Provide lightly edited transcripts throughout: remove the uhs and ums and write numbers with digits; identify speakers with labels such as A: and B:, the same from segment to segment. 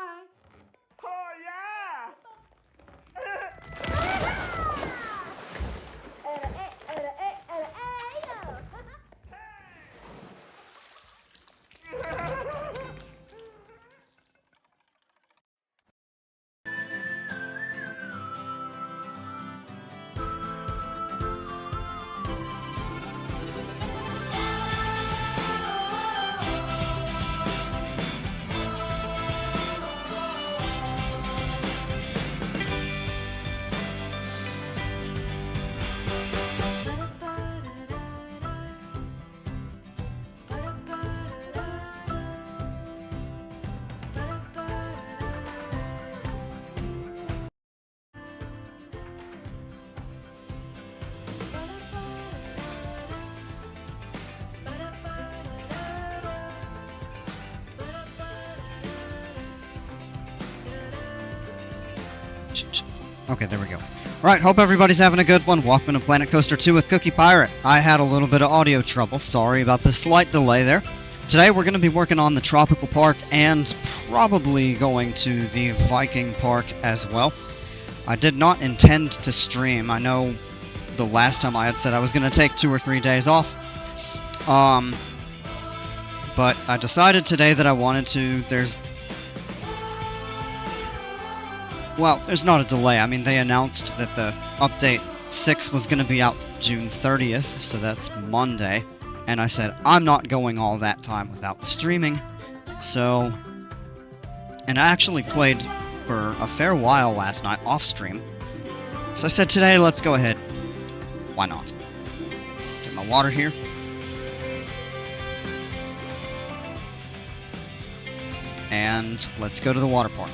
A: Oh yeah!
B: Okay, there we go. Alright, hope everybody's having a good one. Welcome to Planet Coaster 2 with Cookie Pirate. I had a little bit of audio trouble. Sorry about the slight delay there. Today we're going to be working on the Tropical Park and probably going to the Viking Park as well. I did not intend to stream. I know the last time I had said I was going to take 2 or 3 days off. But I decided today that I wanted to. Well, there's not a delay. I mean, they announced that the update 6 was going to be out June 30th, so that's Monday. And I said, I'm not going all that time without streaming. So, and I actually played for a fair while last night off stream. So I said, today, let's go ahead. Why not? Get my water here. And let's go to the water park.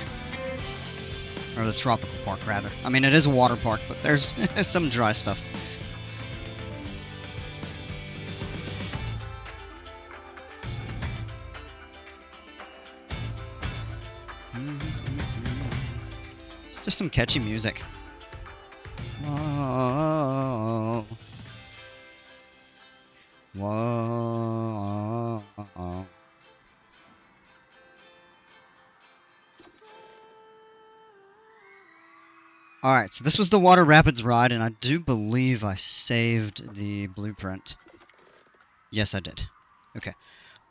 B: Or the tropical park, rather. I mean, it is a water park, but there's some dry stuff. Just some catchy music. Whoa. Whoa. Alright, so this was the Water Rapids ride, and I do believe I saved the blueprint. Yes, I did. Okay.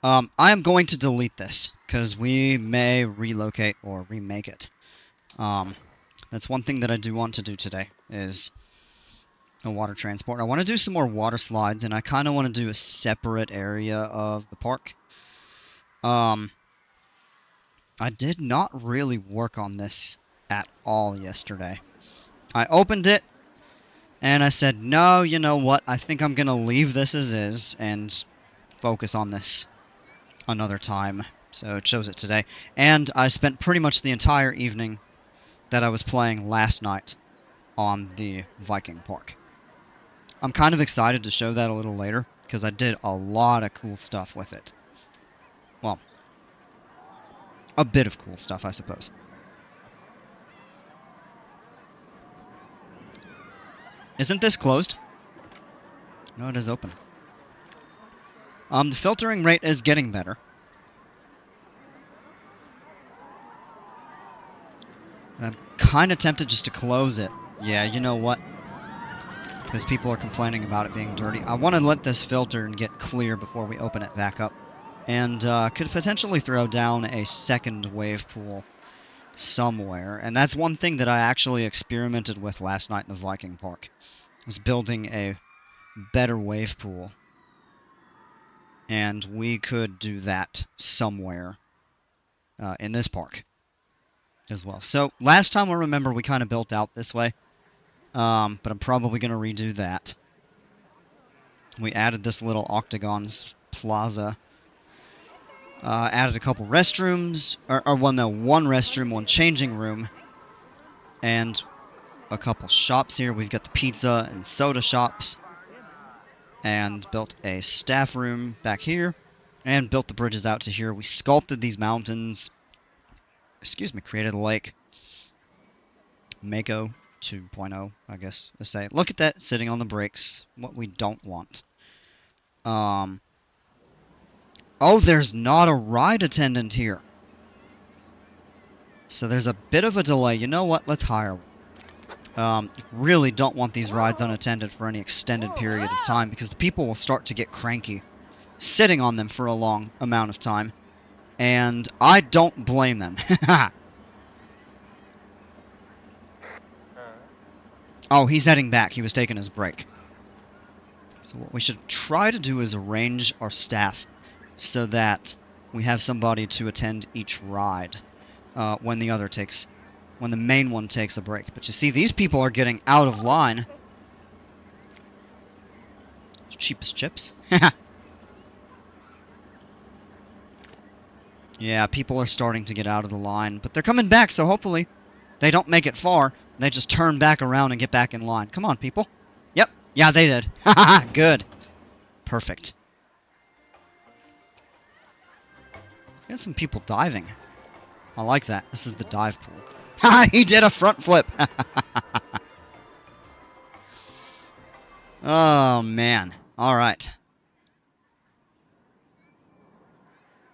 B: I am going to delete this, because we may relocate or remake it. That's one thing that I do want to do today, is a water transport. I want to do some more water slides, and I kind of want to do a separate area of the park. I did not really work on this at all yesterday. I opened it, and I said, no, you know what, I think I'm going to leave this as is, and focus on this another time. So it shows it today. And I spent pretty much the entire evening that I was playing last night on the Viking Park. I'm kind of excited to show that a little later, because I did a lot of cool stuff with it. Well, a bit of cool stuff, I suppose. Isn't this closed? No, it is open. The filtering rate is getting better. I'm kind of tempted just to close it. Yeah, you know what? Because people are complaining about it being dirty. I want to let this filter and get clear before we open it back up. And could potentially throw down a second wave pool somewhere. And that's one thing that I actually experimented with last night in the Viking Park. Was building a better wave pool. And we could do that somewhere in this park as well. So last time I remember we kind of built out this way. But I'm probably going to redo that. We added this little octagons plaza. Added a couple restrooms, one restroom, one changing room, and a couple shops here. We've got the pizza and soda shops, and built a staff room back here, and built the bridges out to here. We sculpted these mountains, created a lake. Mako 2.0, I guess I say. Look at that, sitting on the brakes, what we don't want. Oh, there's not a ride attendant here. So there's a bit of a delay. You know what? Let's hire one. Really don't want these rides unattended for any extended period of time because the people will start to get cranky sitting on them for a long amount of time. And I don't blame them. Oh, he's heading back. He was taking his break. So what we should try to do is arrange our staff so that we have somebody to attend each ride when the main one takes a break. But you see, these people are getting out of line. Cheap as chips. Yeah, people are starting to get out of the line, but they're coming back, so hopefully they don't make it far. They just turn back around and get back in line. Come on, people. Yep. Yeah, they did. Haha, good. Perfect. Got some people diving. I like that. This is the dive pool. Haha, he did a front flip. Oh, man. All right.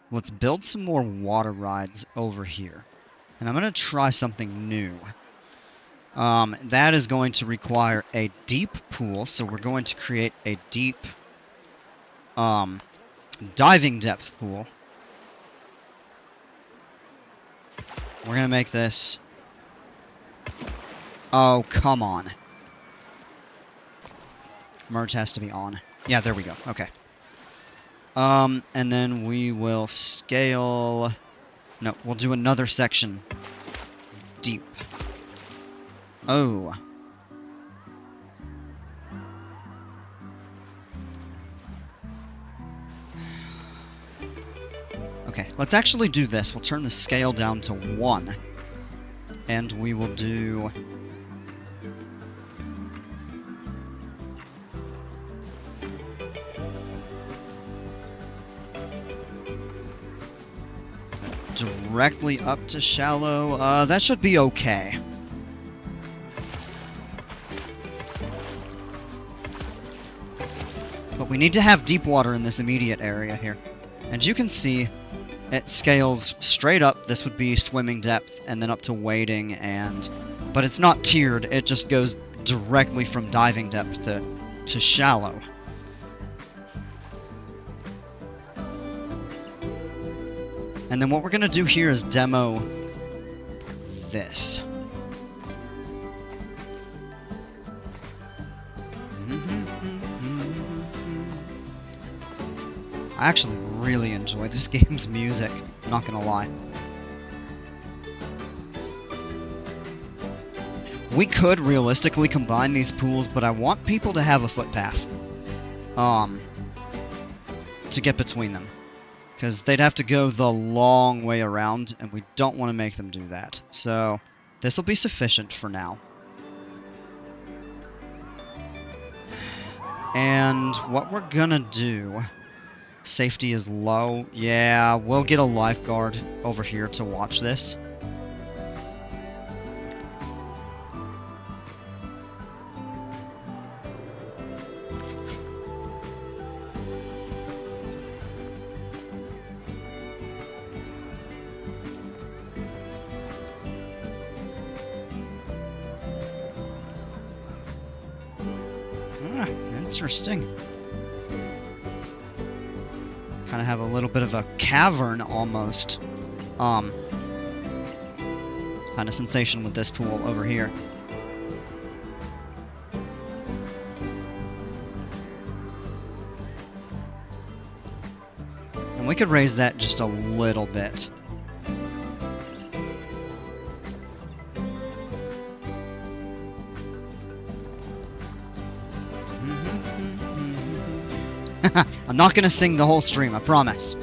B: Let's build some more water rides over here. And I'm going to try something new. That is going to require a deep pool, so we're going to create a deep diving depth pool. We're going to make this... Oh, come on. Merge has to be on. Yeah, there we go. Okay. And then we will scale... No, we'll do another section. Deep. Oh. Okay, let's actually do this. We'll turn the scale down to 1. And we will do... directly up to shallow. That should be okay. But we need to have deep water in this immediate area here. And you can see, it scales straight up. This would be swimming depth, and then up to wading, and... But it's not tiered, it just goes directly from diving depth to shallow. And then what we're going to do here is demo this. I actually really enjoy this game's music, not gonna lie. We could realistically combine these pools, but I want people to have a footpath. To get between them. Because they'd have to go the long way around, and we don't want to make them do that. So, this will be sufficient for now. And what we're gonna do... Safety is low. Yeah, we'll get a lifeguard over here to watch this. Interesting. Kind of have a little bit of a cavern almost kind of sensation with this pool over here. And we could raise that just a little bit. I'm not gonna sing the whole stream, I promise.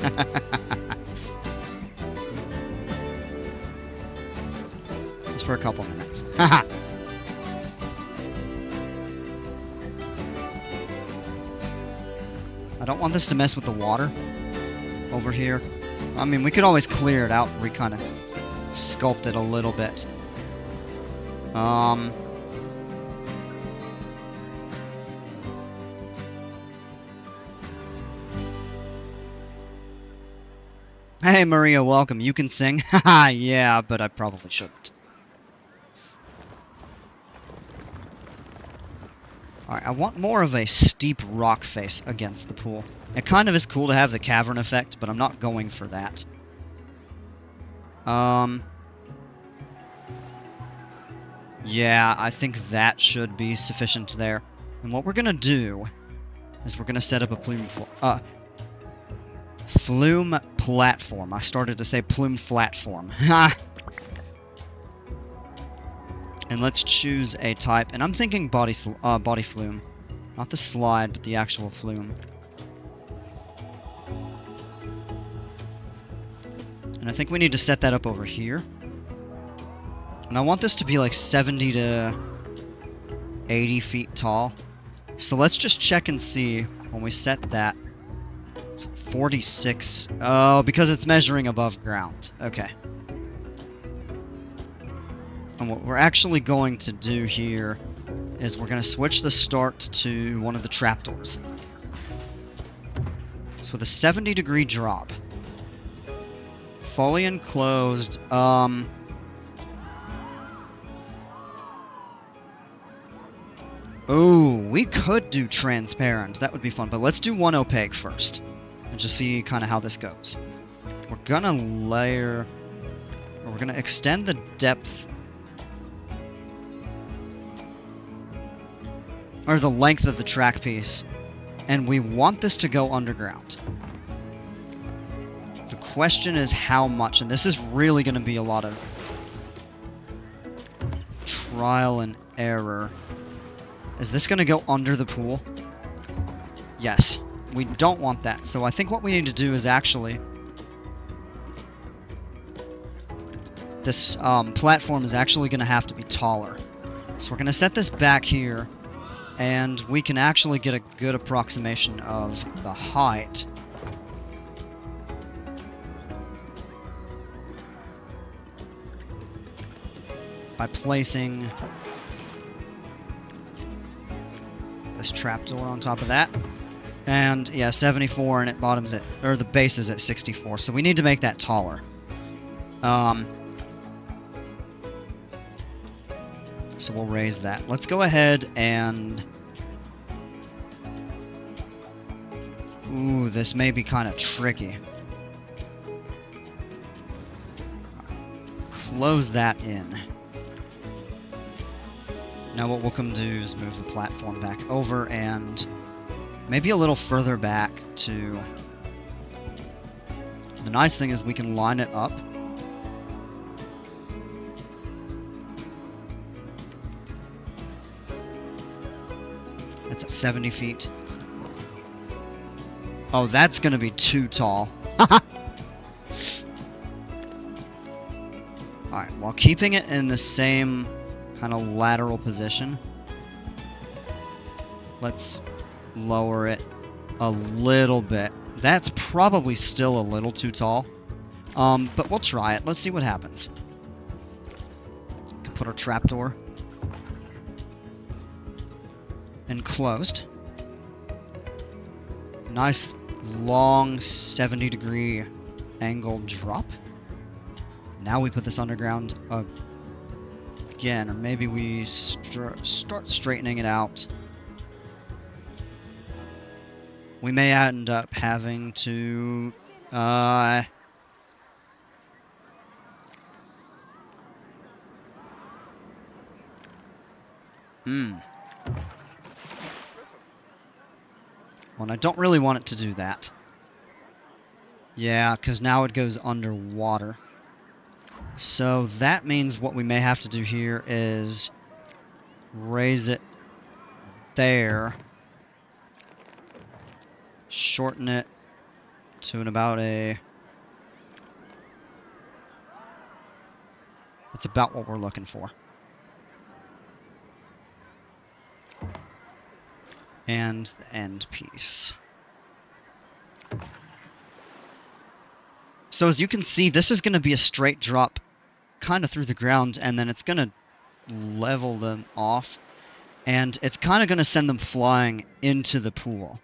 B: Just for a couple minutes. I don't want this to mess with the water over here. I mean, we could always clear it out and kind of sculpt it a little bit. Hey Maria, welcome. You can sing? Haha, yeah, but I probably shouldn't. Alright, I want more of a steep rock face against the pool. It kind of is cool to have the cavern effect, but I'm not going for that. Yeah, I think that should be sufficient there. And what we're gonna do is we're gonna set up a flume platform. I started to say plume platform. Ha! And let's choose a type. And I'm thinking body flume. Not the slide, but the actual flume. And I think we need to set that up over here. And I want this to be like 70 to 80 feet tall. So let's just check and see when we set that. It's 46. Oh, because it's measuring above ground. Okay. And what we're actually going to do here is we're going to switch the start to one of the trapdoors. So with a 70-degree drop. Fully enclosed, oh, we could do transparent. That would be fun, but let's do one opaque first. And just see kind of how this goes. We're gonna layer... Or we're gonna extend the depth... Or the length of the track piece. And we want this to go underground. The question is how much, and this is really gonna be a lot of trial and error. Is this going to go under the pool? Yes. We don't want that. So I think what we need to do is actually... This platform is actually going to have to be taller. So we're going to set this back here. And we can actually get a good approximation of the height. By placing... this trapdoor on top of that. And yeah, 74 and it bottoms at, or the base is at 64. So we need to make that taller. So we'll raise that. Let's go ahead and... Ooh, this may be kind of tricky. Close that in. Now what we'll come do is move the platform back over and maybe a little further back to... The nice thing is we can line it up. It's at 70 feet. Oh, that's gonna be too tall. Alright, while keeping it in the same kind of lateral position, let's lower it a little bit. That's probably still a little too tall, but we'll try it. Let's see what happens. Can put our trapdoor enclosed. Nice long 70-degree angled drop. Now we put this underground again, or maybe we start straightening it out. We may end up having to Well, and I don't really want it to do that. Yeah, because now it goes underwater. So that means what we may have to do here is raise it there. Shorten it to about a... That's about what we're looking for. And the end piece. So as you can see, this is going to be a straight drop kind of through the ground, and then it's going to level them off, and it's kind of going to send them flying into the pool.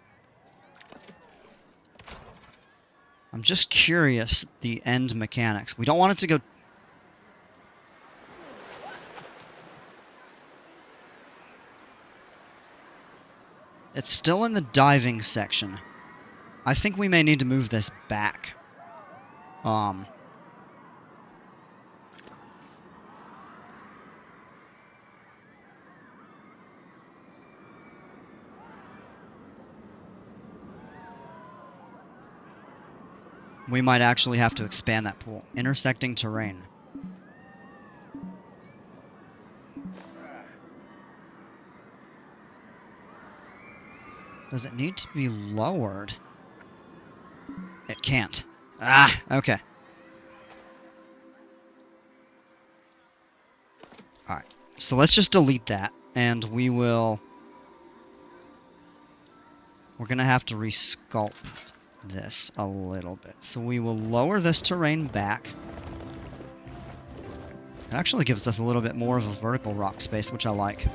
B: I'm just curious, the end mechanics. We don't want it to go... It's still in the diving section. I think we may need to move this back. We might actually have to expand that pool. Intersecting terrain. Does it need to be lowered? It can't. Ah, okay. Alright, so let's just delete that, and we will... We're gonna have to resculpt this a little bit. So we will lower this terrain back. It actually gives us a little bit more of a vertical rock space, which I like.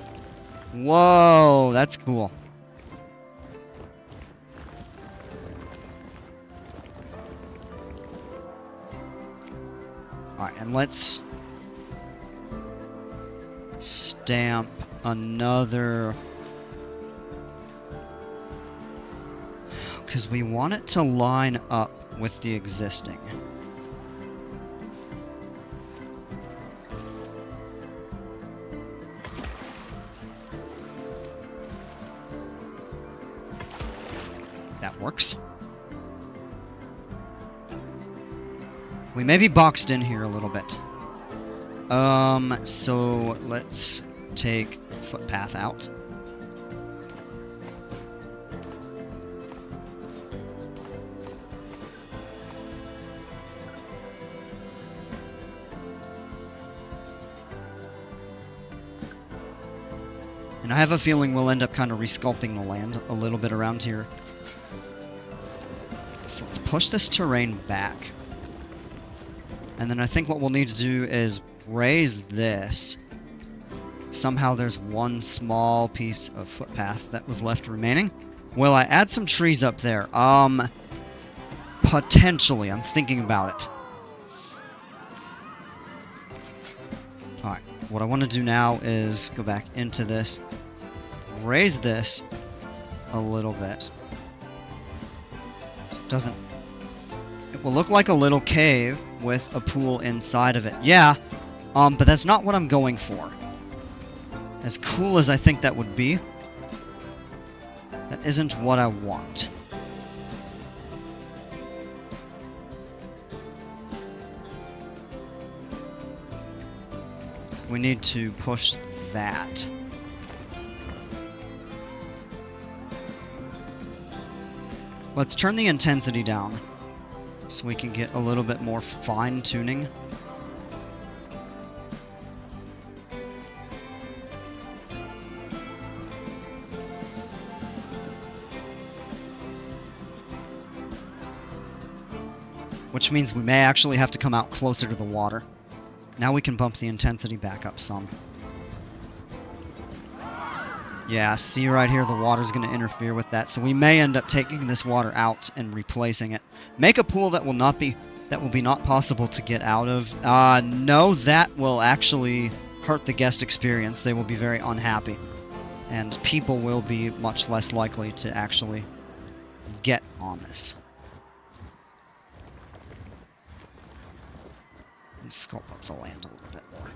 B: Whoa, that's cool. Alright, and let's stamp another... Because we want it to line up with the existing. That works. We may be boxed in here a little bit. So let's take footpath out. And I have a feeling we'll end up kind of resculpting the land a little bit around here. So let's push this terrain back. And then I think what we'll need to do is raise this. Somehow there's one small piece of footpath that was left remaining. Will I add some trees up there? Potentially. I'm thinking about it. Alright. What I want to do now is go back into this. Raise this a little bit. So it doesn't... It will look like a little cave with a pool inside of it. Yeah, but that's not what I'm going for. As cool as I think that would be, that isn't what I want. So we need to push that. Let's turn the intensity down so we can get a little bit more fine-tuning. Which means we may actually have to come out closer to the water. Now we can bump the intensity back up some. Yeah, see right here, the water's going to interfere with that, so we may end up taking this water out and replacing it. Make a pool that will be not possible to get out of. No, that will actually hurt the guest experience. They will be very unhappy, and people will be much less likely to actually get on this. Let's sculpt up the land a little bit more.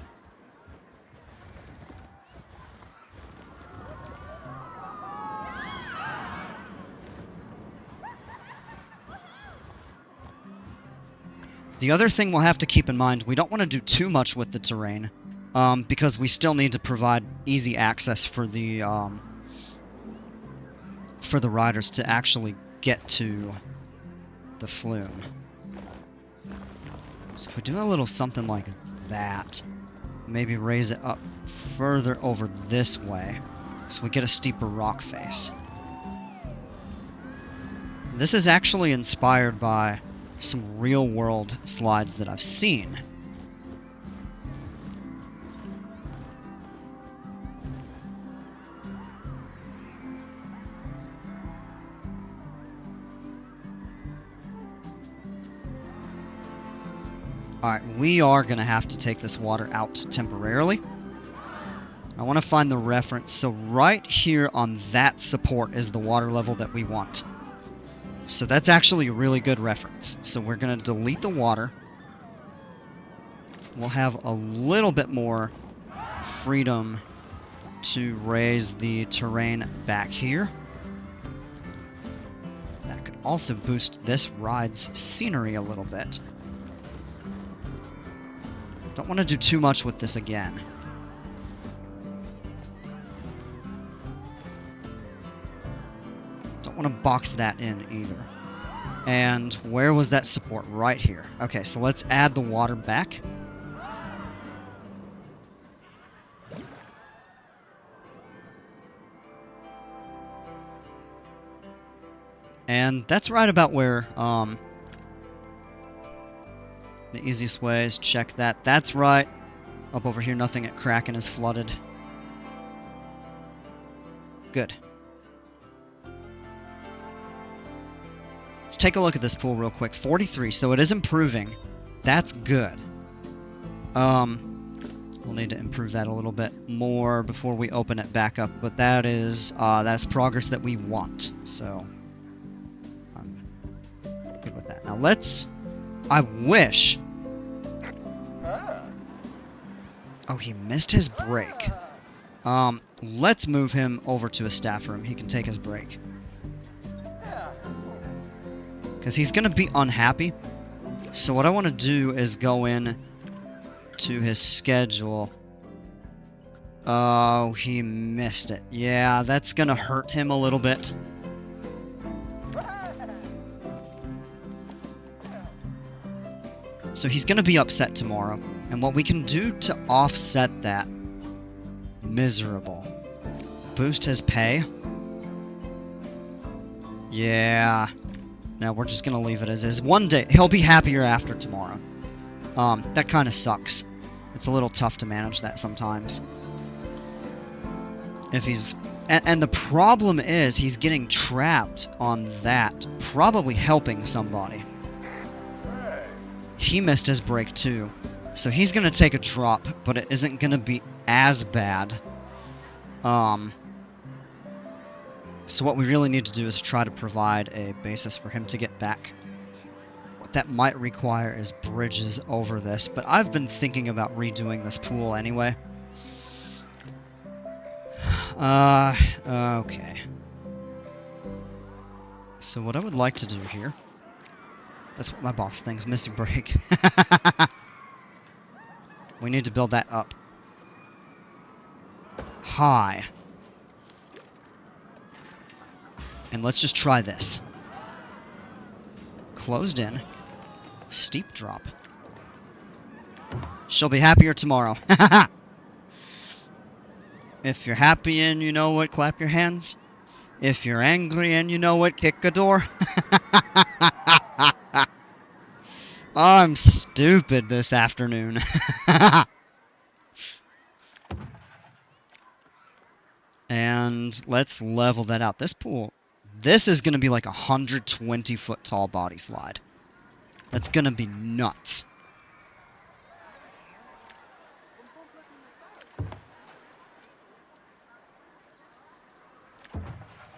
B: The other thing we'll have to keep in mind, we don't want to do too much with the terrain, because we still need to provide easy access for the riders to actually get to the flume. So if we do a little something like that, maybe raise it up further over this way, so we get a steeper rock face. This is actually inspired by some real-world slides that I've seen. Alright, we are going to have to take this water out temporarily. I want to find the reference. So right here on that support is the water level that we want. So that's actually a really good reference. So we're going to delete the water. We'll have a little bit more freedom to raise the terrain back here. That could also boost this ride's scenery a little bit. Don't want to do too much with this again. Don't want to box that in either. And where was that support? Right here. Okay, so let's add the water back. And that's right about where, the easiest way is check that. That's right. Up over here, nothing at Kraken is flooded. Good. Let's take a look at this pool real quick. 43, so it is improving. That's good. We'll need to improve that a little bit more before we open it back up, but that's progress that we want, so I'm good with that. Now I wish... Oh, he missed his break. Let's move him over to a staff room. He can take his break. Because he's going to be unhappy. So what I want to do is go in to his schedule. Oh, he missed it. Yeah, that's going to hurt him a little bit. So he's going to be upset tomorrow. And what we can do to offset that... Miserable. Boost his pay. Yeah. No, we're just going to leave it as is. One day, he'll be happier after tomorrow. That kind of sucks. It's a little tough to manage that sometimes. If he's... And the problem is, he's getting trapped on that. Probably helping somebody. He missed his break too. So he's going to take a drop, but it isn't going to be as bad. So what we really need to do is try to provide a basis for him to get back. What that might require is bridges over this, but I've been thinking about redoing this pool anyway. Okay. So what I would like to do here... That's what my boss thinks, missing break. We need to build that up. High. And let's just try this. Closed in. Steep drop. She'll be happier tomorrow. If you're happy and you know what, clap your hands. If you're angry and you know what, kick a door. I'm stupid this afternoon. And let's level that out. This pool, this is going to be like a 120-foot tall body slide. That's going to be nuts.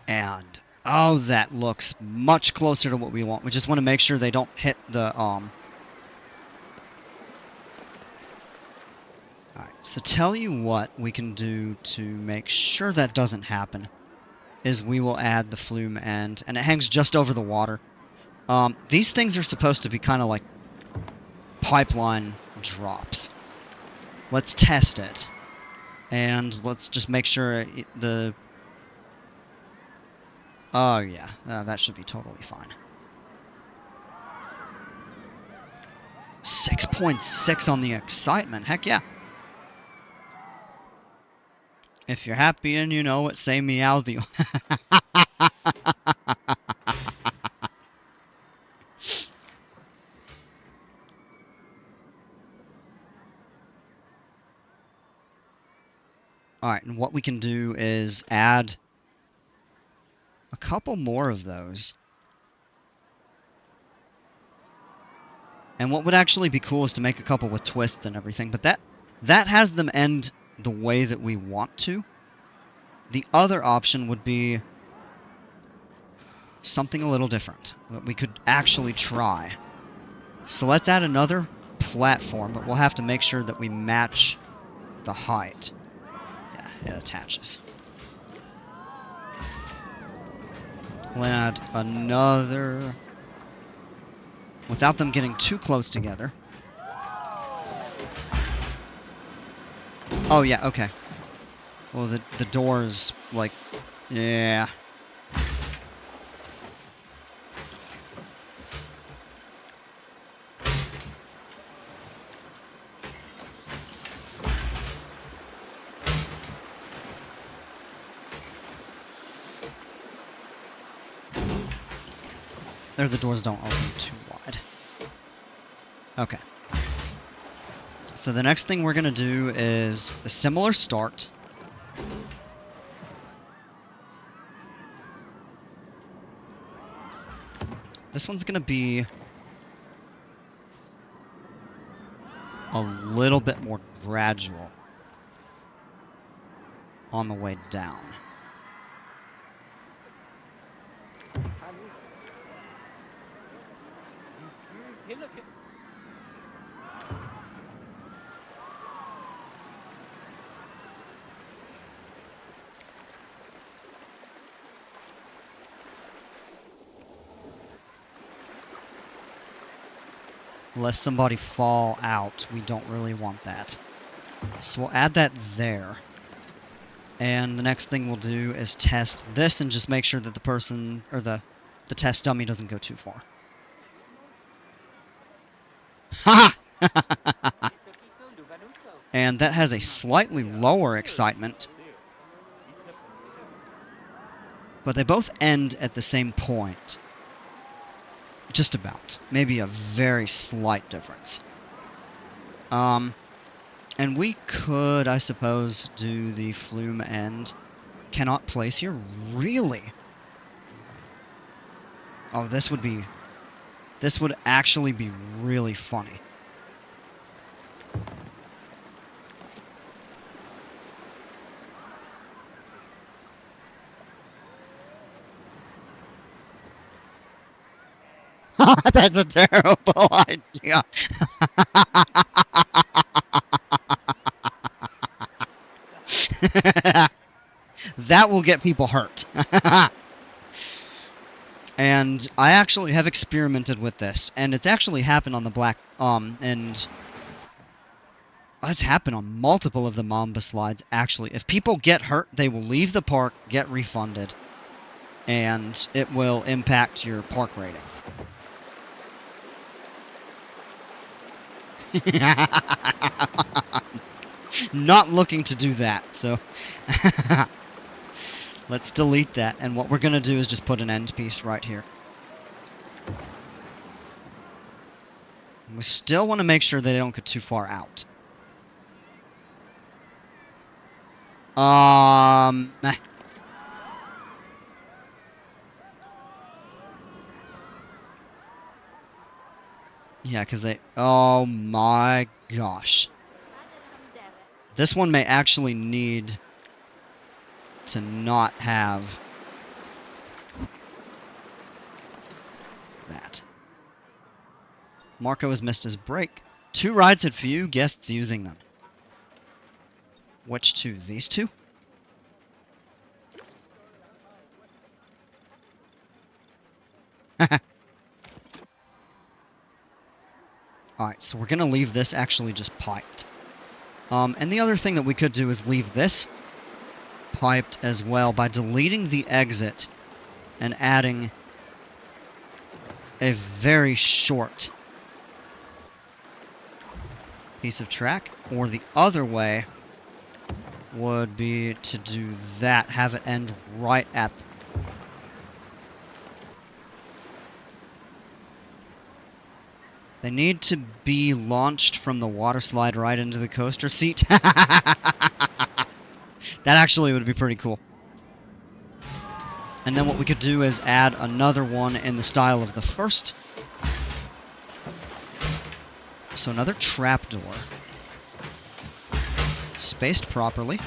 B: And, oh, that looks much closer to what we want. We just want to make sure they don't hit the, Alright, so tell you what we can do to make sure that doesn't happen is we will add the flume end, and it hangs just over the water. These things are supposed to be kind of like pipeline drops. Let's test it. And let's just make sure Oh yeah, that should be totally fine. 6.6 on the excitement, heck yeah. If you're happy and you know it, say meow the... Alright, and what we can do is add a couple more of those. And what would actually be cool is to make a couple with twists and everything, but that has them end the way that we want to. The other option would be something a little different that we could actually try. So let's add another platform, but we'll have to make sure that we match the height. Yeah, it attaches. We'll add another, without them getting too close together. Oh yeah, okay. Well, the doors, like, yeah. There, the doors don't open too wide. Okay. So the next thing we're going to do is a similar start. This one's going to be a little bit more gradual on the way down. Unless somebody fall out, we don't really want that. So we'll add that there. And the next thing we'll do is test this and just make sure that the person, or the test dummy doesn't go too far. Ha! And that has a slightly lower excitement. But they both end at the same point. Just about. Maybe a very slight difference. And we could, I suppose, do the flume end. Cannot place here? Really? Oh, this would actually be really funny. That's a terrible idea. That will get people hurt. And I actually have experimented with this, and it's actually happened on the black, and it's happened on multiple of the Mamba slides, actually. If people get hurt, they will leave the park, get refunded, and it will impact your park rating. Not looking to do that, so let's delete that, and what we're going to do is just put an end piece right here. And we still want to make sure they don't get too far out. Yeah, because they... Oh my gosh. This one may actually need to not have that. Marco has missed his break. 2 rides had few guests using them. Which 2? These 2? Alright, so we're going to leave this actually just piped. And the other thing that we could do is leave this piped as well by deleting the exit and adding a very short piece of track. Or the other way would be to do that, have it end right at the... They need to be launched from the water slide right into the coaster seat. That actually would be pretty cool. And then what we could do is add another one in the style of the first. So another trapdoor. Spaced properly.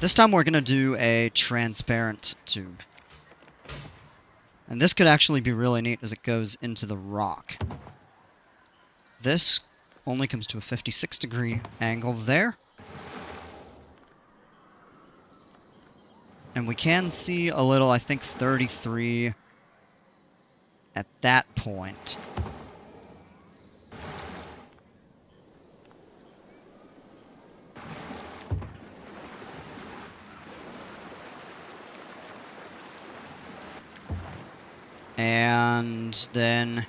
B: This time we're going to do a transparent tube. And this could actually be really neat as it goes into the rock. This only comes to a 56-degree angle there. And we can see a little, I think 33 at that point. And then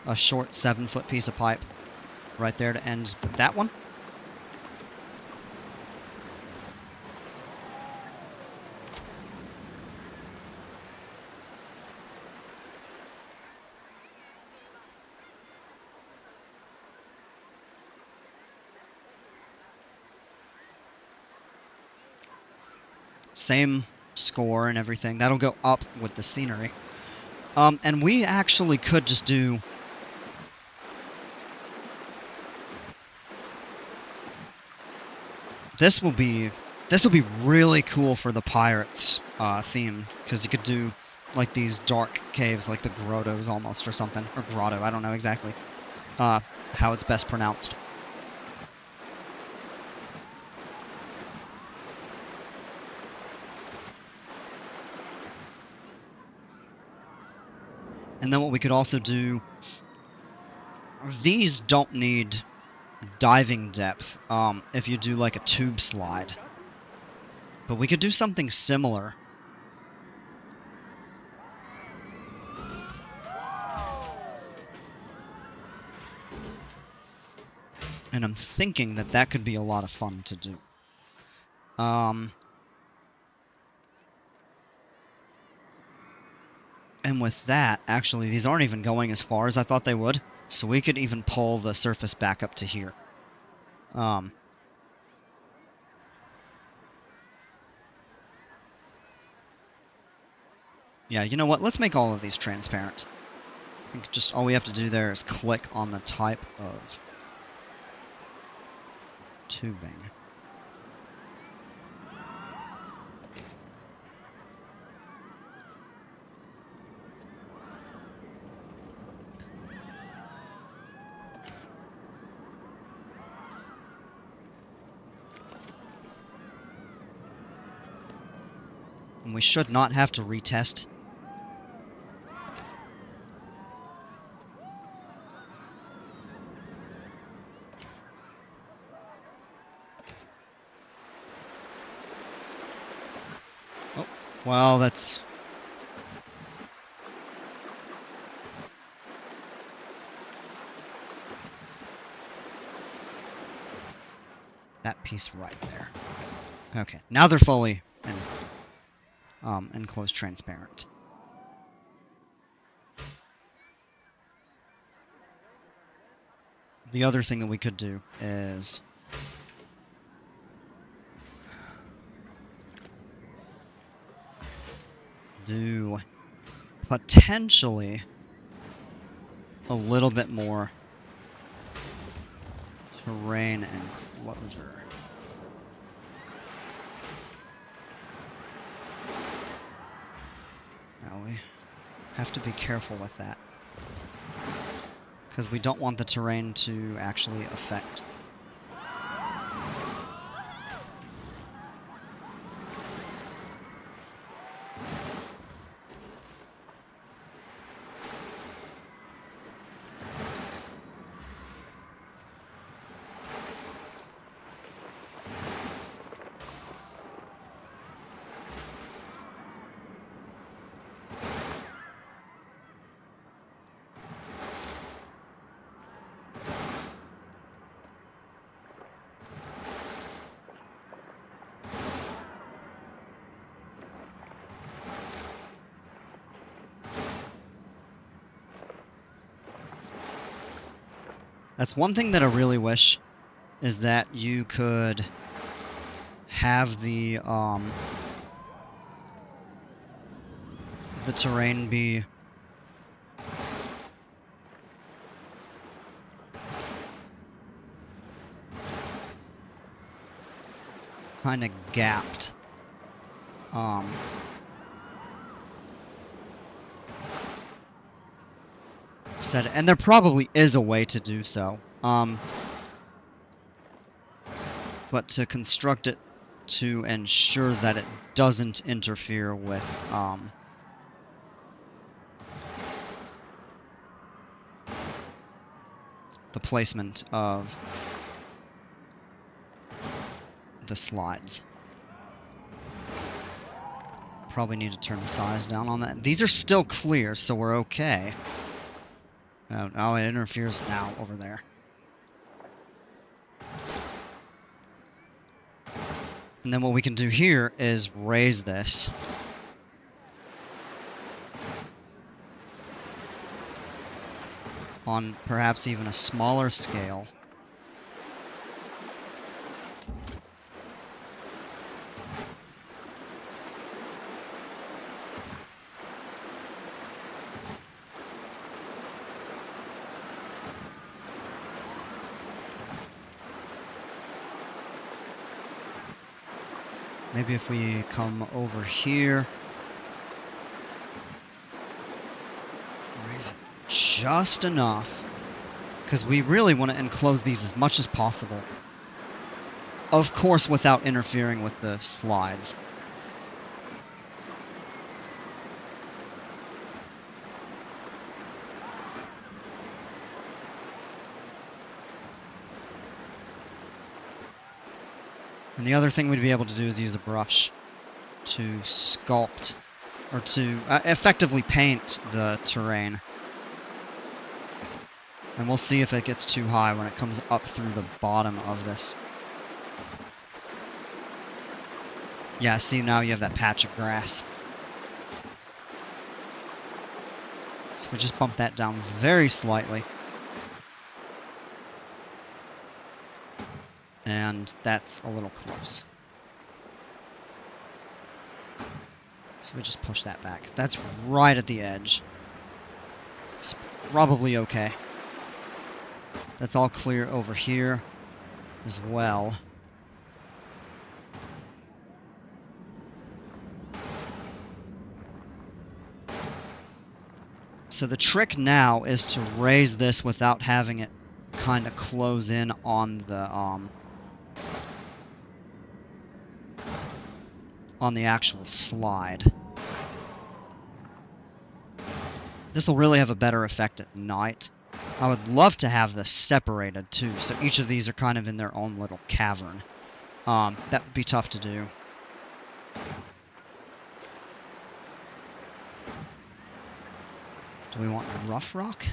B: a short 7-foot piece of pipe right there to end that one. Same score and everything. That'll go up with the scenery. And we actually could just do... This will be really cool for the Pirates theme, because you could do like these dark caves, like the grottos almost, or something. Or grotto, I don't know exactly how it's best pronounced. And then what we could also do, these don't need diving depth if you do like a tube slide. But we could do something similar. And I'm thinking that that could be a lot of fun to do. And with that, actually, these aren't even going as far as I thought they would. So we could even pull the surface back up to here. Yeah, you know what? Let's make all of these transparent. I think just all we have to do there is click on the type of tubing. And we should not have to retest. Oh, well, that's... that piece right there. Okay, now they're fully enclosed transparent. The other thing that we could do is do potentially a little bit more terrain enclosure. Now we have to be careful with that, because we don't want the terrain to actually affect. That's one thing that I really wish, is that you could have the terrain be kind of gapped. Set it, and there probably is a way to do so. But to construct it to ensure that it doesn't interfere with the placement of the slides. Probably need to turn the size down on that. These are still clear, so we're okay. Oh, it interferes now over there. And then what we can do here is raise this. On perhaps even a smaller scale. Maybe if we come over here, raise it just enough, because we really want to enclose these as much as possible. Of course, without interfering with the slides. And the other thing we'd be able to do is use a brush to sculpt, or to effectively paint the terrain. And we'll see if it gets too high when it comes up through the bottom of this. Yeah, see, now you have that patch of grass. So we just bump that down very slightly. And that's a little close. So we just push that back. That's right at the edge. It's probably okay. That's all clear over here as well. So the trick now is to raise this without having it kind of close in on the actual slide. This will really have a better effect at night. I would love to have this separated too, so each of these are kind of in their own little cavern. That would be tough to do. Do we want a rough rock?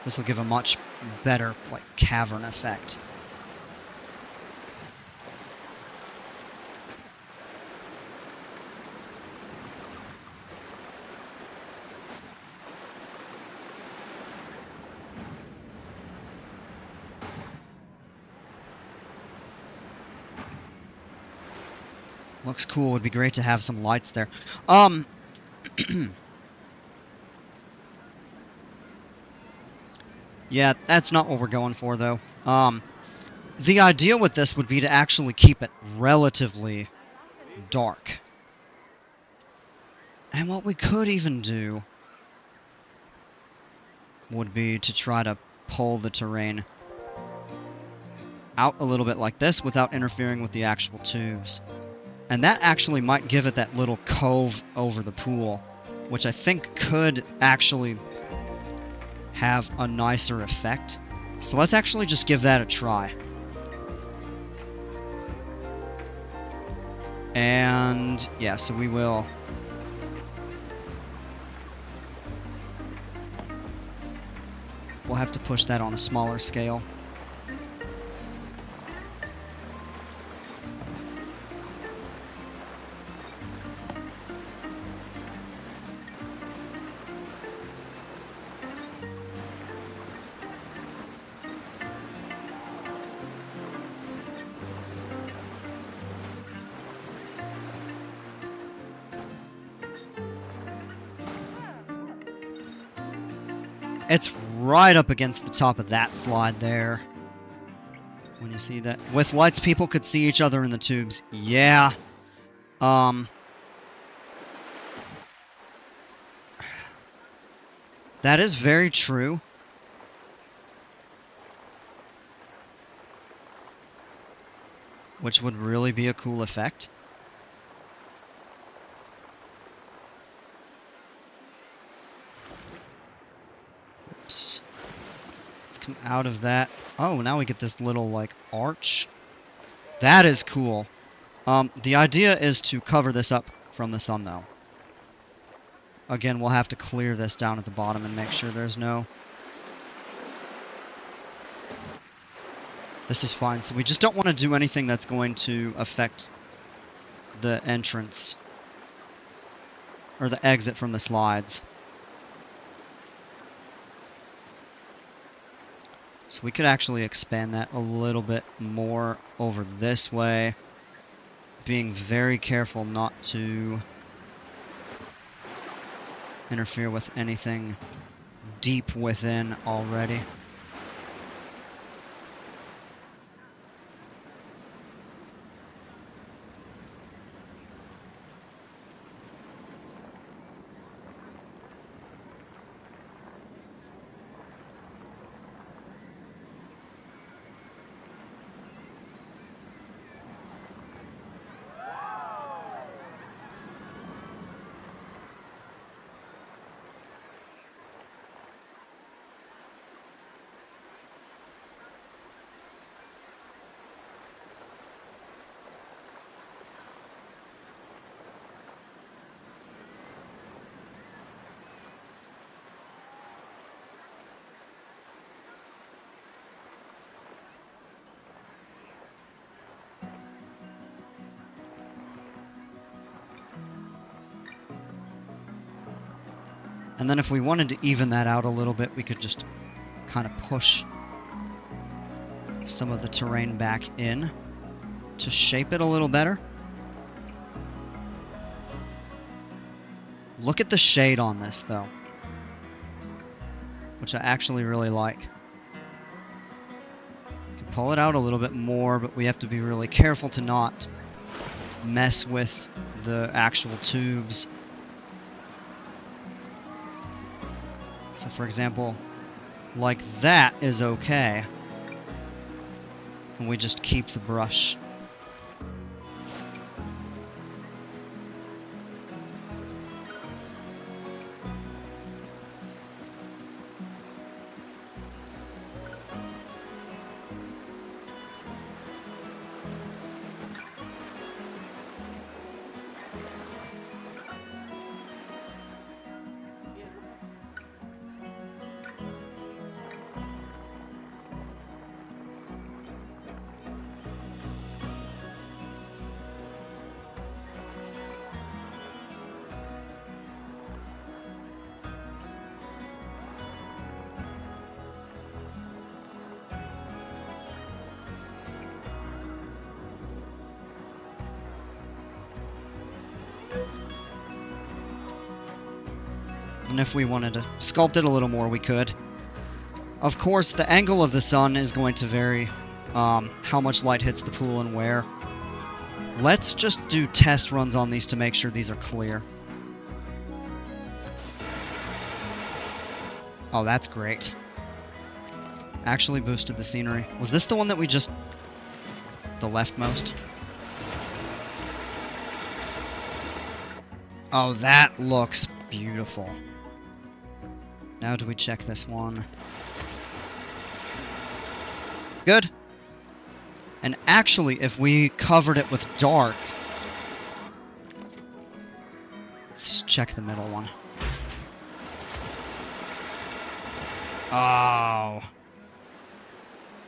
B: This will give a much better, like, cavern effect. Looks cool. Would be great to have some lights there. Yeah, that's not what we're going for, though. The idea with this would be to actually keep it relatively dark. And what we could even do would be to try to pull the terrain out a little bit like this without interfering with the actual tubes. And that actually might give it that little cove over the pool, which I think could actually have a nicer effect. So let's actually just give that a try. And yeah, so we will. We'll have to push that on a smaller scale. It's right up against the top of that slide there. When you see that. With lights, people could see each other in the tubes. Yeah. That is very true. Which would really be a cool effect. Oops. Let's come out of that. Oh, now we get this little, like, arch. That is cool. The idea is to cover this up from the sun, though. Again, we'll have to clear this down at the bottom and make sure there's no... This is fine, so we just don't want to do anything that's going to affect the entrance. Or the exit from the slides. So we could actually expand that a little bit more over this way. Being very careful not to interfere with anything deep within already. And then if we wanted to even that out a little bit, we could just kind of push some of the terrain back in to shape it a little better. Look at the shade on this, though, which I actually really like. You can pull it out a little bit more, but we have to be really careful to not mess with the actual tubes. So for example, like that is okay. And we just keep the brush. And if we wanted to sculpt it a little more, we could. Of course, the angle of the sun is going to vary how much light hits the pool and where. Let's just do test runs on these to make sure these are clear. Oh, that's great. Actually boosted the scenery. Was this the one that we just... the leftmost? Oh, that looks beautiful. Now do we check this one? Good. And actually, if we covered it with dark... Let's check the middle one. Oh.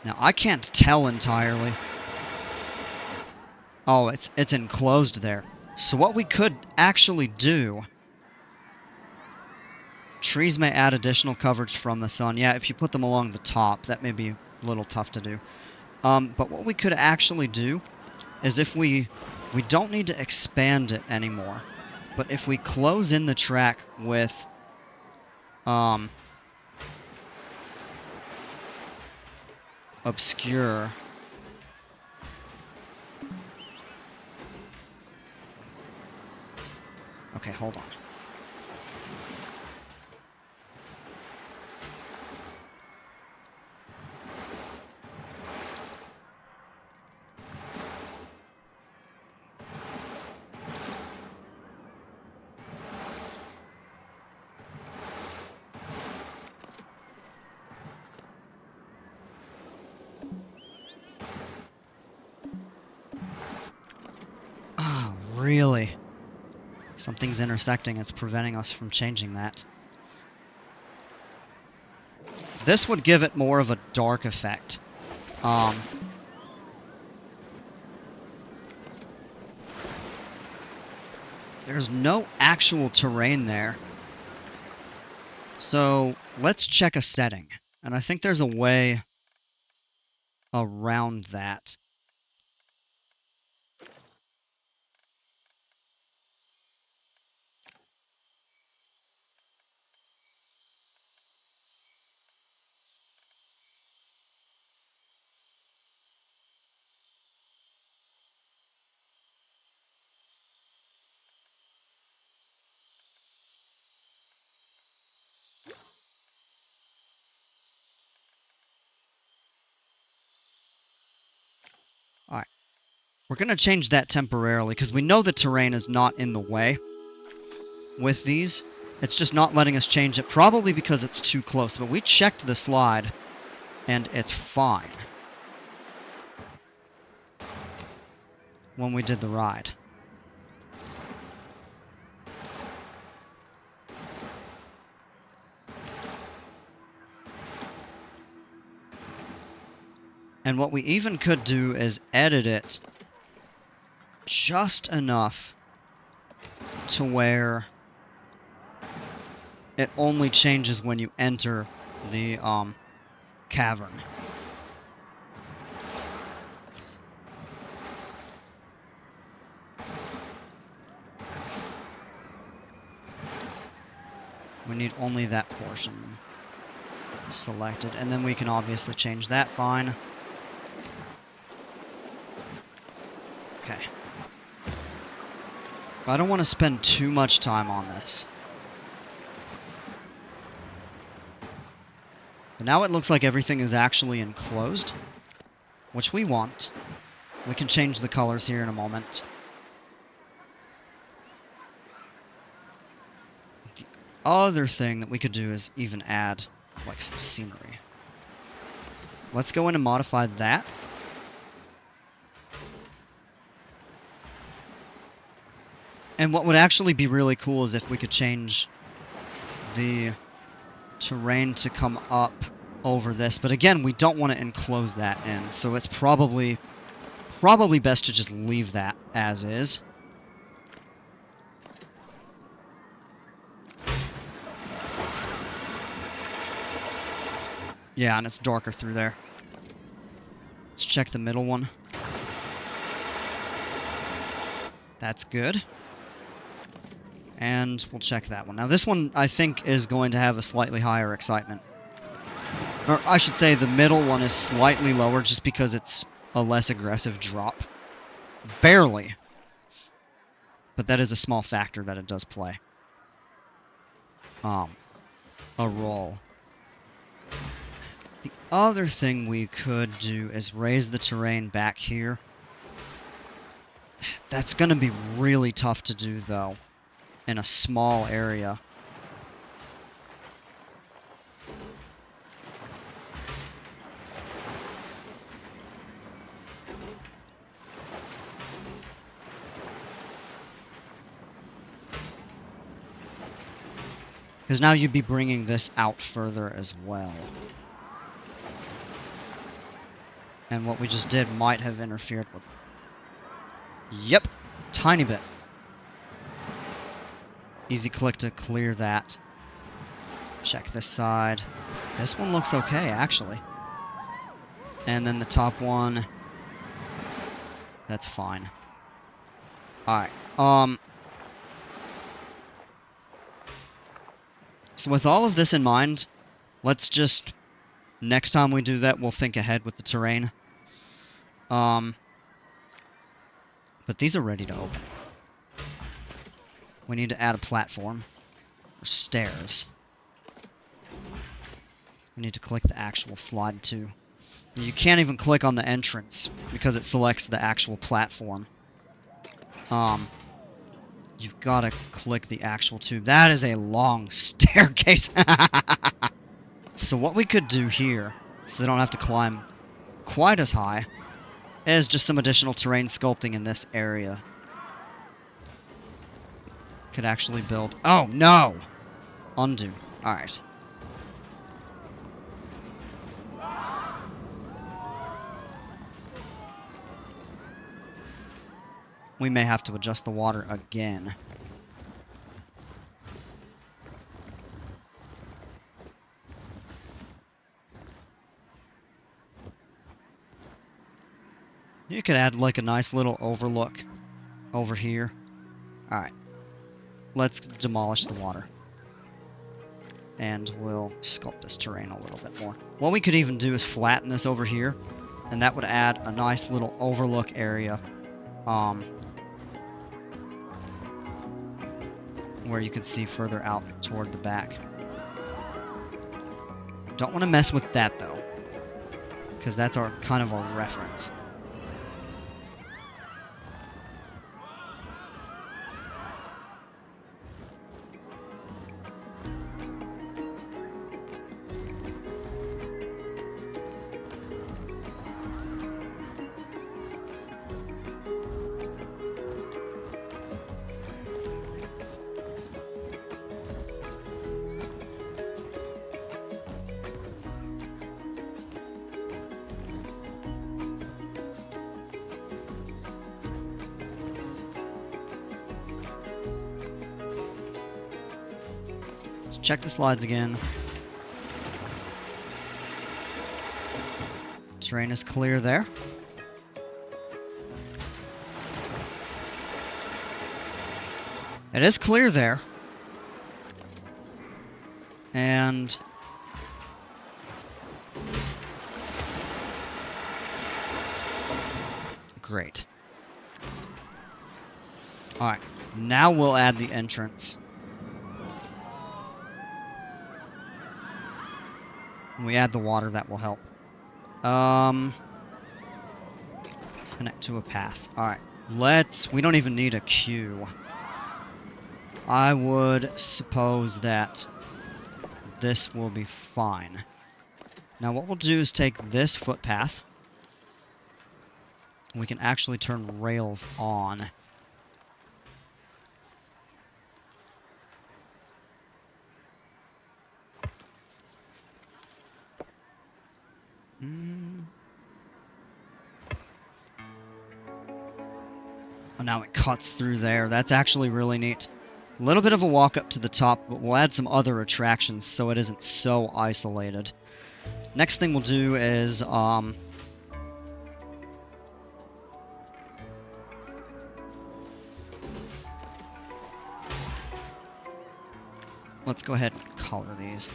B: Now, I can't tell entirely. Oh, it's enclosed there. So what we could actually do... Trees may add additional coverage from the sun. Yeah, if you put them along the top, that may be a little tough to do. But what we could actually do is if we don't need to expand it anymore, but if we close in the track with obscure. Okay, hold on. Oh, really? Something's intersecting. It's preventing us from changing that. This would give it more of a dark effect. There's no actual terrain there. So let's check a setting. And I think there's a way around that. Alright. We're going to change that temporarily because we know the terrain is not in the way with these. It's just not letting us change it, probably because it's too close. But we checked the slide, and it's fine when we did the ride. And what we even could do is edit it just enough to where it only changes when you enter the cavern. We need only that portion selected, and then we can obviously change that fine. Okay. But I don't want to spend too much time on this. But now it looks like everything is actually enclosed, which we want. We can change the colors here in a moment. The other thing that we could do is even add, like, some scenery. Let's go in and modify that. And what would actually be really cool is if we could change the terrain to come up over this. But again, we don't want to enclose that in, so it's probably best to just leave that as is. Yeah, and it's darker through there. Let's check the middle one. That's good. And we'll check that one. Now this one, I think, is going to have a slightly higher excitement. Or I should say the middle one is slightly lower just because it's a less aggressive drop. Barely. But that is a small factor that it does play. A role. The other thing we could do is raise the terrain back here. That's going to be really tough to do, though, in a small area. Because now you'd be bringing this out further as well. And what we just did might have interfered with... Yep, tiny bit. Easy click to clear that. Check this side. This one looks okay, actually. And then the top one... That's fine. Alright, so with all of this in mind, let's just Next time we do that, we'll think ahead with the terrain. But these are ready to open. We need to add a platform. Or stairs. We need to click the actual slide too. You can't even click on the entrance because it selects the actual platform. You've got to click the actual tube. That is a long staircase. So what we could do here, so they don't have to climb quite as high, is just some additional terrain sculpting in this area. Could actually build... Oh, no! Undo. Alright. We may have to adjust the water again. You could add like a nice little overlook over here. Alright. Let's demolish the water. And we'll sculpt this terrain a little bit more. What we could even do is flatten this over here. And that would add a nice little overlook area. Where you could see further out toward the back. Don't want to mess with that though. Because that's our kind of our reference. Check the slides again. Terrain is clear there. It is clear there. And great. Alright, now we'll add the entrance. When we add the water, that will help. Connect to a path. Alright, we don't even need a queue. I would suppose that this will be fine. Now what we'll do is take this footpath. We can actually turn rails on. Oh, now it cuts through there. That's actually really neat. A little bit of a walk up to the top, but we'll add some other attractions so it isn't so isolated. Next thing we'll do is, let's go ahead and color these.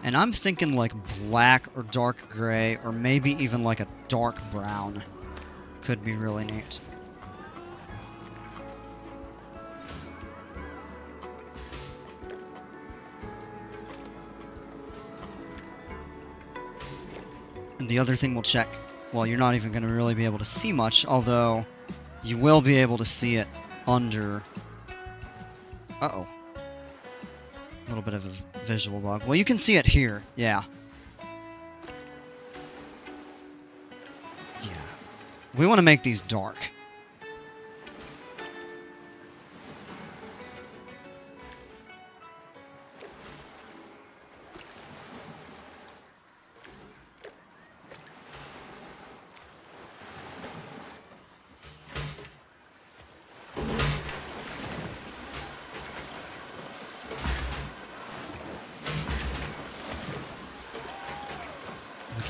B: And I'm thinking like black or dark gray, or maybe even like a dark brown. Could be really neat. And the other thing we'll check, well, you're not even going to really be able to see much, although you will be able to see it under... Uh-oh. A little bit of a visual bug. Well, you can see it here, yeah. Yeah. We want to make these dark.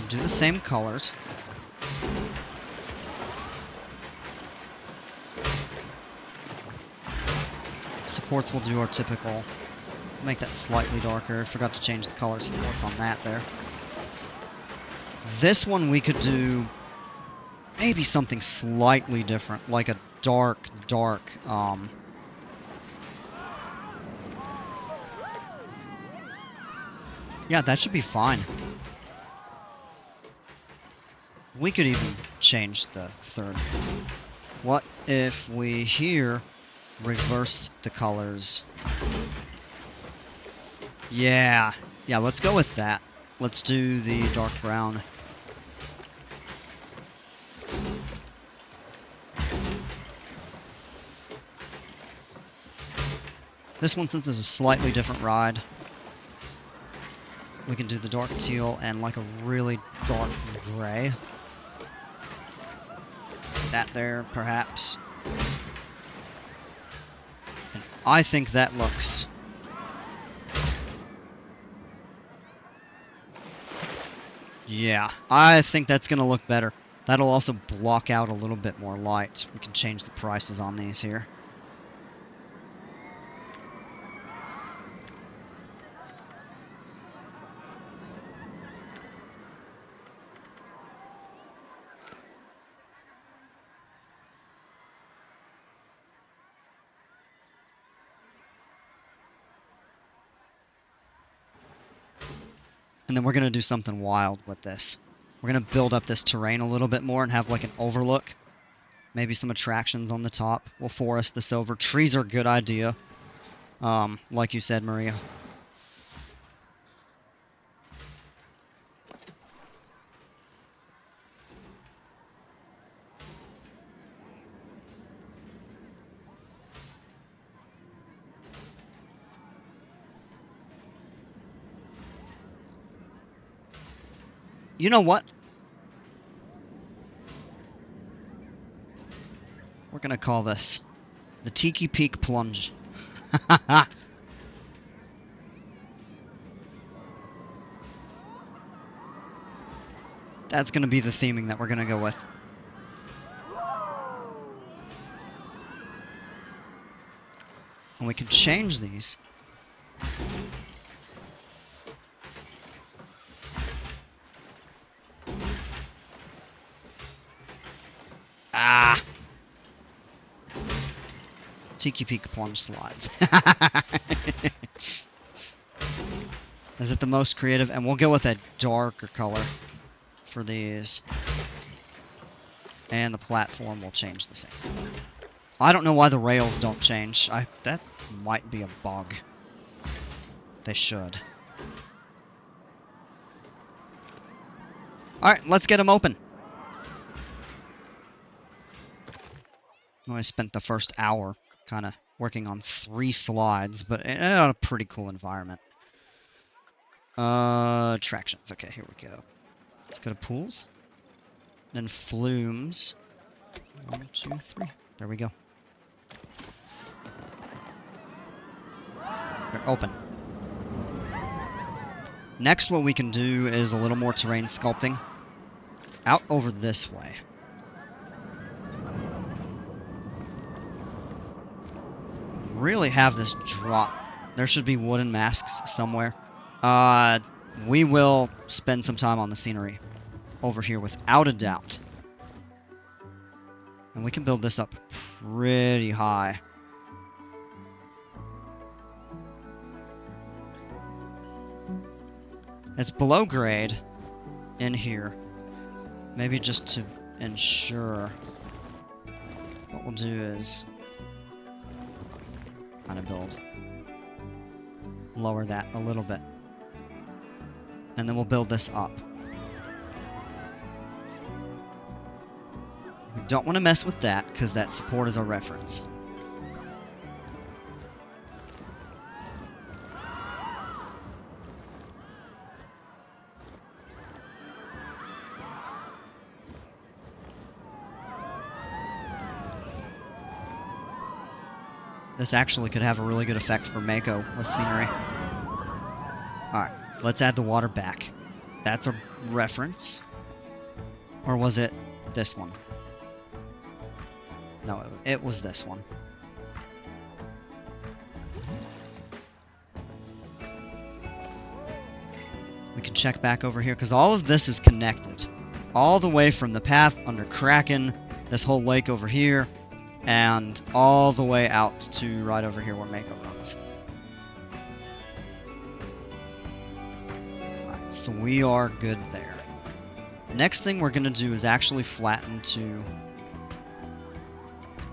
B: Do the same colors. Supports will do our typical. Make that slightly darker. Forgot to change the color supports on that there. This one we could do maybe something slightly different, like a dark, yeah, that should be fine. We could even change the third. What if we here reverse the colors? Yeah, let's go with that. Let's do the dark brown. This one, since it's a slightly different ride, we can do the dark teal and like a really dark gray. That there, perhaps. And I think that looks... yeah, I think that's going to look better. That'll also block out a little bit more light. We can change the prices on these here. And then we're going to do something wild with this. We're going to build up this terrain a little bit more and have like an overlook. Maybe some attractions on the top. We'll forest this over. Trees are a good idea. Like you said, Maria. You know what? We're gonna call this the Tiki Peak Plunge. That's gonna be the theming that we're gonna go with. And we can change these. Ah! Tiki Peak Plunge slides. Is it the most creative? And we'll go with a darker color for these. And the platform will change the same color. I don't know why the rails don't change. That might be a bug. They should. Alright, let's get them open. I spent the first hour kind of working on 3 slides, but in a pretty cool environment. Attractions. Okay, here we go. Let's go to pools. Then flumes. 1, 2, 3. There we go. They're open. Next, what we can do is a little more terrain sculpting. Out over this way. Really have this drop. There should be wooden masks somewhere. We will spend some time on the scenery over here without a doubt. And we can build this up pretty high. It's below grade in here. Maybe just to ensure. What we'll do is kind of build. Lower that a little bit. And then we'll build this up. We don't want to mess with that because that support is our reference. This actually could have a really good effect for Mako with scenery. Alright, let's add the water back. That's a reference. Or was it this one? No, it was this one. We could check back over here, because all of this is connected. All the way from the path under Kraken, this whole lake over here, and all the way out to right over here where Mako runs. Alright, so we are good there. Next thing we're going to do is actually flatten to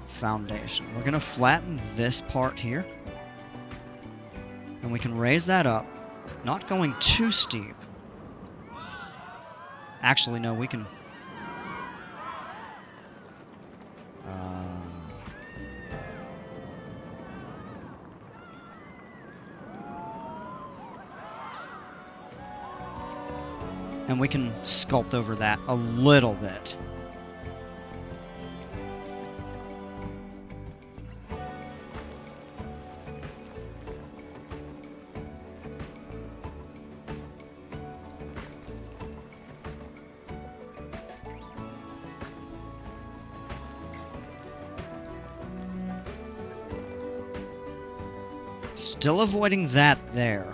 B: foundation. We're going to flatten this part here. And we can raise that up. Not going too steep. Actually, no, we can... And we can sculpt over that a little bit. Still avoiding that there.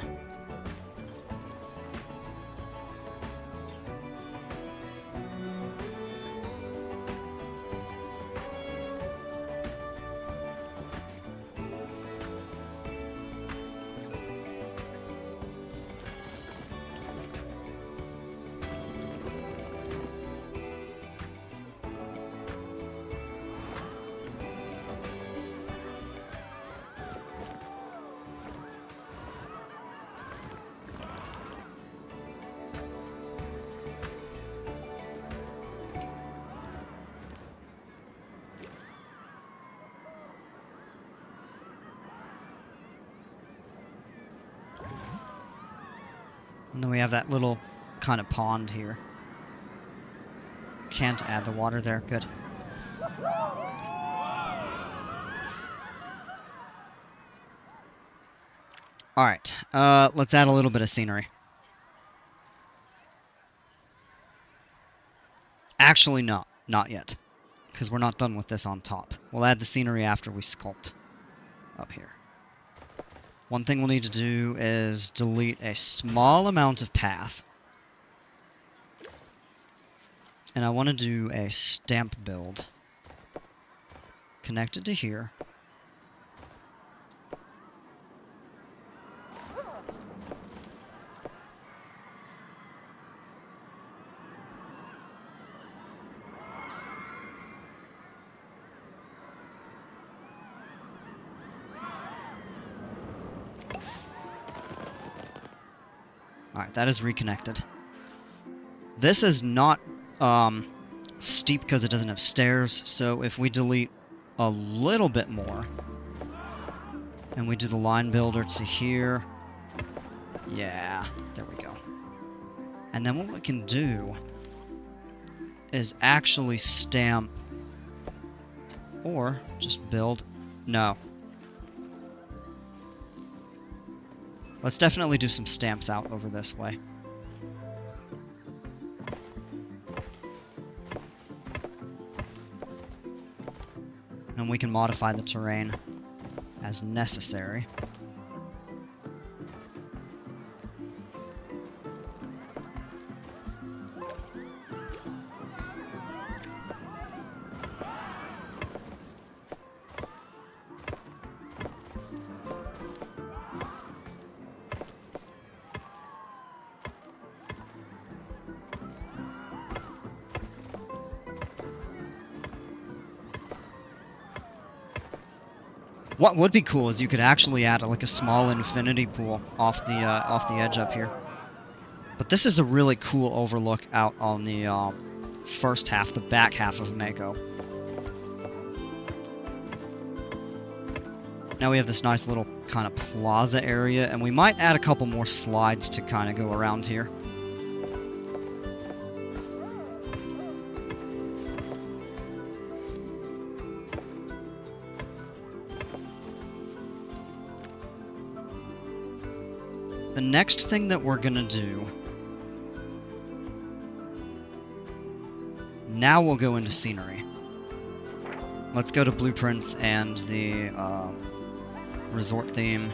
B: And then we have that little kind of pond here. Can't add the water there. Good. Alright, let's add a little bit of scenery. Actually, no, not yet. Because we're not done with this on top. We'll add the scenery after we sculpt up here. One thing we'll need to do is delete a small amount of path. And I want to do a stamp build. Connected to here. Alright, that is reconnected. This is not steep because it doesn't have stairs, so if we delete a little bit more, and we do the line builder to here, yeah, there we go. And then what we can do is actually stamp, or just build, no. Let's definitely do some stamps out over this way. And we can modify the terrain as necessary. What would be cool is you could actually add like a small infinity pool off the edge up here. But this is a really cool overlook out on the first half, the back half of Mako. Now we have this nice little kind of plaza area, and we might add a couple more slides to kind of go around here. The next thing that we're gonna do, now we'll go into scenery. Let's go to blueprints and the resort theme.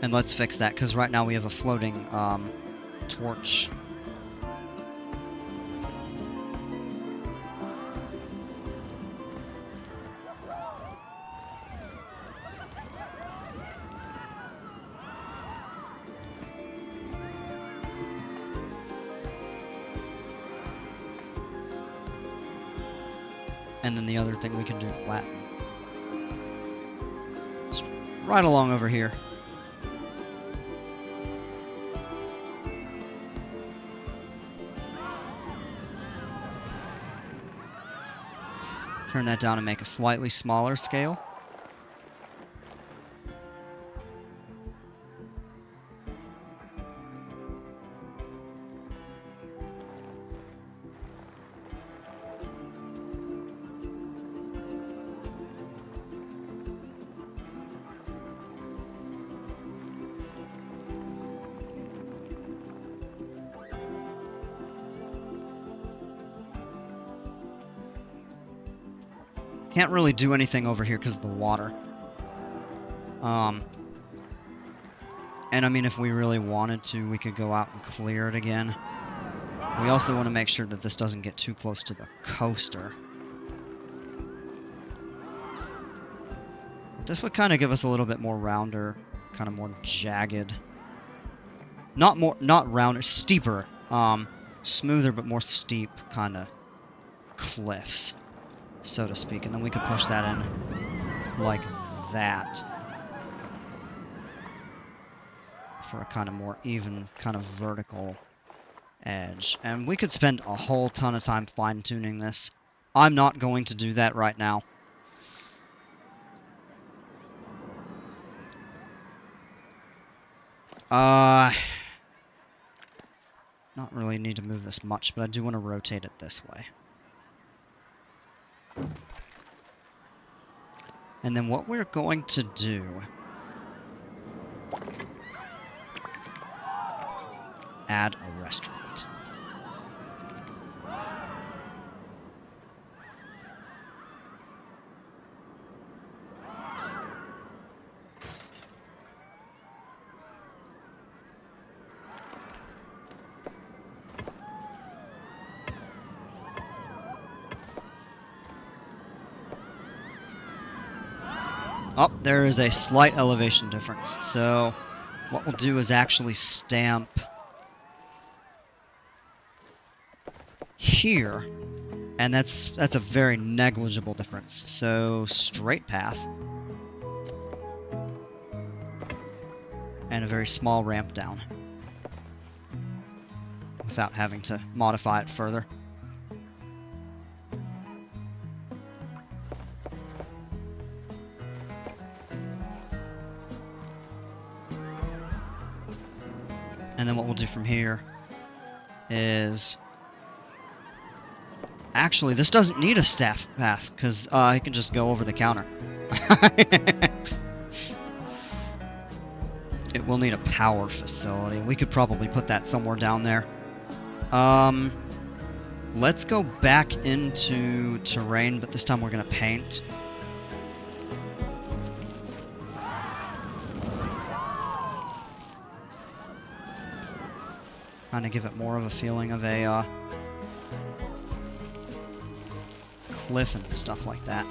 B: And let's fix that, because right now we have a floating torch. And then the other thing we can do, flatten. Just right along over here. Turn that down and make a slightly smaller scale. Can't really do anything over here because of the water. And I mean, if we really wanted to, we could go out and clear it again. We also want to make sure that this doesn't get too close to the coaster. But this would kind of give us a little bit more rounder, kind of more jagged. Not rounder, steeper. Smoother but more steep kind of cliffs, so to speak. And then we could push that in like that for a kind of more even, kind of vertical edge. And we could spend a whole ton of time fine-tuning this. I'm not going to do that right now. Not really need to move this much, but I do want to rotate it this way. And then what we're going to do... add a restaurant. Oh, there is a slight elevation difference. So what we'll do is actually stamp here, and that's a very negligible difference. So straight path and a very small ramp down without having to modify it further. And then what we'll do from here is... actually, this doesn't need a staff path, because I can just go over the counter. It will need a power facility. We could probably put that somewhere down there. Let's go back into terrain, but this time we're going to paint. Kind of give it more of a feeling of a cliff and stuff like that.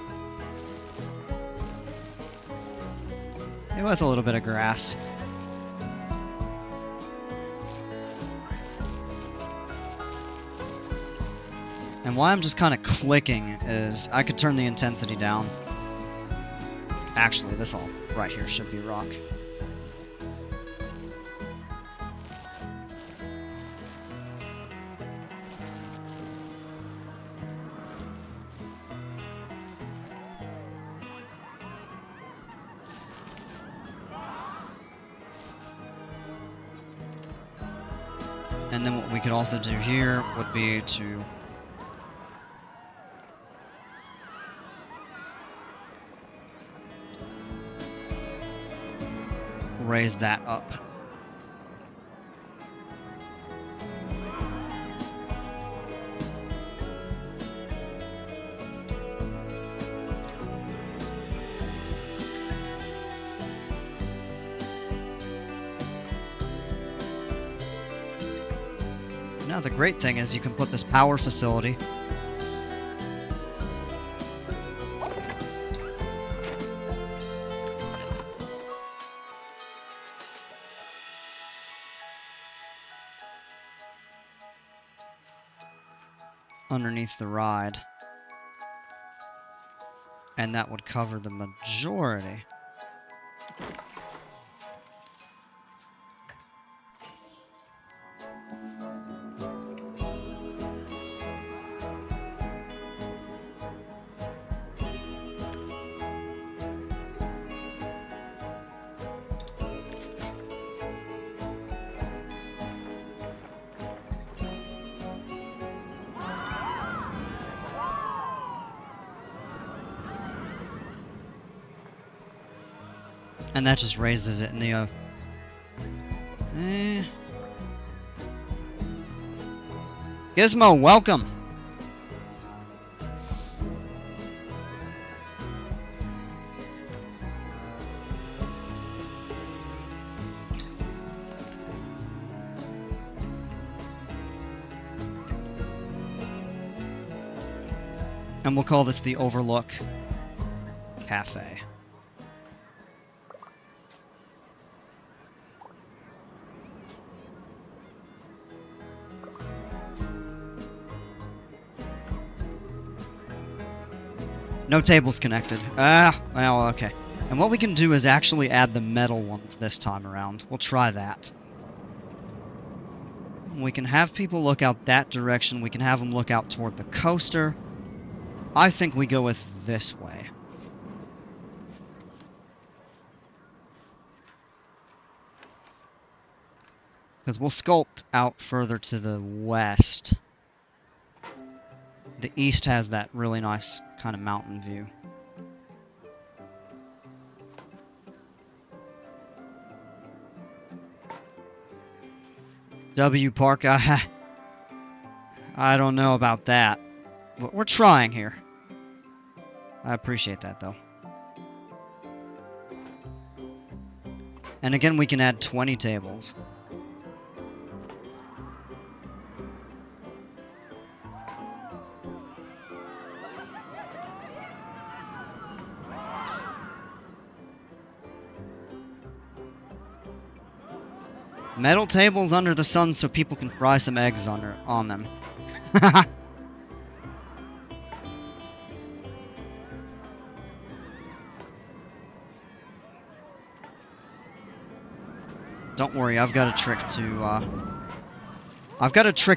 B: Maybe with a little bit of grass. And why I'm just kind of clicking is I could turn the intensity down. Actually, this all right here should be rock. And then what we could also do here would be to raise that up. Now the great thing is you can put this power facility underneath the ride. And that would cover the majority. And that just raises it in the Gizmo, welcome. And we'll call this the Overlook Cafe. No tables connected. Well, okay. And what we can do is actually add the metal ones this time around. We'll try that. We can have people look out that direction. We can have them look out toward the coaster. I think we go with this way. Because we'll sculpt out further to the west. The east has that really nice kind of mountain view. W Park, I don't know about that. But we're trying here. I appreciate that, though. And again, we can add 20 tables. Metal tables under the sun so people can fry some eggs on them. Don't worry, I've got a trick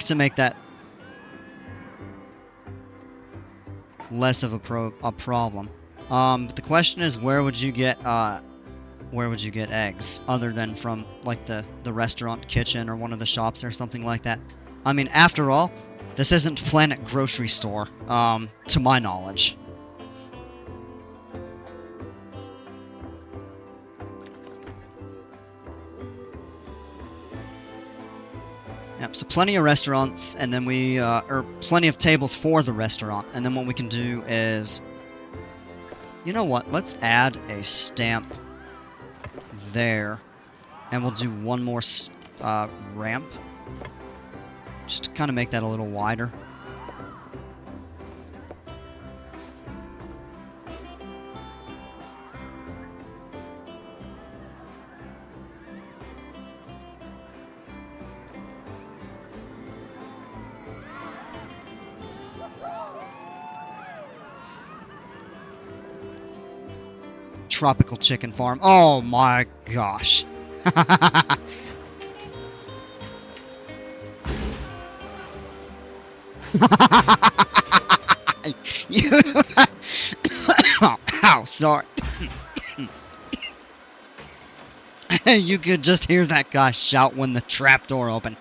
B: to make that less of a problem. But the question is, where would you get eggs other than from like the restaurant kitchen or one of the shops or something like that? I mean, after all, this isn't Planet Grocery Store, to my knowledge. Yep, so plenty of restaurants, and then or plenty of tables for the restaurant, and then what we can do is, you know what, let's add a stamp there, and we'll do one more ramp, just to kind of make that a little wider. Tropical chicken farm. Oh my gosh. Ow, sorry. You could just hear that guy shout when the trapdoor opened.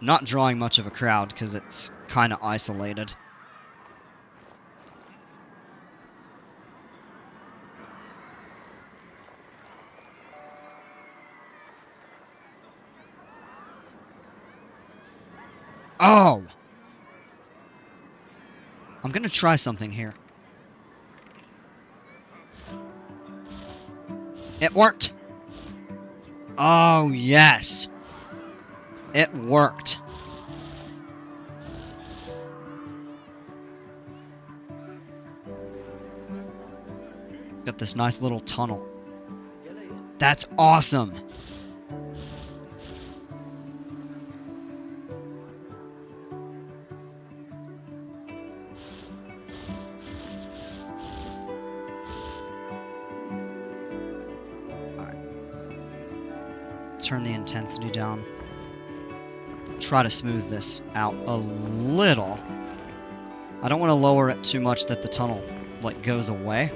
B: Not drawing much of a crowd because it's kind of isolated. Oh! I'm gonna try something here. It worked! Oh, yes! It worked. Got this nice little tunnel. That's awesome! Alright. Turn the intensity down. Try to smooth this out a little. I don't want to lower it too much that the tunnel, like, goes away.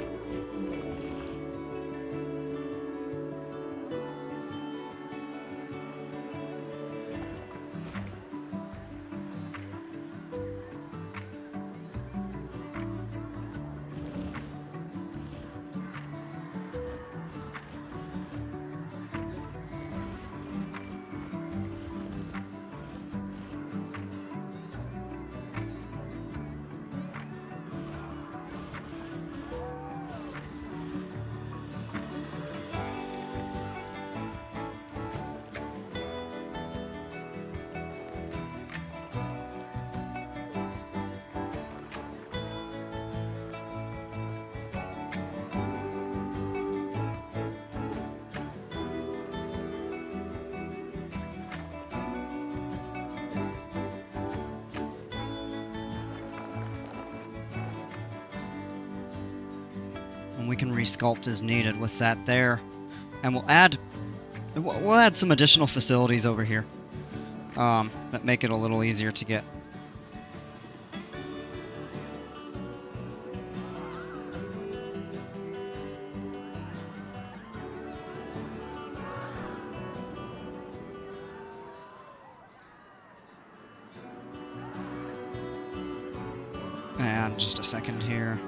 B: And we can resculpt as needed with that there. And we'll add some additional facilities over here that make it a little easier to get. And just a second here.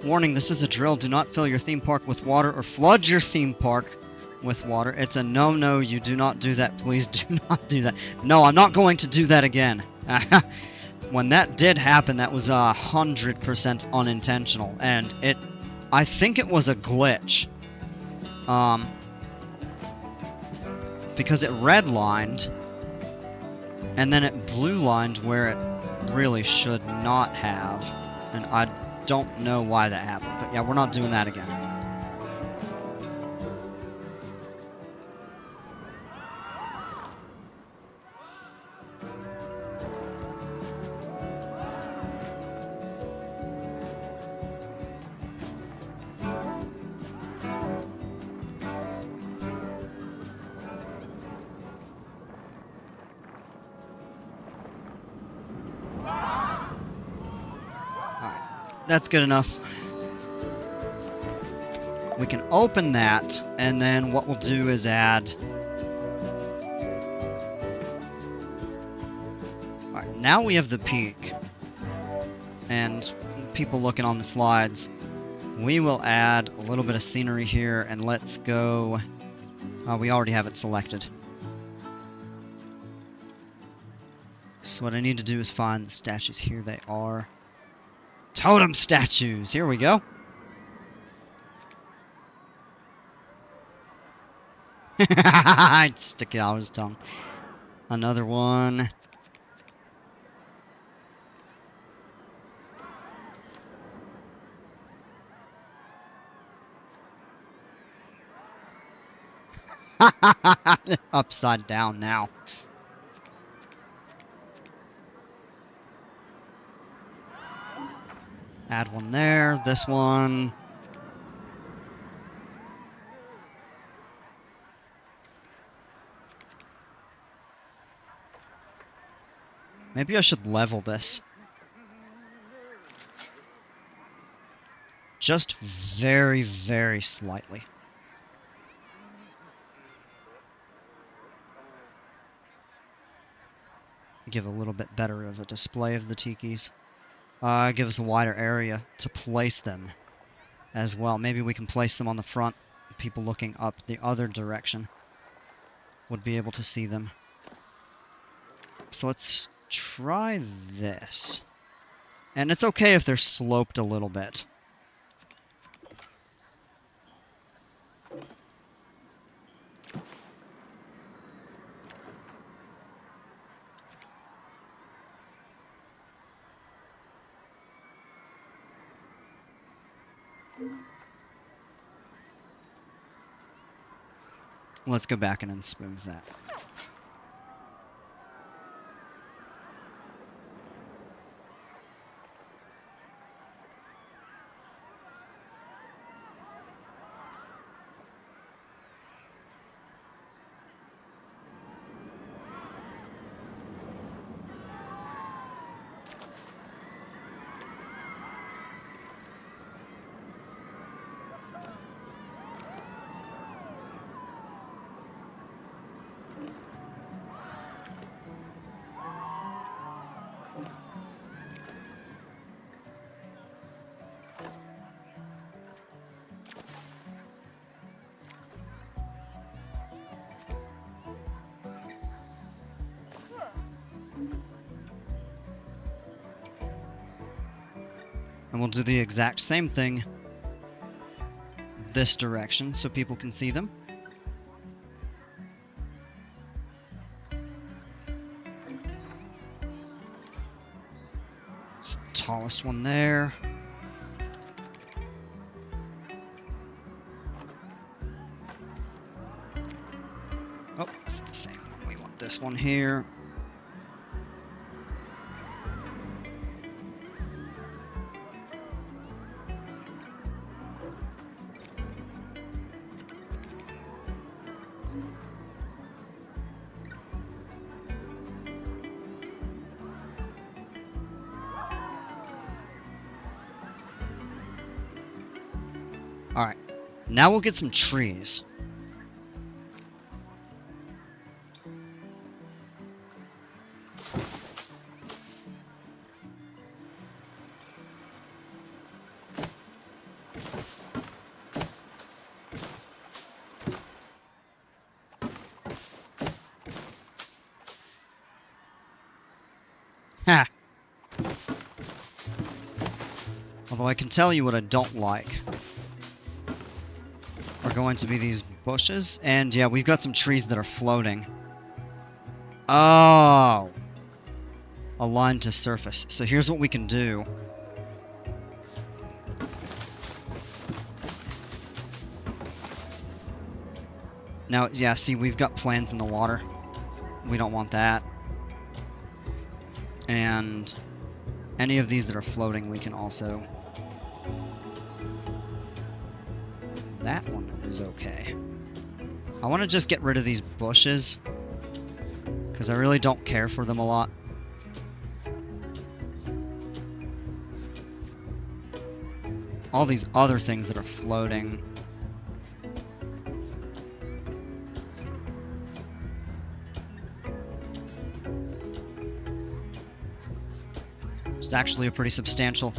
B: Warning, this is a drill. Do not fill your theme park with water or flood your theme park with water. It's a no-no. You do not do that. Please do not do that. No, I'm not going to do that again. When that did happen, that was 100% unintentional. And I think it was a glitch. Because it redlined, and then it blue-lined where it really should not have. And I don't know why that happened, but yeah, we're not doing that again. That's good enough. We can open that, and then what we'll do is add... Alright, now we have the peak. And people looking on the slides, we will add a little bit of scenery here, and let's go... we already have it selected. So what I need to do is find the statues. Here they are. Totem statues! Here we go. I'd stick it out his tongue. Another one. Upside down now. Add one there, this one. Maybe I should level this. Just very, very slightly. Give a little bit better of a display of the tikis. Give us a wider area to place them as well. Maybe we can place them on the front, people looking up the other direction. would be able to see them. So let's try this. And it's okay if they're sloped a little bit. Let's go back in and smooth that. And we'll do the exact same thing this direction so people can see them. It's the tallest one there. Oh, it's the same one. We want this one here. Alright, now we'll get some trees. Ha! Although I can tell you what I don't like. Are going to be these bushes, and yeah, we've got some trees that are floating. Oh! Aligned to surface. So here's what we can do. Now, yeah, see, we've got plants in the water. We don't want that. And any of these that are floating, we can also... That one is okay. I want to just get rid of these bushes, because I really don't care for them a lot. All these other things that are floating. It's actually a pretty substantial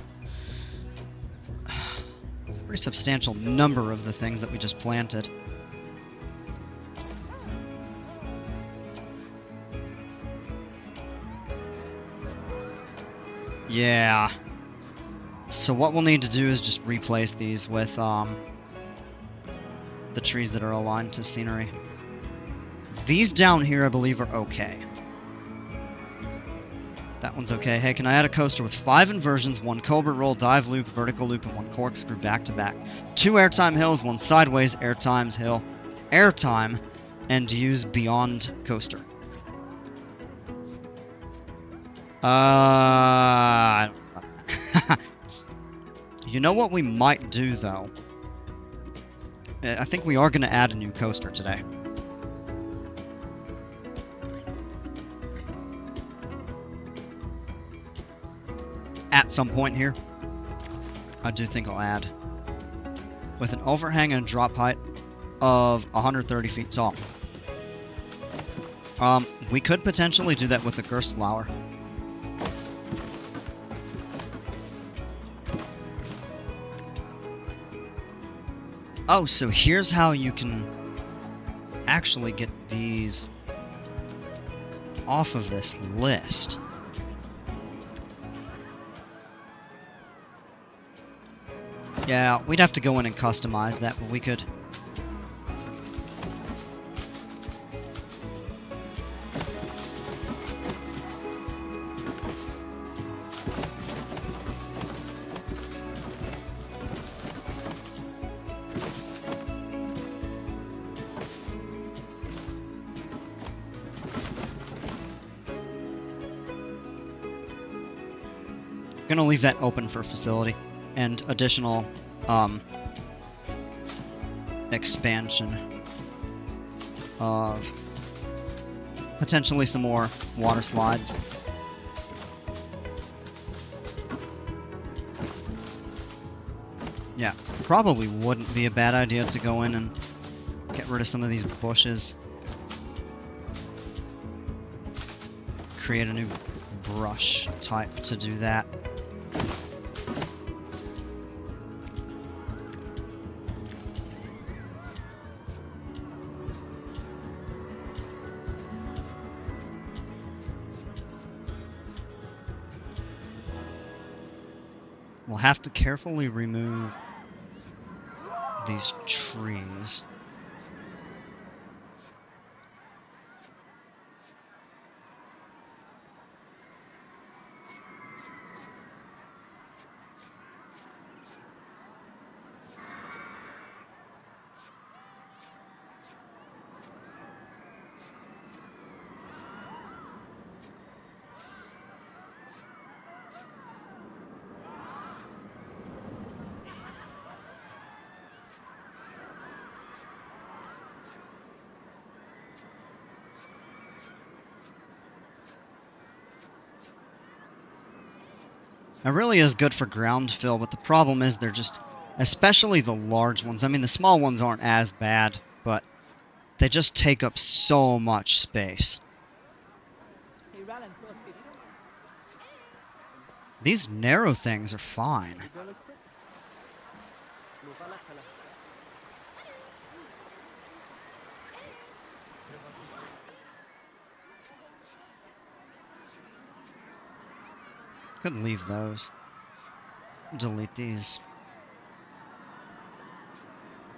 B: number of the things that we just planted. Yeah. So what we'll need to do is just replace these with the trees that are aligned to scenery. These down here I believe are okay. That one's okay. Hey, can I add a coaster with 5 inversions, 1 cobra roll, dive loop, vertical loop, and 1 corkscrew back to back? 2 airtime hills, 1 sideways airtimes hill, airtime, and use beyond coaster. You know what we might do though? I think we are going to add a new coaster today. At some point here, I do think I'll add. With an overhang and a drop height of 130 feet tall. We could potentially do that with the Gerstflower. Oh, so here's how you can actually get these off of this list. Yeah, we'd have to go in and customize that, but we could. Gonna leave that open for facility and additional expansion of potentially some more water slides. Yeah, probably wouldn't be a bad idea to go in and get rid of some of these bushes. Create a new brush type to do that. We'll have to carefully remove these trees. It really is good for ground fill, but the problem is they're just, especially the large ones. I mean, the small ones aren't as bad, but they just take up so much space. These narrow things are fine. Could leave those. Delete these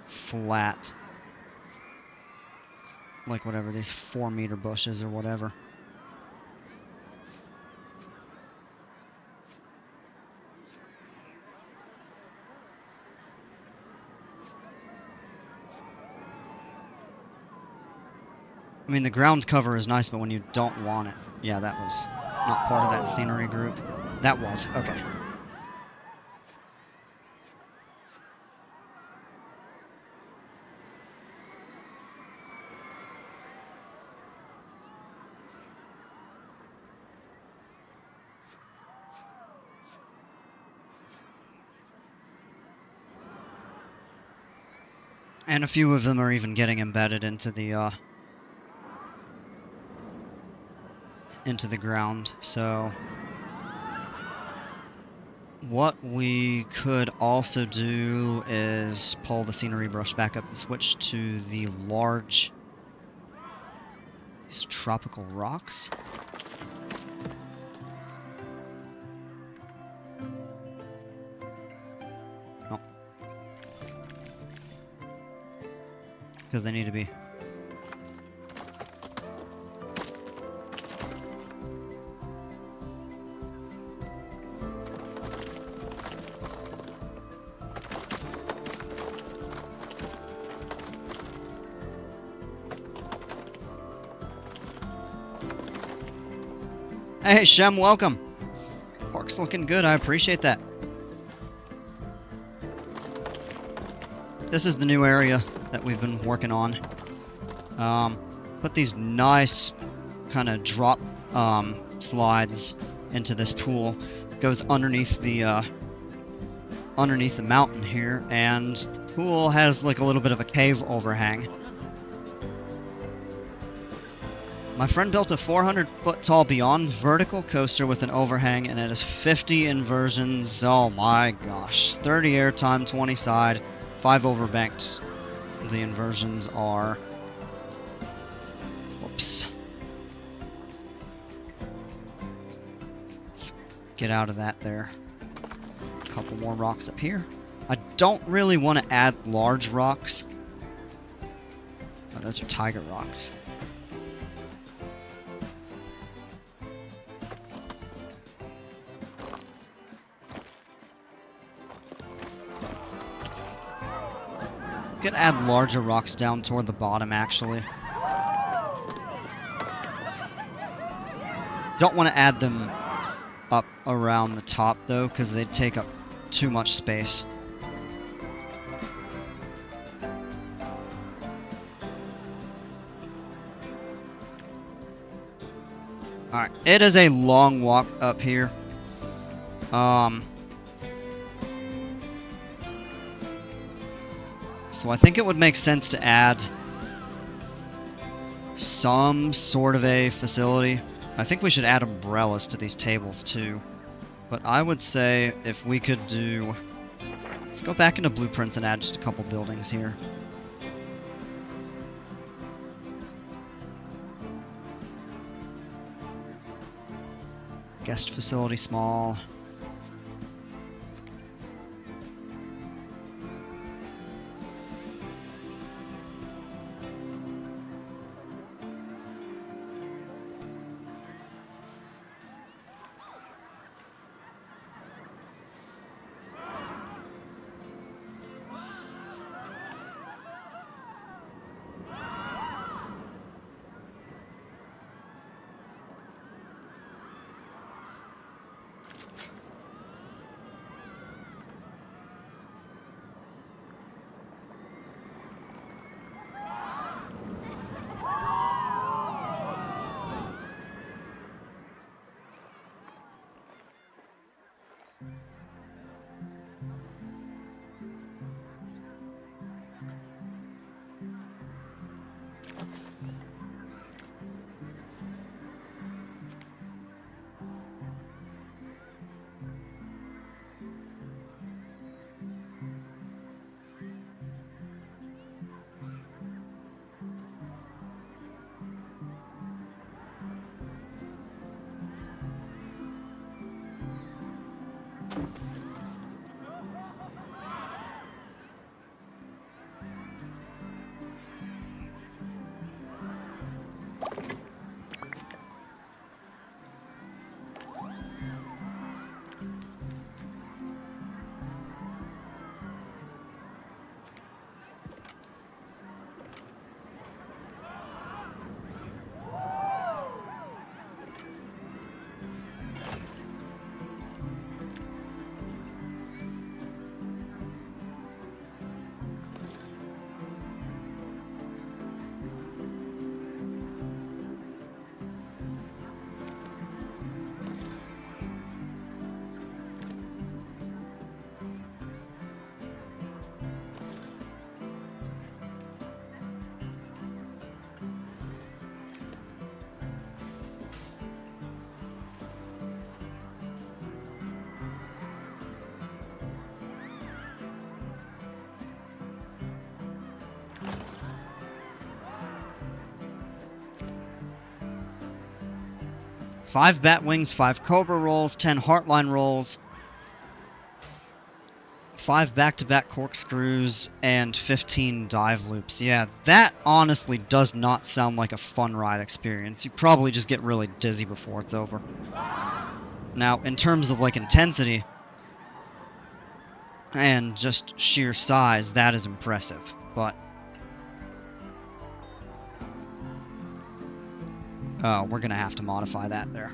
B: flat, like whatever, these 4-meter bushes or whatever. I mean, the ground cover is nice, but when you don't want it, yeah, that was not part of that scenery group. That was, okay. And a few of them are even getting embedded into the ground, so what we could also do is pull the scenery brush back up and switch to the large, these tropical rocks. Oh. Because they need to be. Hey Shem, welcome. Park's looking good, I appreciate that. This is the new area that we've been working on. Put these nice kind of drop slides into this pool. It goes underneath the mountain here, and the pool has like a little bit of a cave overhang. My friend built a 400-foot tall beyond vertical coaster with an overhang, and it has 50 inversions. Oh my gosh. 30 airtime, 20 side, 5 overbanked. The inversions are loops. Let's get out of that there. A couple more rocks up here. I don't really want to add large rocks. Oh, those are tiger rocks. Could add larger rocks down toward the bottom, actually. Don't want to add them up around the top, though, because they'd take up too much space. Alright, it is a long walk up here. So I think it would make sense to add some sort of a facility. I think we should add umbrellas to these tables too. But I would say if we could do... Let's go back into blueprints and add just a couple buildings here. Guest facility small. Five bat wings, 5 cobra rolls, 10 heartline rolls, 5 back-to-back corkscrews, and 15 dive loops. Yeah, that honestly does not sound like a fun ride experience. You probably just get really dizzy before it's over. Now, in terms of like intensity and just sheer size, that is impressive, but we're gonna have to modify that there.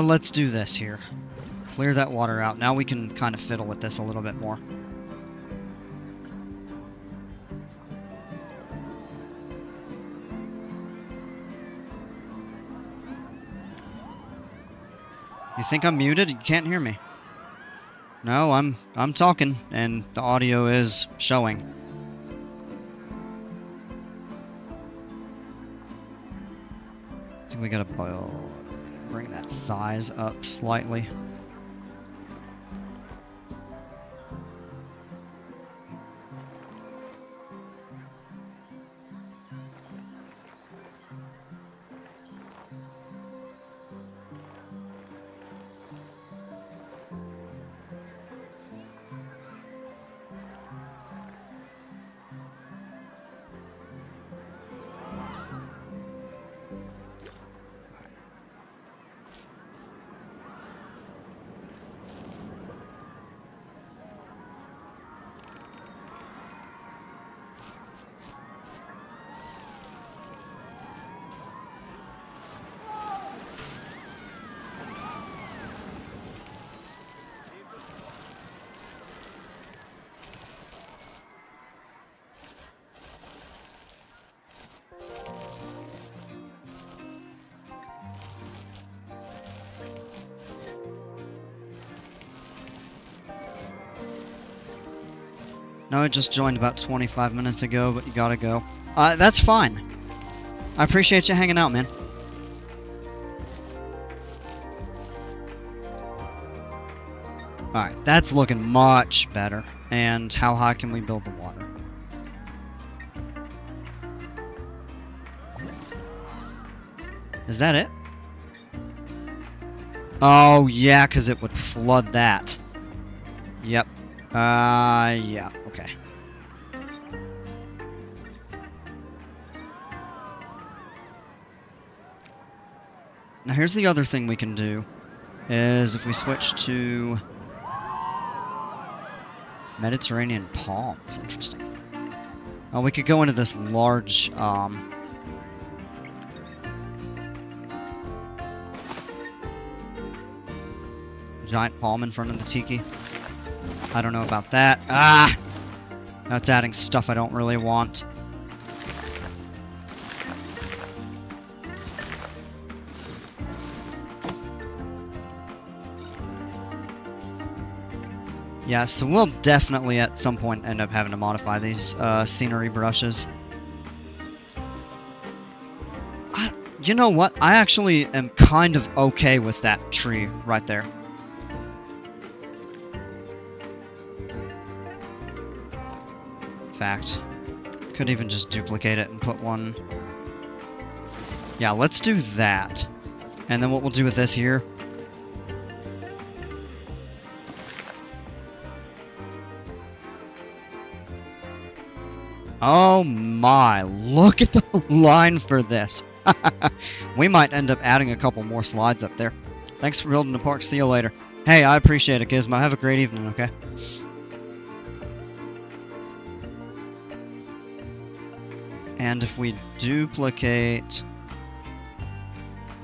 B: Let's do this here. clear that water out. Now we can kind of fiddle with this a little bit more. You think I'm muted? You can't hear me. No, I'm talking, and the audio is showing. I think we gotta bring that size up slightly. No, it just joined about 25 minutes ago, but you gotta go. That's fine. I appreciate you hanging out, man. Alright, that's looking much better. And how high can we build the water? Is that it? Oh, yeah, because it would flood that. Yep. Yeah, okay. Now here's the other thing we can do, is if we switch to Mediterranean palms. Interesting. Oh, we could go into this large, giant palm in front of the tiki. I don't know about that. Ah! That's adding stuff I don't really want. Yeah, so we'll definitely at some point end up having to modify these scenery brushes. You know what? I actually am kind of okay with that tree right there. Fact. Could even just duplicate it and put one. Yeah, let's do that. And then what we'll do with this here. Oh my, look at the line for this. We might end up adding a couple more slides up there. Thanks for building the park. See you later. Hey, I appreciate it, Gizmo. Have a great evening, okay? And if we duplicate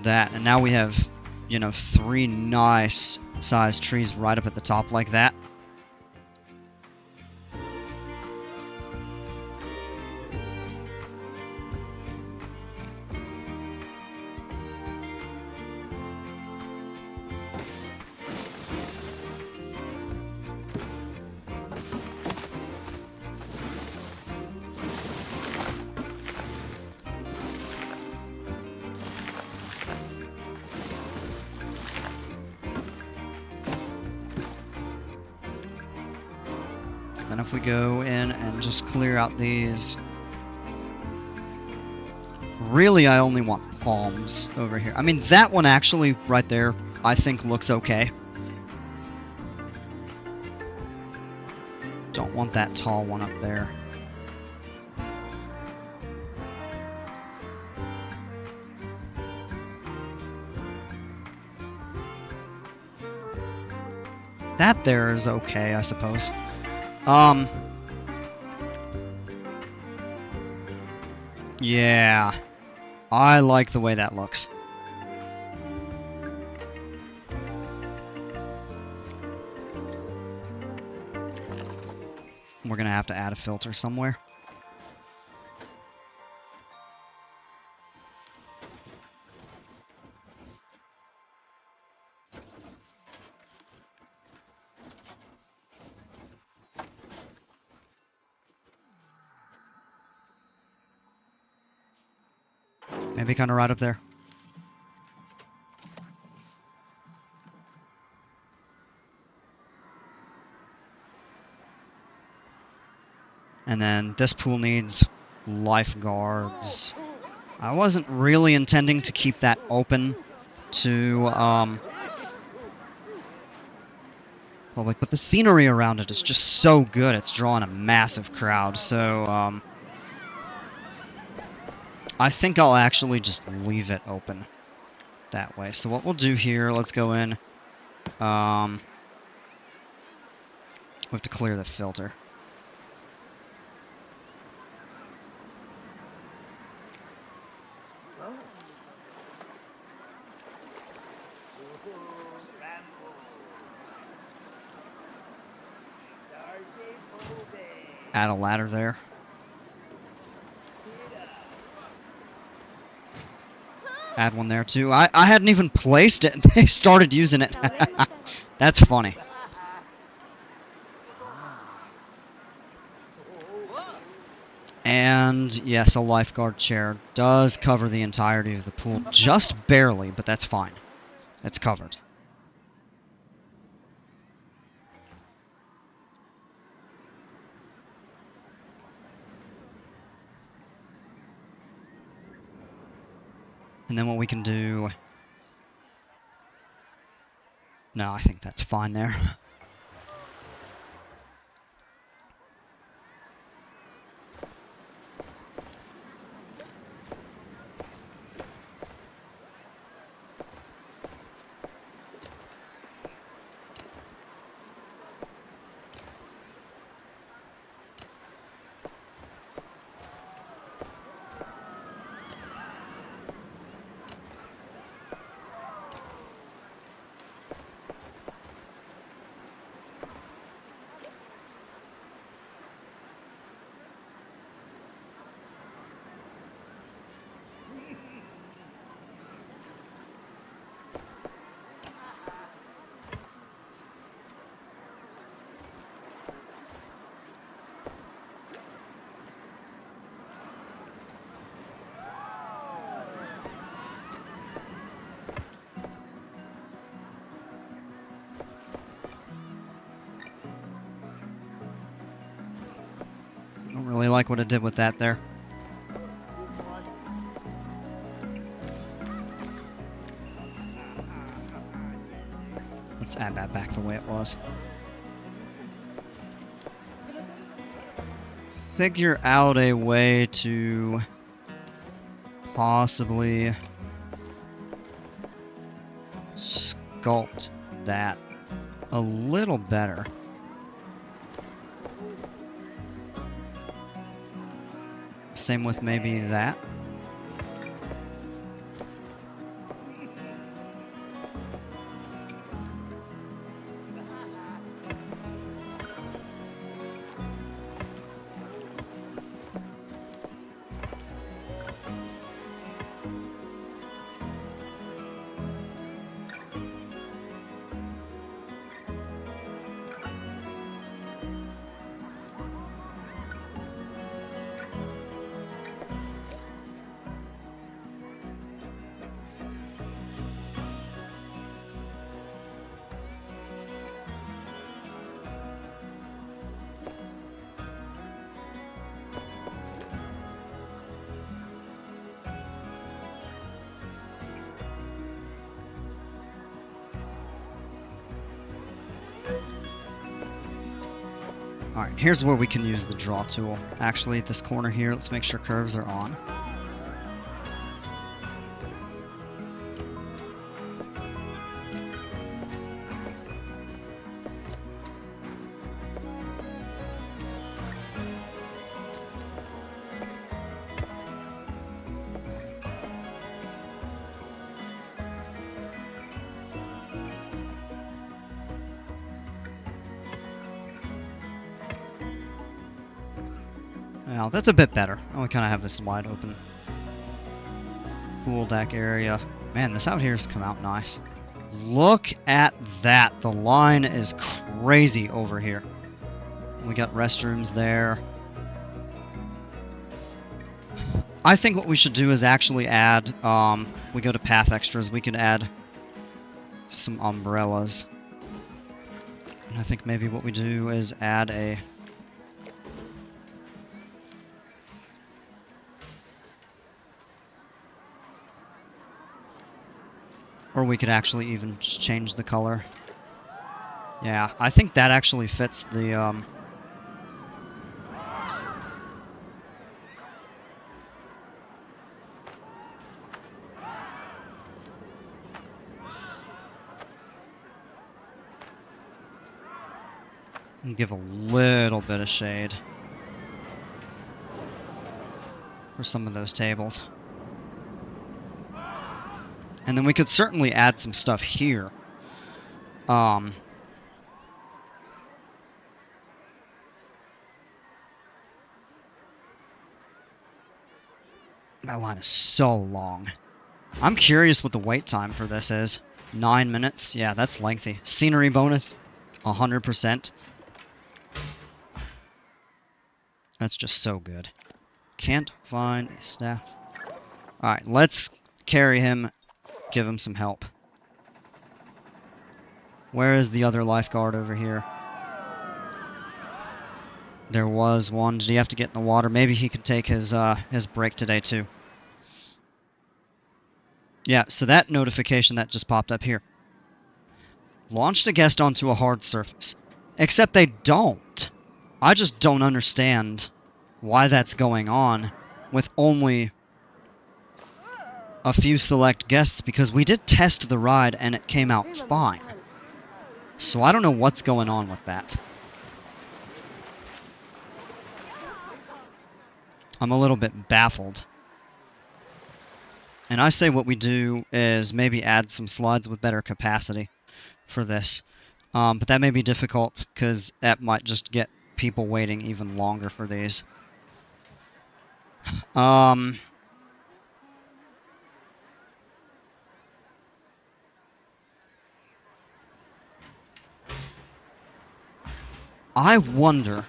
B: that, and now we have, you know, 3 nice sized trees right up at the top like that. Then if we go in and just clear out these... Really, I only want palms over here. I mean, that one actually, right there, I think looks okay. Don't want that tall one up there. That there is okay, I suppose. Yeah. I like the way that looks. have to add a filter somewhere. Maybe kind of right up there. And then this pool needs lifeguards. I wasn't really intending to keep that open to public, but the scenery around it is just so good. It's drawing a massive crowd, so I think I'll actually just leave it open that way. So what we'll do here, let's go in. We have to clear the filter. Add a ladder there. Add one there too. I hadn't even placed it. They started using it. That's funny. And yes, a lifeguard chair does cover the entirety of the pool. Just barely, but that's fine. It's covered. And then what we can do... No, I think that's fine there. Don't really like what it did with that there. Let's add that back the way it was. Figure out a way to possibly sculpt that a little better. Same with maybe that. Alright, here's where we can use the draw tool. Actually, at this corner here, let's make sure curves are on. Now, that's a bit better. Oh, we kind of have this wide open pool deck area. Man, this out here has come out nice. Look at that. The line is crazy over here. We got restrooms there. I think what we should do is actually add, we go to path extras, we could add some umbrellas. And I think maybe what we do is add a... Or we could actually even just change the color. Yeah, I think that actually fits the, and give a little bit of shade for some of those tables. And then we could certainly add some stuff here. That line is so long. I'm curious what the wait time for this is. 9 minutes? Yeah, that's lengthy. Scenery bonus? 100%. That's just so good. Can't find a staff. Alright, let's carry him, give him some help. Where is the other lifeguard over here? There was one. Did he have to get in the water? Maybe he could take his break today too. Yeah, so that notification that just popped up here. Launched a guest onto a hard surface. Except they don't. I just don't understand why that's going on with only a few select guests, because we did test the ride and it came out fine. So I don't know what's going on with that. I'm a little bit baffled. And I say what we do is maybe add some slides with better capacity for this. But that may be difficult because that might just get people waiting even longer for these. I wonder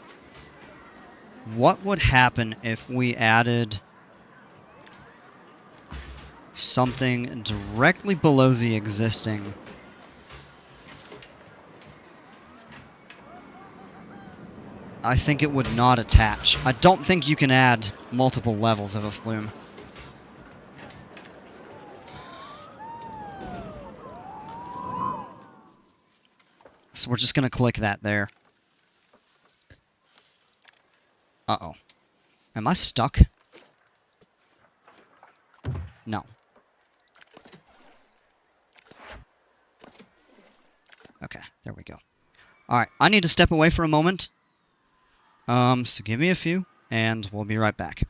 B: what would happen if we added something directly below the existing. I think it would not attach. I don't think you can add multiple levels of a flume. So we're just going to click that there. Uh-oh. Am I stuck? No. Okay, there we go. Alright, I need to step away for a moment. So give me a few, and we'll be right back.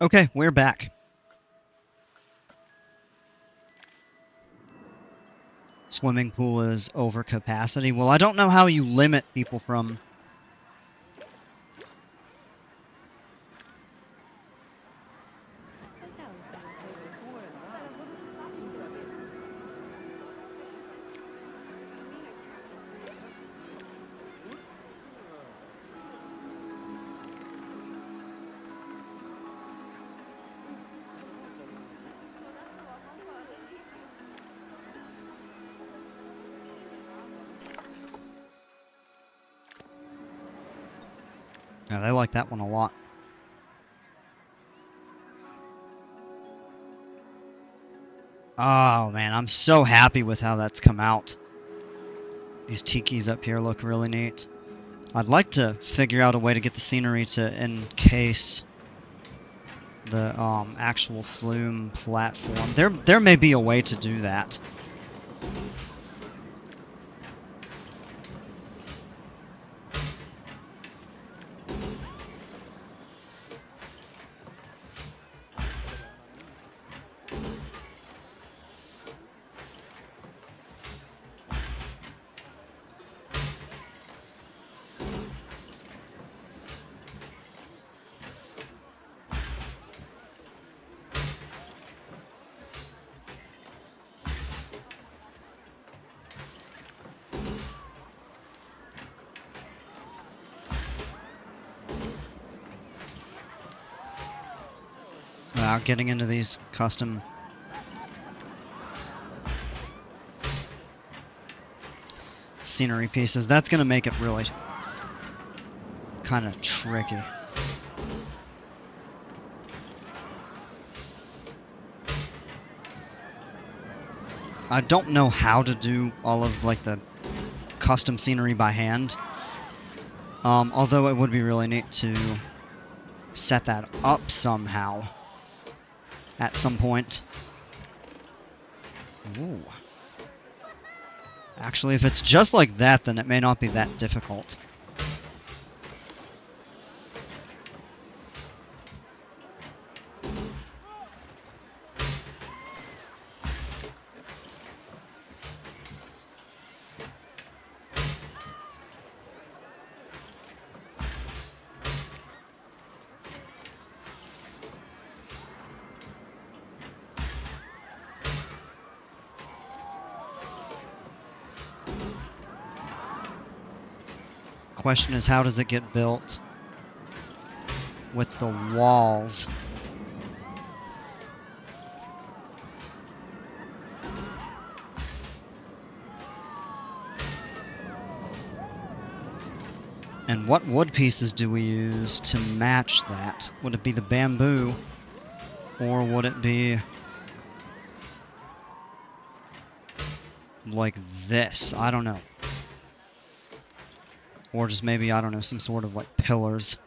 B: Okay, we're back. Swimming pool is over capacity. Well, I don't know how you limit people from... Yeah, they like that one a lot. Oh, man, I'm so happy with how that's come out. These tikis up here look really neat. I'd like to figure out a way to get the scenery to encase the actual flume platform. There may be a way to do that. Without getting into these custom scenery pieces, that's going to make it really kind of tricky. I don't know how to do all of like the custom scenery by hand, although it would be really neat to set that up somehow at some point. Ooh. Actually, if it's just like that, then it may not be that difficult. Question is, how does it get built with the walls? And what wood pieces do we use to match that? Would it be the bamboo, or would it be like this? I don't know. Or just maybe, I don't know, some sort of like pillars.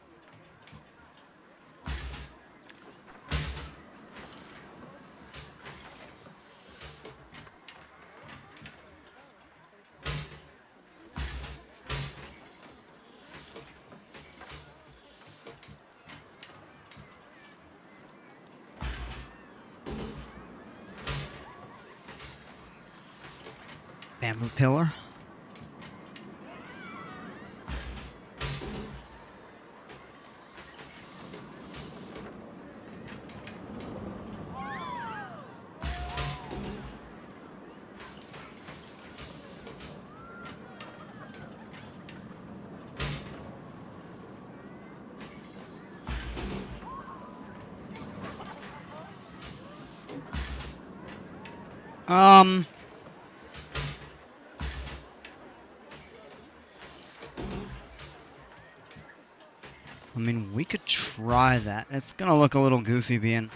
B: Bamboo pillar. I mean, we could try that. It's gonna look a little goofy being...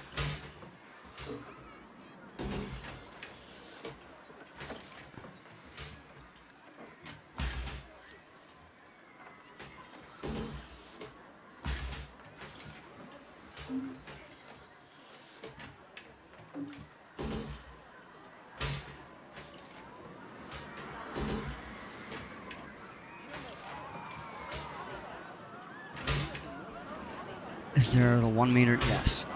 B: Is there the 1 meter? Yes.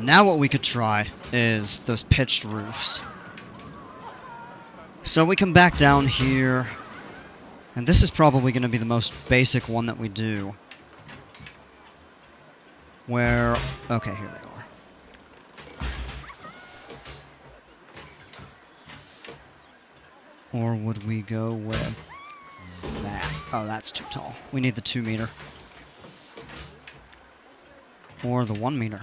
B: Now what we could try is those pitched roofs. So we come back down here, and this is probably going to be the most basic one that we do. Where... okay, here they are. Or would we go with that? Oh, that's too tall. We need the 2 meter. Or the 1 meter.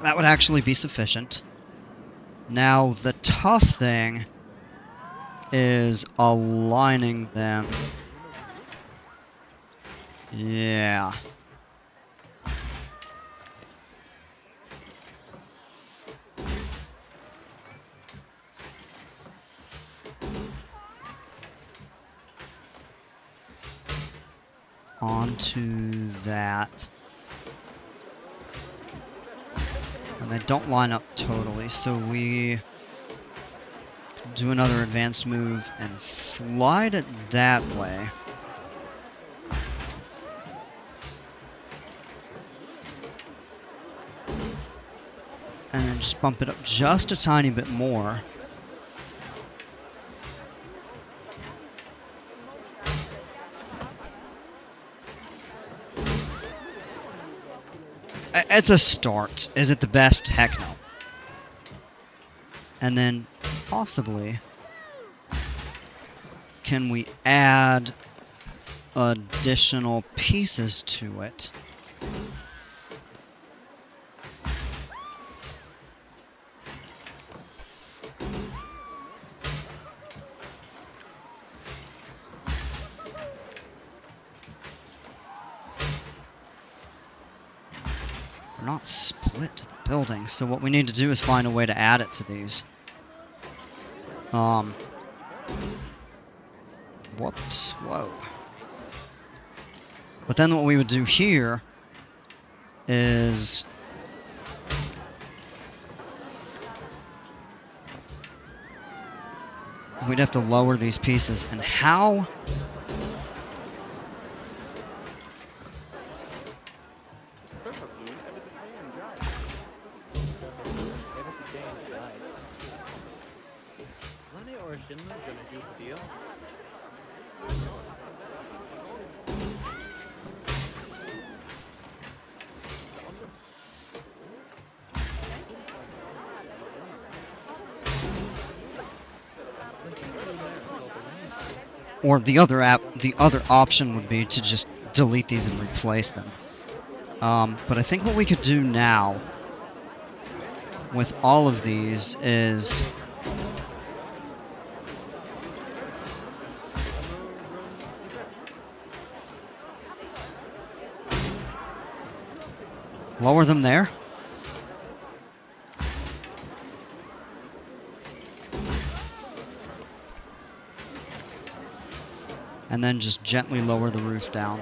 B: That would actually be sufficient. Now, the tough thing is aligning them. Yeah. Onto that. And they don't line up totally, so we do another advanced move and slide it that way. And then just bump it up just a tiny bit more. It's a start. Is it the best? Heck no. And then, possibly, can we add additional pieces to it? Not split the building, so what we need to do is find a way to add it to these. Whoops, whoa. But then what we would do here is we'd have to lower these pieces, and how? Or the other option would be to just delete these and replace them. But I think what we could do now with all of these is lower them there. And then just gently lower the roof down.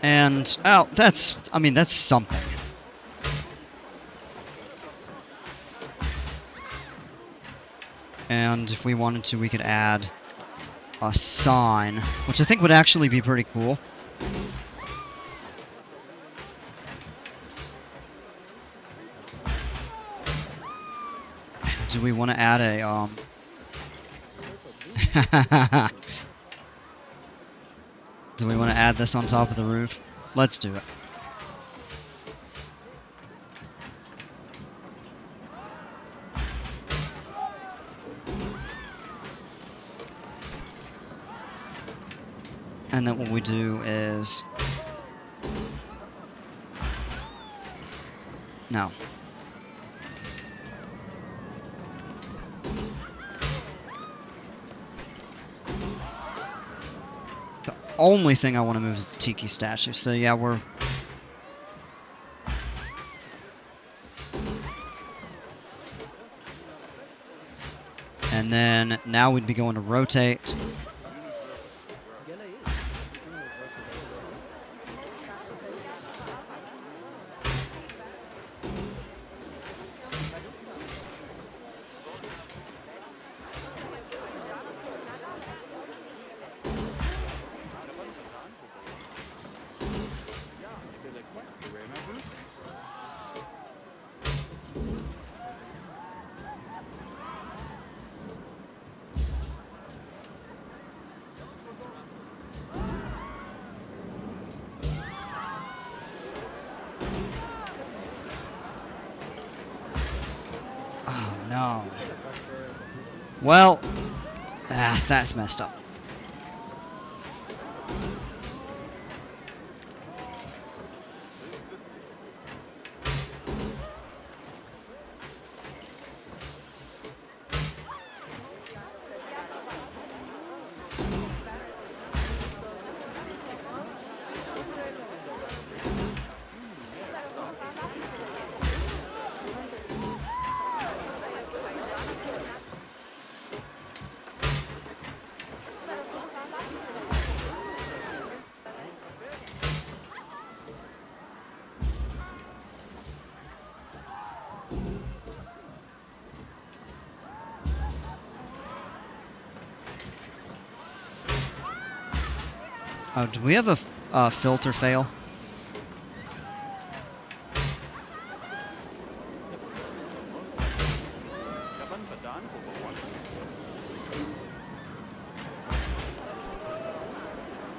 B: And, oh, that's something. And if we wanted to, we could add a sign, which I think would actually be pretty cool. Do we want to add a, do we want to add this on top of the roof? Let's do it. And then what we do is... no. The only thing I want to move is the Tiki statue, so yeah, we're And then now we'd be going to rotate. Oh no. Well, that's messed up. Oh, do we have a filter fail?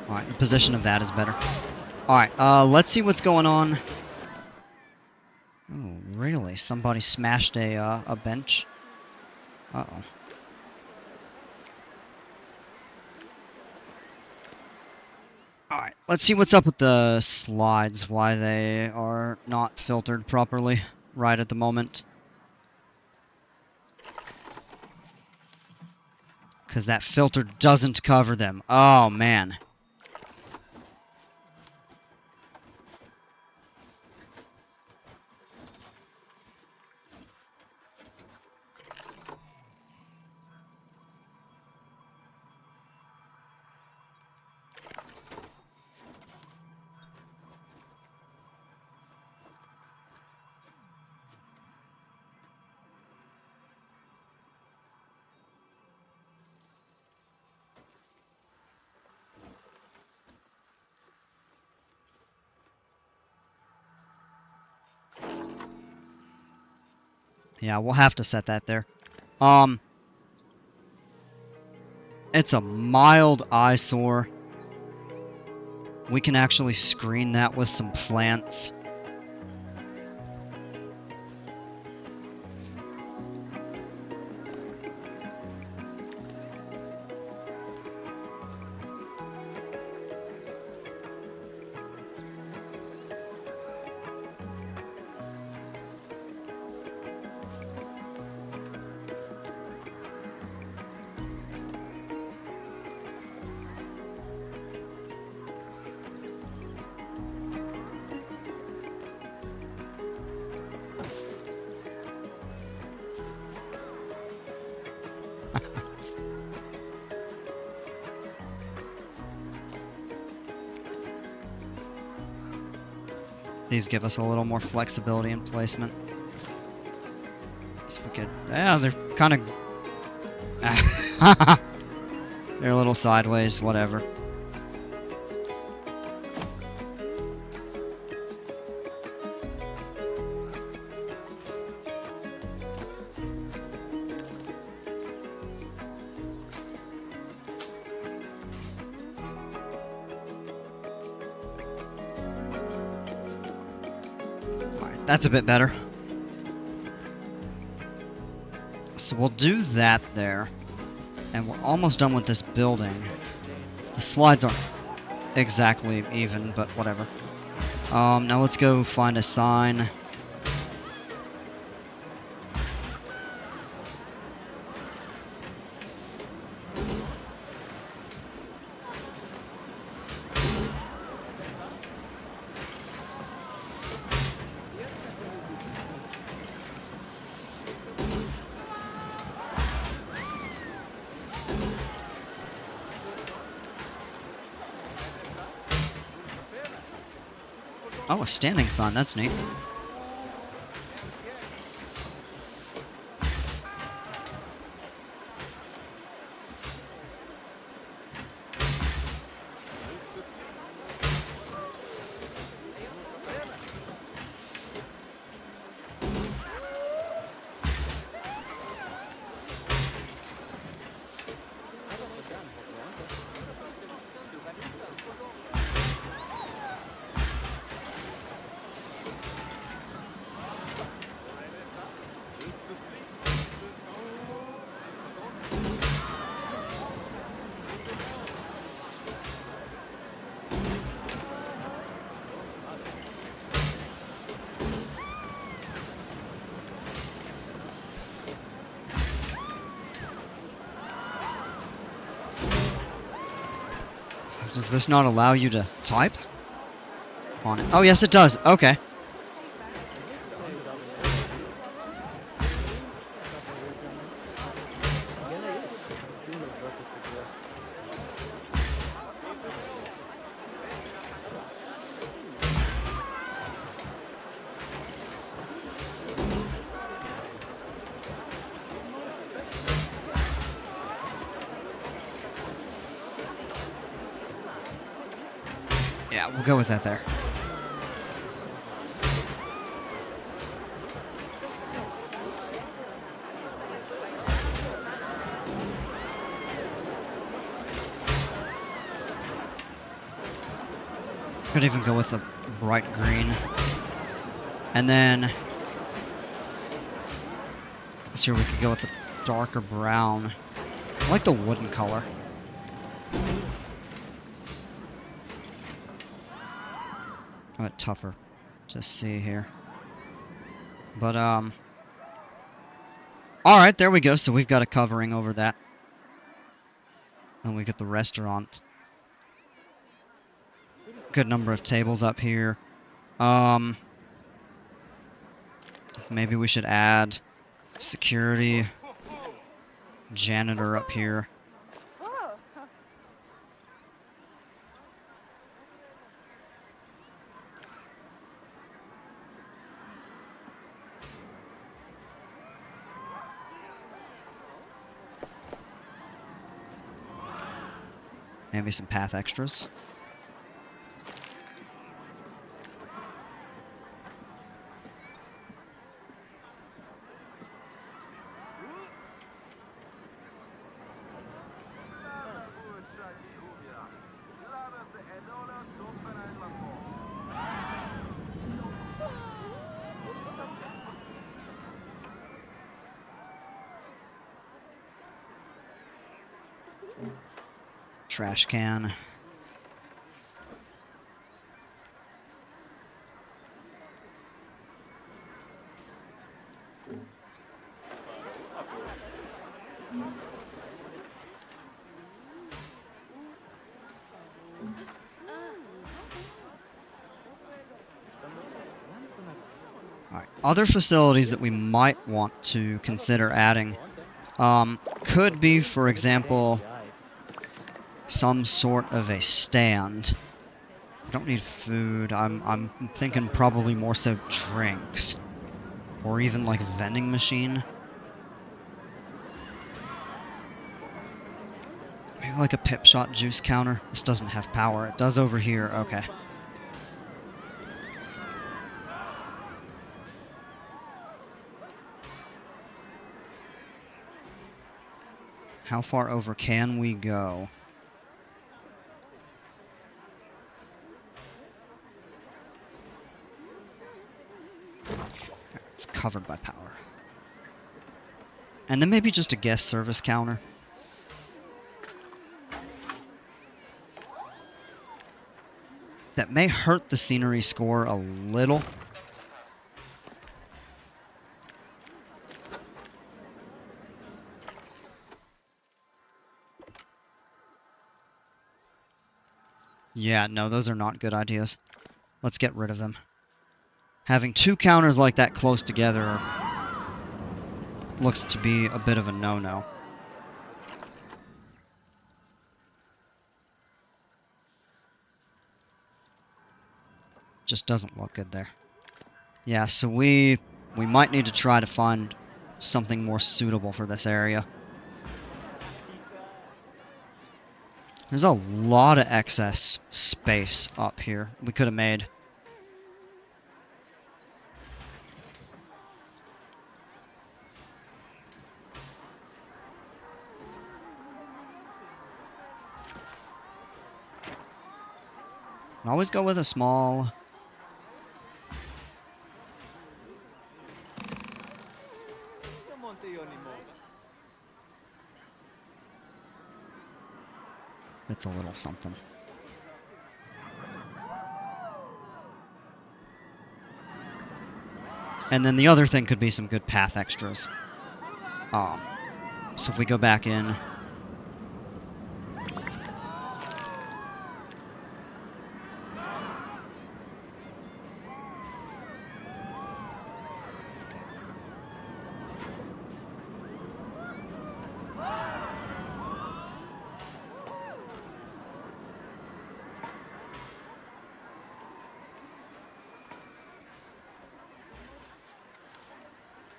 B: Alright, the position of that is better. Alright, let's see what's going on. Oh, really? Somebody smashed a bench? Uh-oh. Alright, let's see what's up with the slides, why they are not filtered properly right at the moment. Because that filter doesn't cover them. Oh, man. Yeah, we'll have to set that there. It's a mild eyesore. We can actually screen that with some plants. These give us a little more flexibility in placement. So we could, yeah, they're kind of, they're a little sideways, whatever. That's a bit better. So we'll do that there. And we're almost done with this building. The slides aren't exactly even, but whatever. Now let's go find a sign. Oh, a standing sign. That's neat. Does this not allow you to type on it? Oh, yes, it does. Okay. Yeah, we'll go with that there. Could even go with a bright green. And then... let's see, we could go with a darker brown. I like the wooden color. A bit tougher to see here. But, alright, there we go. So we've got a covering over that. And we get the restaurant. Good number of tables up here. Maybe we should add security, janitor up here. Maybe some path extras. Trash can. Alright, other facilities that we might want to consider adding could be, for example, some sort of a stand. I don't need food. I'm thinking probably more so drinks. Or even like a vending machine. Maybe like a pip shot juice counter. This doesn't have power. It does over here. Okay. How far over can we go? It's covered by power. And then maybe just a guest service counter. That may hurt the scenery score a little. Yeah, no, those are not good ideas. Let's get rid of them. Having two counters like that close together looks to be a bit of a no-no. Just doesn't look good there. Yeah, so we might need to try to find something more suitable for this area. There's a lot of excess space up here we could have made. Always go with a small. It's a little something. And then the other thing could be some good path extras. So if we go back in.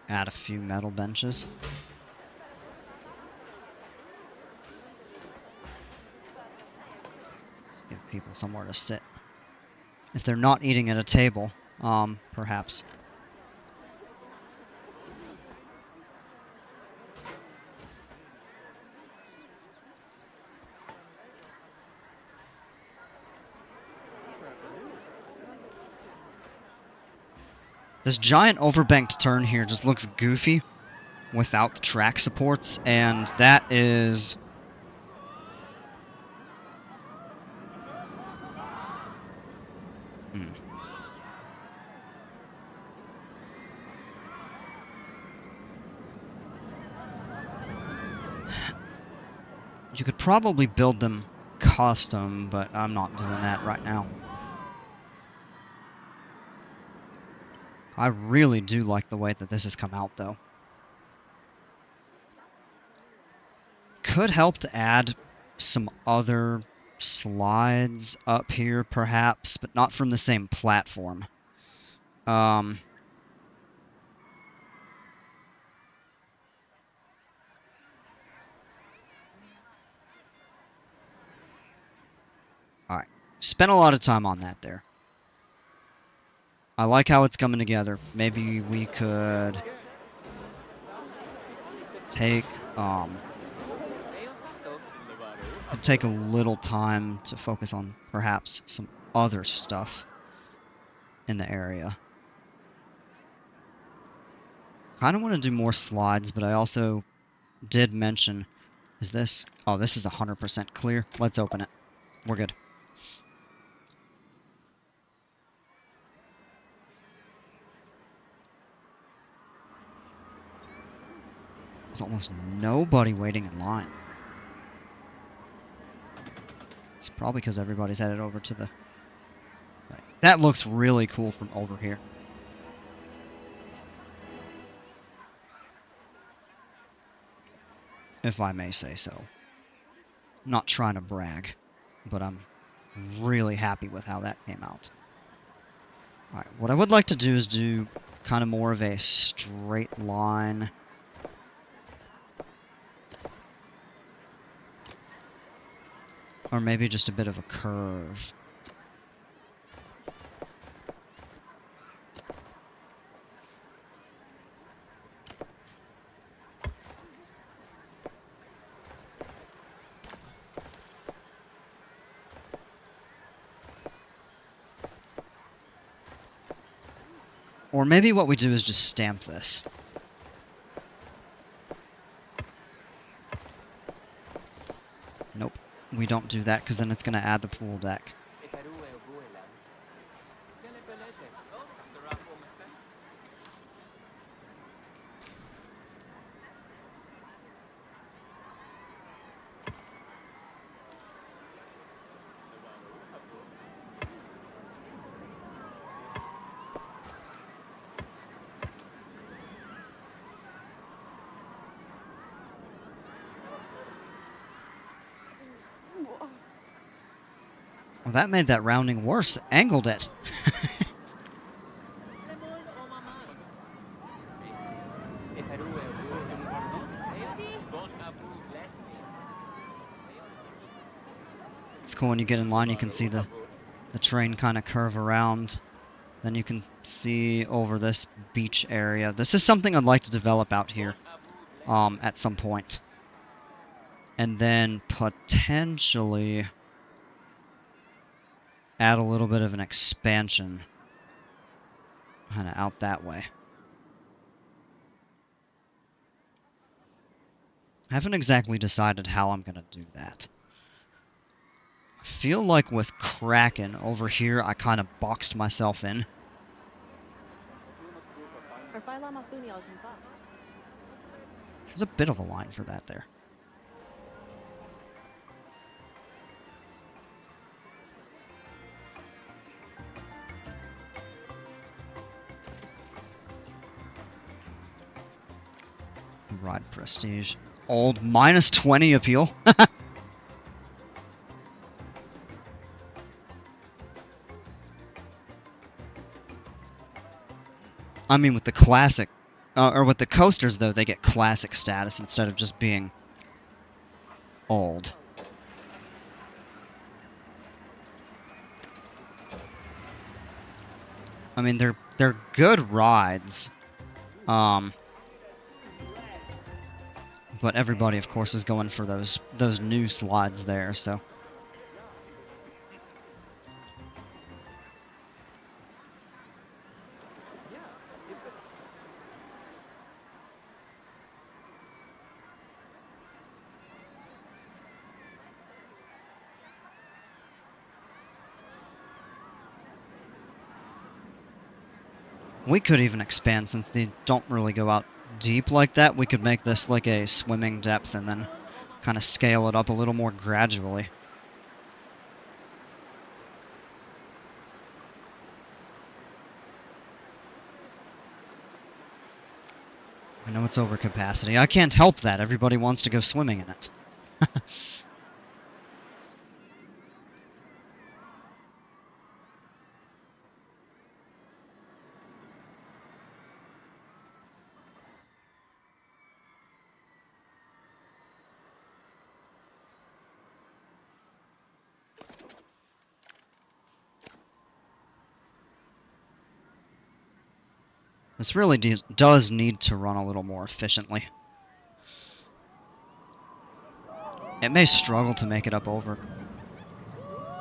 B: Add a few metal benches. Just give people somewhere to sit. If they're not eating at a table, perhaps. This giant overbanked turn here just looks goofy without the track supports, and that is... You could probably build them custom, but I'm not doing that right now. I really do like the way that this has come out, though. Could help to add some other slides up here, perhaps, but not from the same platform. Alright, spent a lot of time on that there. I like how it's coming together. Maybe we could take take a little time to focus on perhaps some other stuff in the area. Kind of want to do more slides, but I also did mention, is this? Oh, this is 100% clear. Let's open it. We're good. There's almost nobody waiting in line. It's probably because everybody's headed over to the... Right. That looks really cool from over here. If I may say so. I'm not trying to brag, but I'm really happy with how that came out. Alright, what I would like to do is do kind of more of a straight line. Or maybe just a bit of a curve. Or maybe what we do is just stamp this. Nope. We don't do that because then it's going to add the pool deck. Well, that made that rounding worse. Angled it. It's cool when you get in line, you can see the train kind of curve around. Then you can see over this beach area. This is something I'd like to develop out here at some point. And then potentially add a little bit of an expansion kind of out that way. I haven't exactly decided how I'm going to do that. I feel like with Kraken over here, I kind of boxed myself in. There's a bit of a line for that there. Ride prestige. Old minus 20 appeal. I mean, with the classic, or with the coasters, though, they get classic status instead of just being old. I mean, they're good rides. But everybody, of course, is going for those new slides there, so. We could even expand, since they don't really go out deep like that. We could make this like a swimming depth and then kind of scale it up a little more gradually. I know it's over capacity. I can't help that. Everybody wants to go swimming in it. This really does need to run a little more efficiently. It may struggle to make it up over.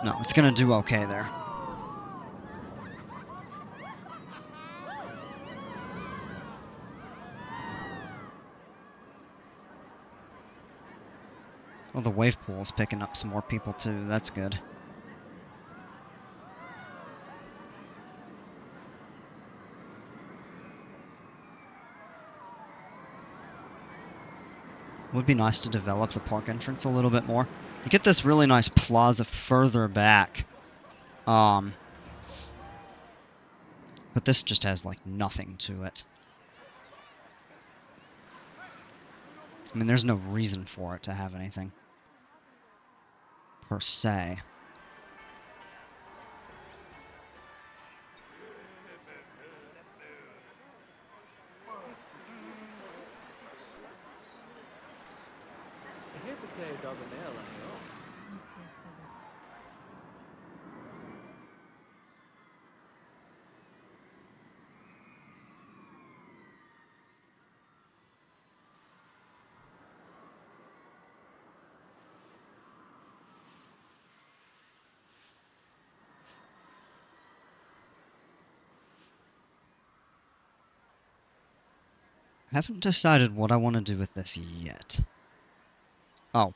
B: No, it's gonna do okay there. Well, the wave pool's picking up some more people too. That's good. Would be nice to develop the park entrance a little bit more. You get this really nice plaza further back. But this just has like nothing to it. I mean, there's no reason for it to have anything per se.
A: I hate to say it doesn't nail on your own.
B: I haven't decided what I want to do with this yet. Oh.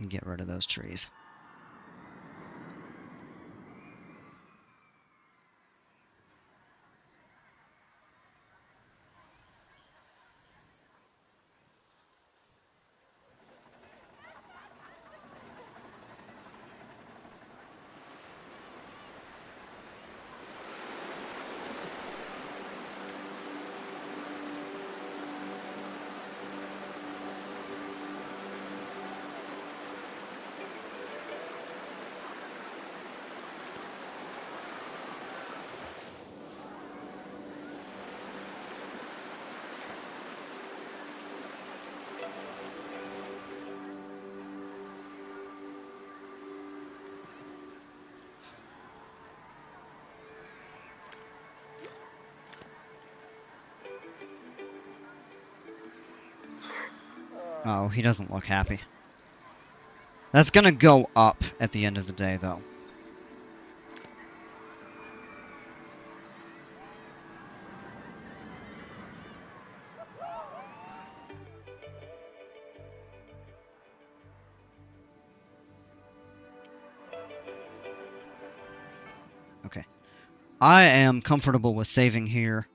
B: Get rid of those trees. Oh, he doesn't look happy. That's gonna go up at the end of the day, though. Okay. I am comfortable with saving here.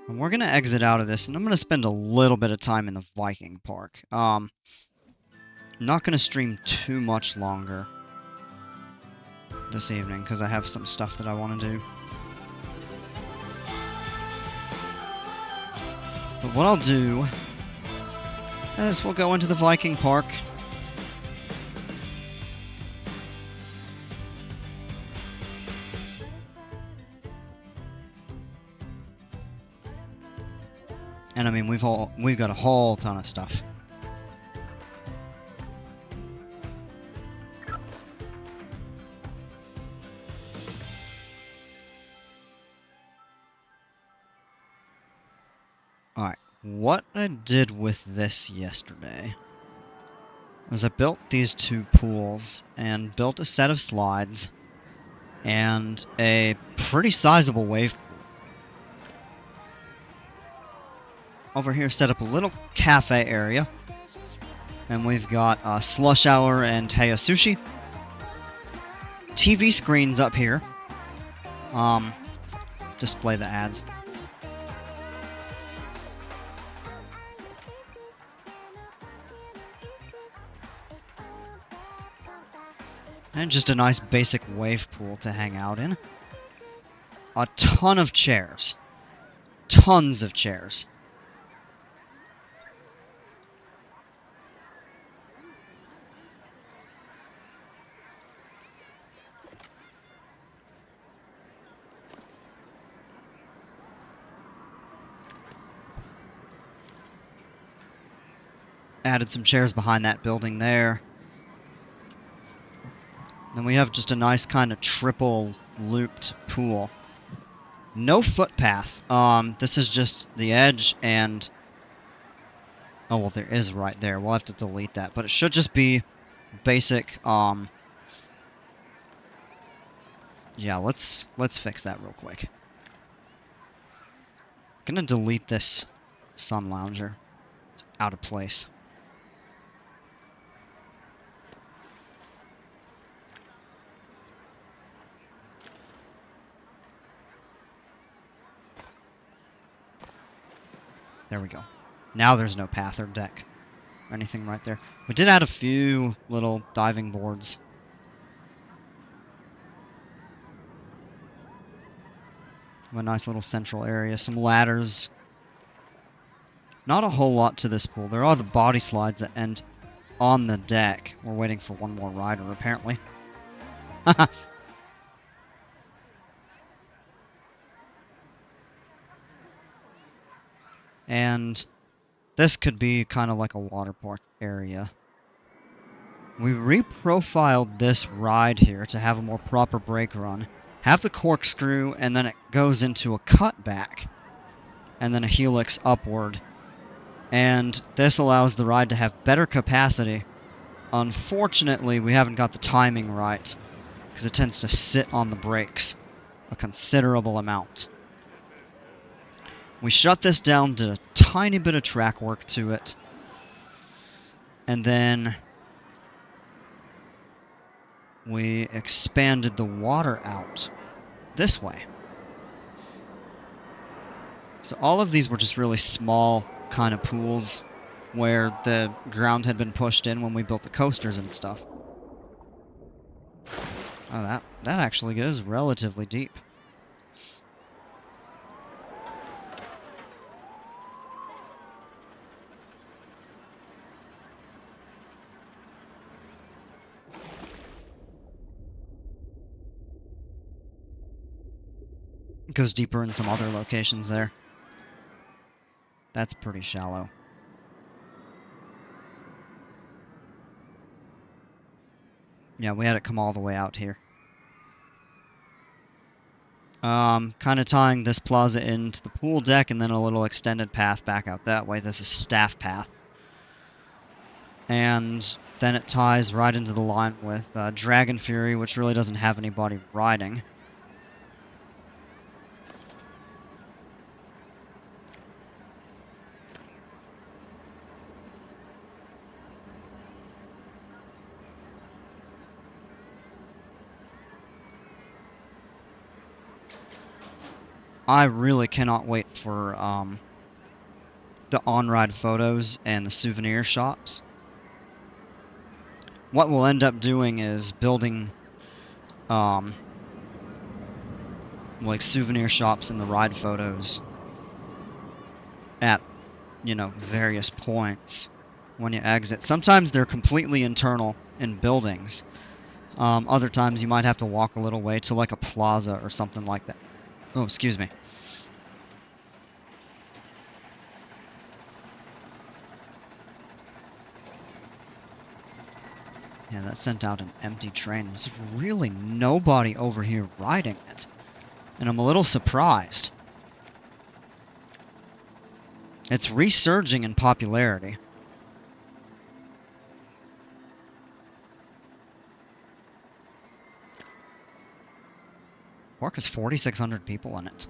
B: And we're gonna exit out of this, and I'm gonna spend a little bit of time in the Viking Park. Not gonna stream too much longer this evening, because I have some stuff that I want to do. But what I'll do is we'll go into the Viking Park. And I mean, we've got a whole ton of stuff. Alright, what I did with this yesterday was I built these two pools and built a set of slides and a pretty sizable wave pool. Over here, set up a little cafe area, and we've got a slush hour and Heya Sushi. TV screens up here. Display the ads. And just a nice basic wave pool to hang out in. A ton of chairs. Tons of chairs. Added some chairs behind that building there. Then we have just a nice kind of triple looped pool. No footpath. This is just the edge and... Oh, well, there is right there. We'll have to delete that. But it should just be basic, Yeah, let's fix that real quick. I'm gonna delete this sun lounger. It's out of place. There we go. Now there's no path or deck or anything right there. We did add a few little diving boards. A nice little central area. Some ladders. Not a whole lot to this pool. There are the body slides that end on the deck. We're waiting for one more rider, apparently. And this could be kind of like a water park area. We reprofiled this ride here to have a more proper brake run. Have the corkscrew, and then it goes into a cutback. And then a helix upward. And this allows the ride to have better capacity. Unfortunately, we haven't got the timing right, because it tends to sit on the brakes a considerable amount. We shut this down, did a tiny bit of track work to it, and then we expanded the water out this way. So all of these were just really small kind of pools where the ground had been pushed in when we built the coasters and stuff. Oh, that actually goes relatively deep. It goes deeper in some other locations there. That's pretty shallow. Yeah, we had it come all the way out here. Kind of tying this plaza into the pool deck and then a little extended path back out that way. This is staff path. And then it ties right into the line with Dragon Fury, which really doesn't have anybody riding. I really cannot wait for the on-ride photos and the souvenir shops. What we'll end up doing is building like souvenir shops in the ride photos at, you know, various points when you exit. Sometimes they're completely internal in buildings. Other times you might have to walk a little way to like a plaza or something like that. Oh, excuse me. Yeah, that sent out an empty train. There's really nobody over here riding it. And I'm a little surprised. It's resurging in popularity. Park has 4,600 people in it.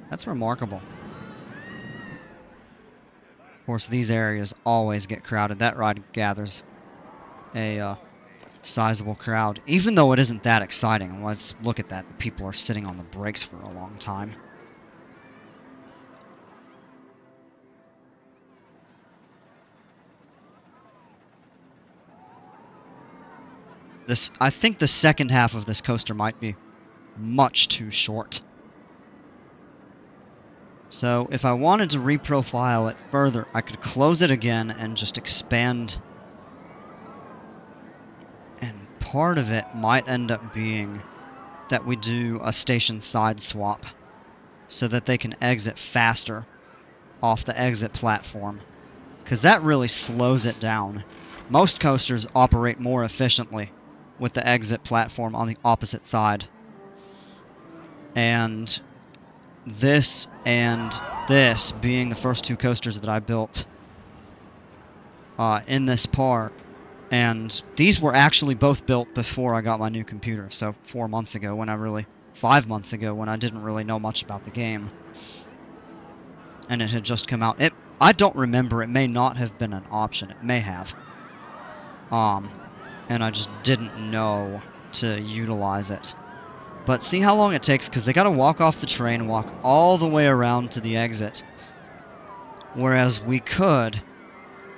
B: That's remarkable. Of course, these areas always get crowded. That ride gathers a sizable crowd, even though it isn't that exciting. Let's look at that. The people are sitting on the brakes for a long time. I think the second half of this coaster might be much too short. So if I wanted to reprofile it further, I could close it again and just expand. And part of it might end up being that we do a station side swap so that they can exit faster off the exit platform, because that really slows it down. Most coasters operate more efficiently with the exit platform on the opposite side. And this being the first two coasters that I built in this park, and these were actually both built before I got my new computer, so 5 months ago when I didn't really know much about the game. And it had just come out. I don't remember, it may not have been an option, it may have. And I just didn't know to utilize it. But see how long it takes, because they gotta walk off the train, walk all the way around to the exit. Whereas we could...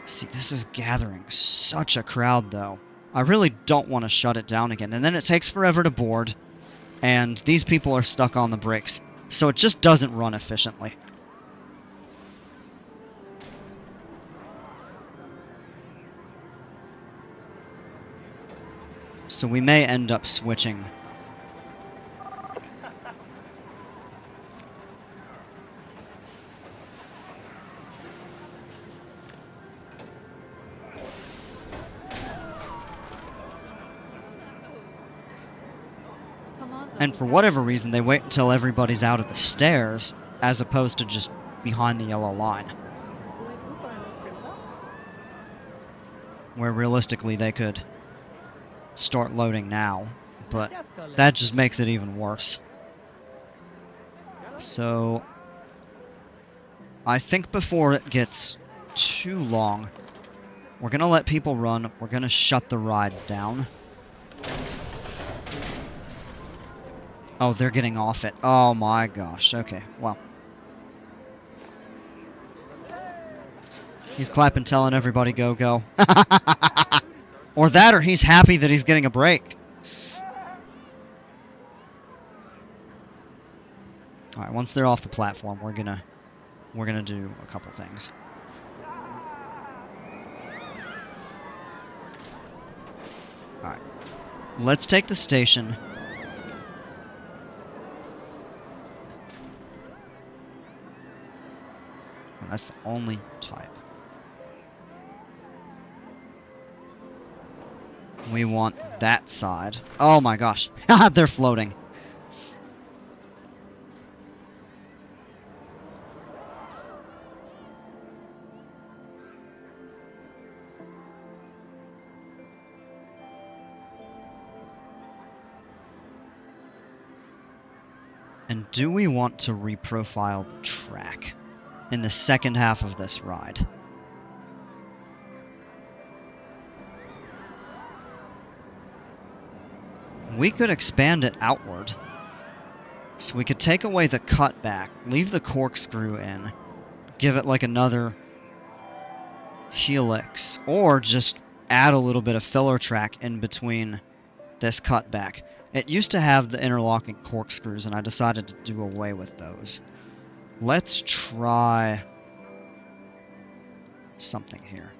B: See, this is gathering such a crowd, though. I really don't want to shut it down again. And then it takes forever to board, and these people are stuck on the brakes. So it just doesn't run efficiently. So we may end up switching. And for whatever reason, they wait until everybody's out of the stairs, as opposed to just behind the yellow line. Where realistically they could start loading now, but that just makes it even worse. So, I think before it gets too long, we're gonna let people run, we're gonna shut the ride down. Oh, they're getting off it. Oh my gosh, okay, well. He's clapping, telling everybody go, go. Or that, or he's happy that he's getting a break. Alright, once they're off the platform, we're gonna do a couple things. Alright. Let's take the station. Oh, that's the only type. We want that side. Oh my gosh. They're floating. And do we want to reprofile the track in the second half of this ride? We could expand it outward. So we could take away the cutback, leave the corkscrew in, give it like another helix, or just add a little bit of filler track in between this cutback. It used to have the interlocking corkscrews, and I decided to do away with those. Let's try something here.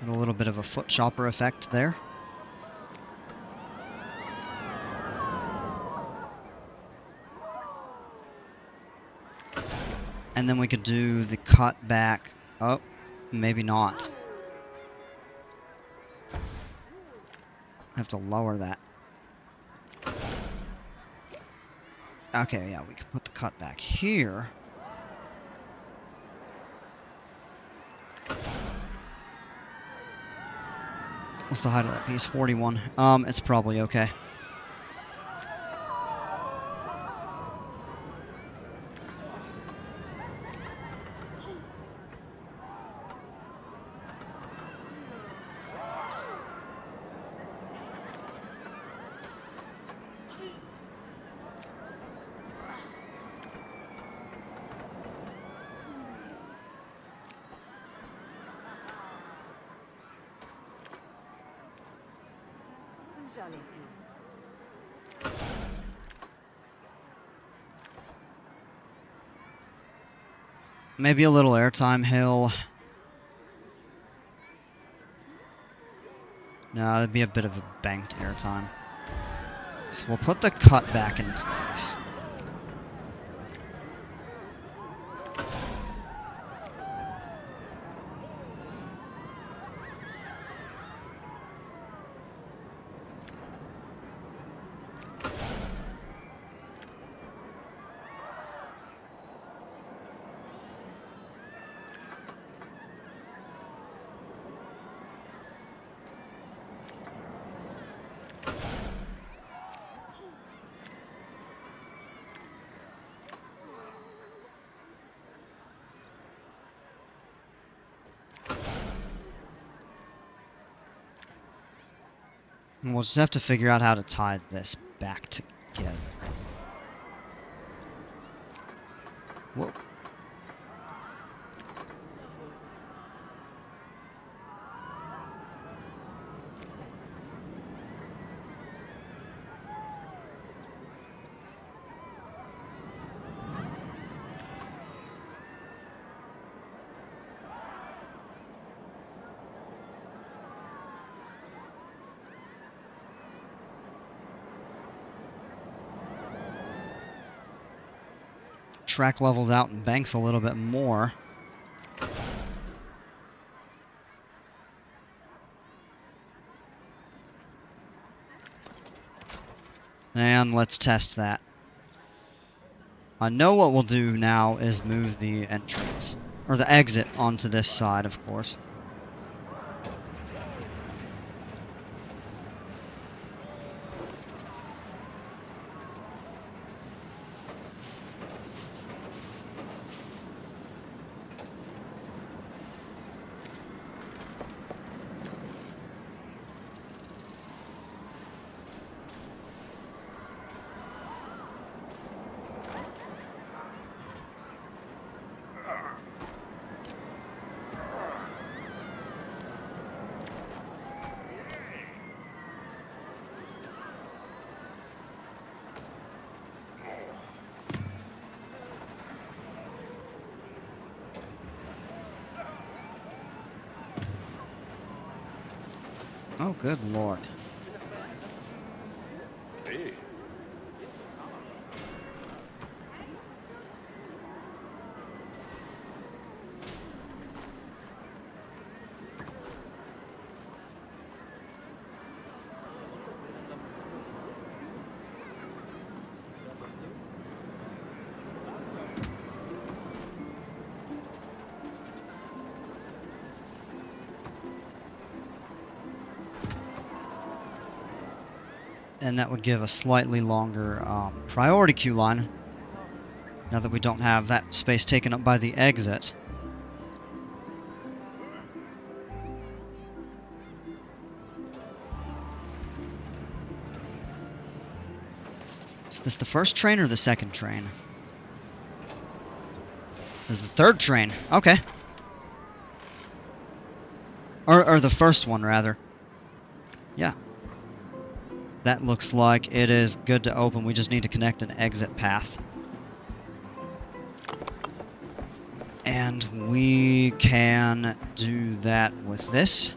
B: And a little bit of a foot chopper effect there. And then we could do the cut back. Oh, maybe not. I have to lower that. Okay, yeah, we can put the cut back here. What's the height of that piece? 41. It's probably okay. Maybe a little airtime hill. No, it'd be a bit of a banked airtime. So we'll put the cut back in place. And we'll just have to figure out how to tie this back together. Whoa. Track levels out and banks a little bit more. And let's test that. I know what we'll do now is move the entrance, or the exit, onto this side, of course. Oh, good lord. And that would give a slightly longer priority queue line, now that we don't have that space taken up by the exit. Is this the first train or the second train? This is the third train. Okay. Or the first one, rather. Yeah. That looks like it is good to open. We just need to connect an exit path. And we can do that with this.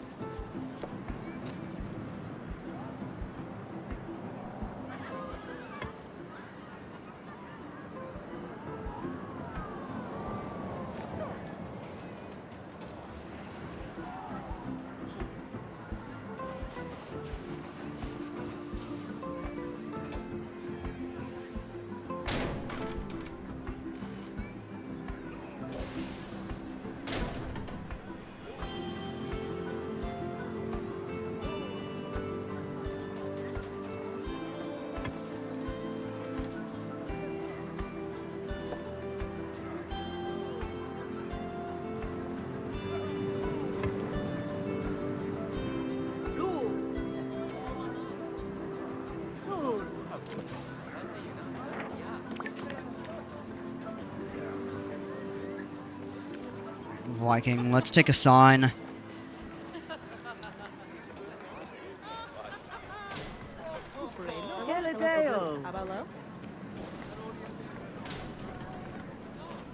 B: Viking, let's take a sign.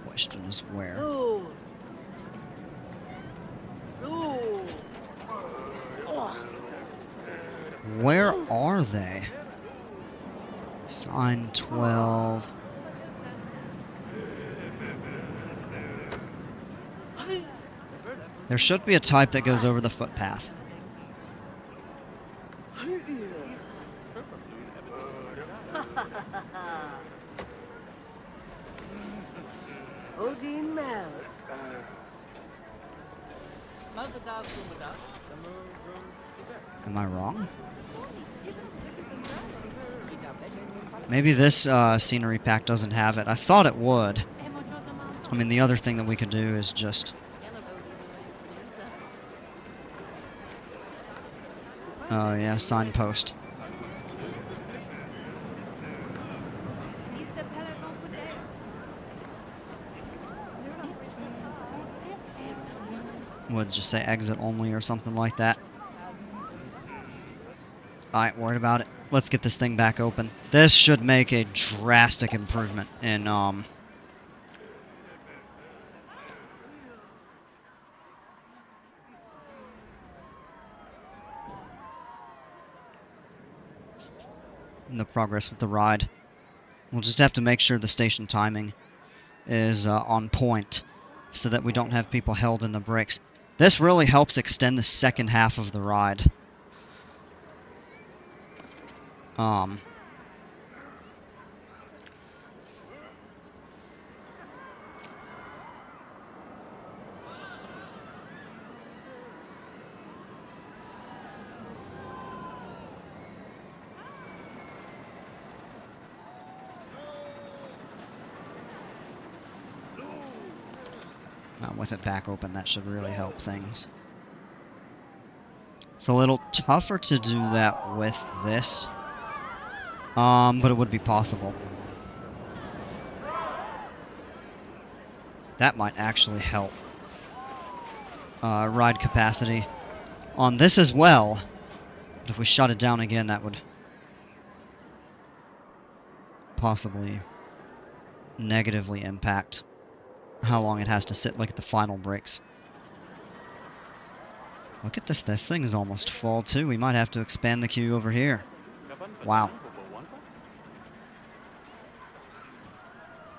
B: Question is where? Where are they? Sign 12. There should be a type that goes over the footpath. Am I wrong? Maybe this scenery pack doesn't have it. I thought it would. I mean, the other thing that we could do is just... Oh yeah, signpost. Would just say exit only or something like that. Alright, worried about it. Let's get this thing back open. This should make a drastic improvement in the progress with the ride. We'll just have to make sure the station timing is on point so that we don't have people held in the brakes. This really helps extend the second half of the ride. With it back open, that should really help things. It's a little tougher to do that with this, but it would be possible. That might actually help ride capacity on this as well. But if we shut it down again, that would possibly negatively impact how long it has to sit. Look at the final brakes. Look at this. This thing is almost full too. We might have to expand the queue over here. Wow.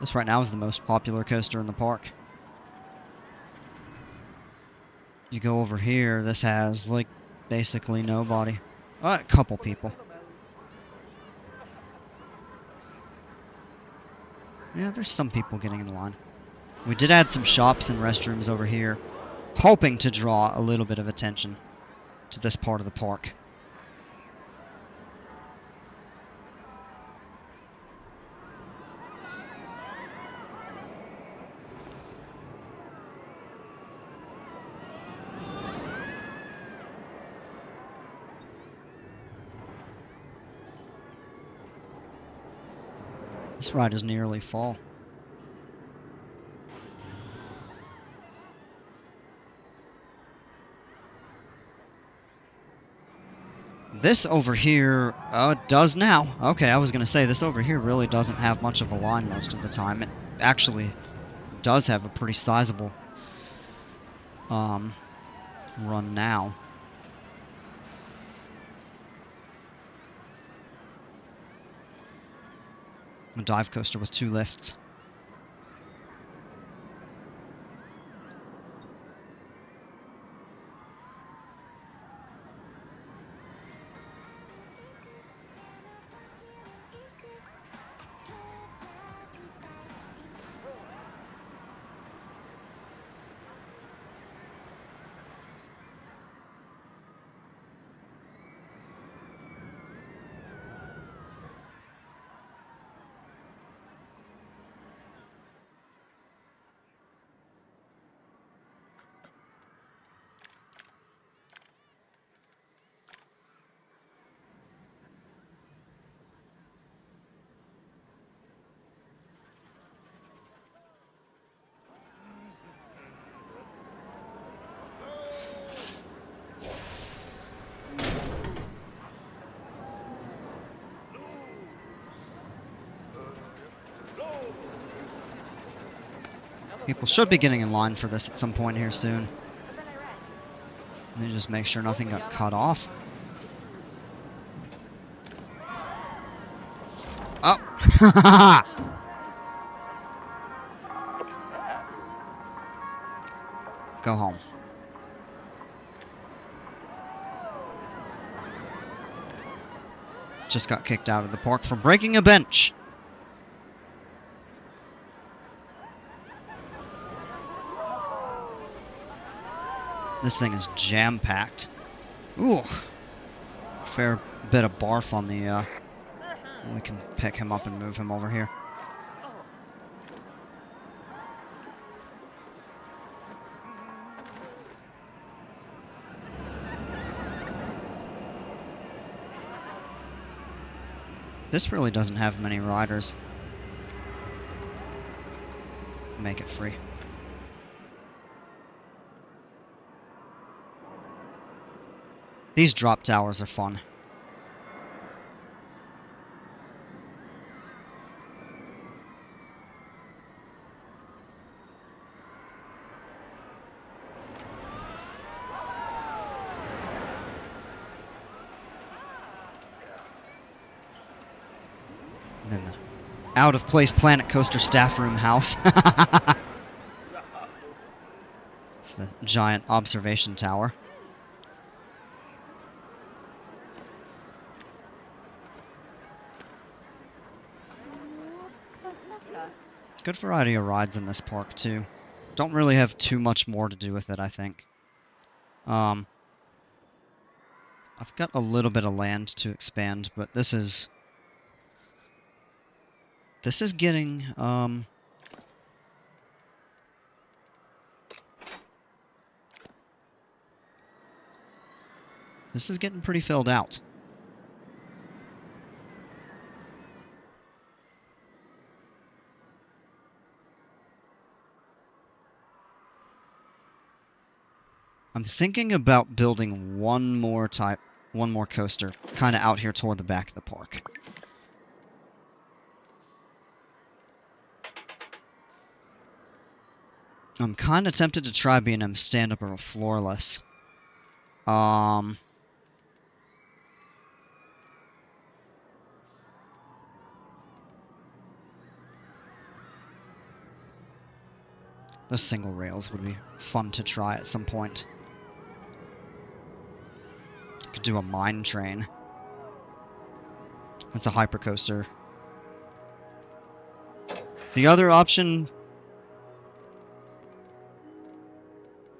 B: This right now is the most popular coaster in the park. You go over here, this has like basically nobody. A couple people. Yeah, there's some people getting in the line. We did add some shops and restrooms over here, hoping to draw a little bit of attention to this part of the park. This ride is nearly full. This over here does now. Okay, I was going to say this over here really doesn't have much of a line most of the time. It actually does have a pretty sizable run now. A dive coaster with 2 lifts. People should be getting in line for this at some point here soon. Let me just make sure nothing got cut off. Oh! Go home. Just got kicked out of the park for breaking a bench. This thing is jam-packed. Ooh. Fair bit of barf on the, we can pick him up and move him over here. This really doesn't have many riders. Make it free. These drop towers are fun. And then the out-of-place Planet Coaster staff room house. It's the giant observation tower. Good variety of rides in this park, too. Don't really have too much more to do with it, I think. I've got a little bit of land to expand, but this is getting, this is getting pretty filled out. I'm thinking about building one more coaster, kind of out here toward the back of the park. I'm kind of tempted to try B&M stand-up or floorless. The single rails would be fun to try at some point. Could do a mine train. That's a hypercoaster. The other option,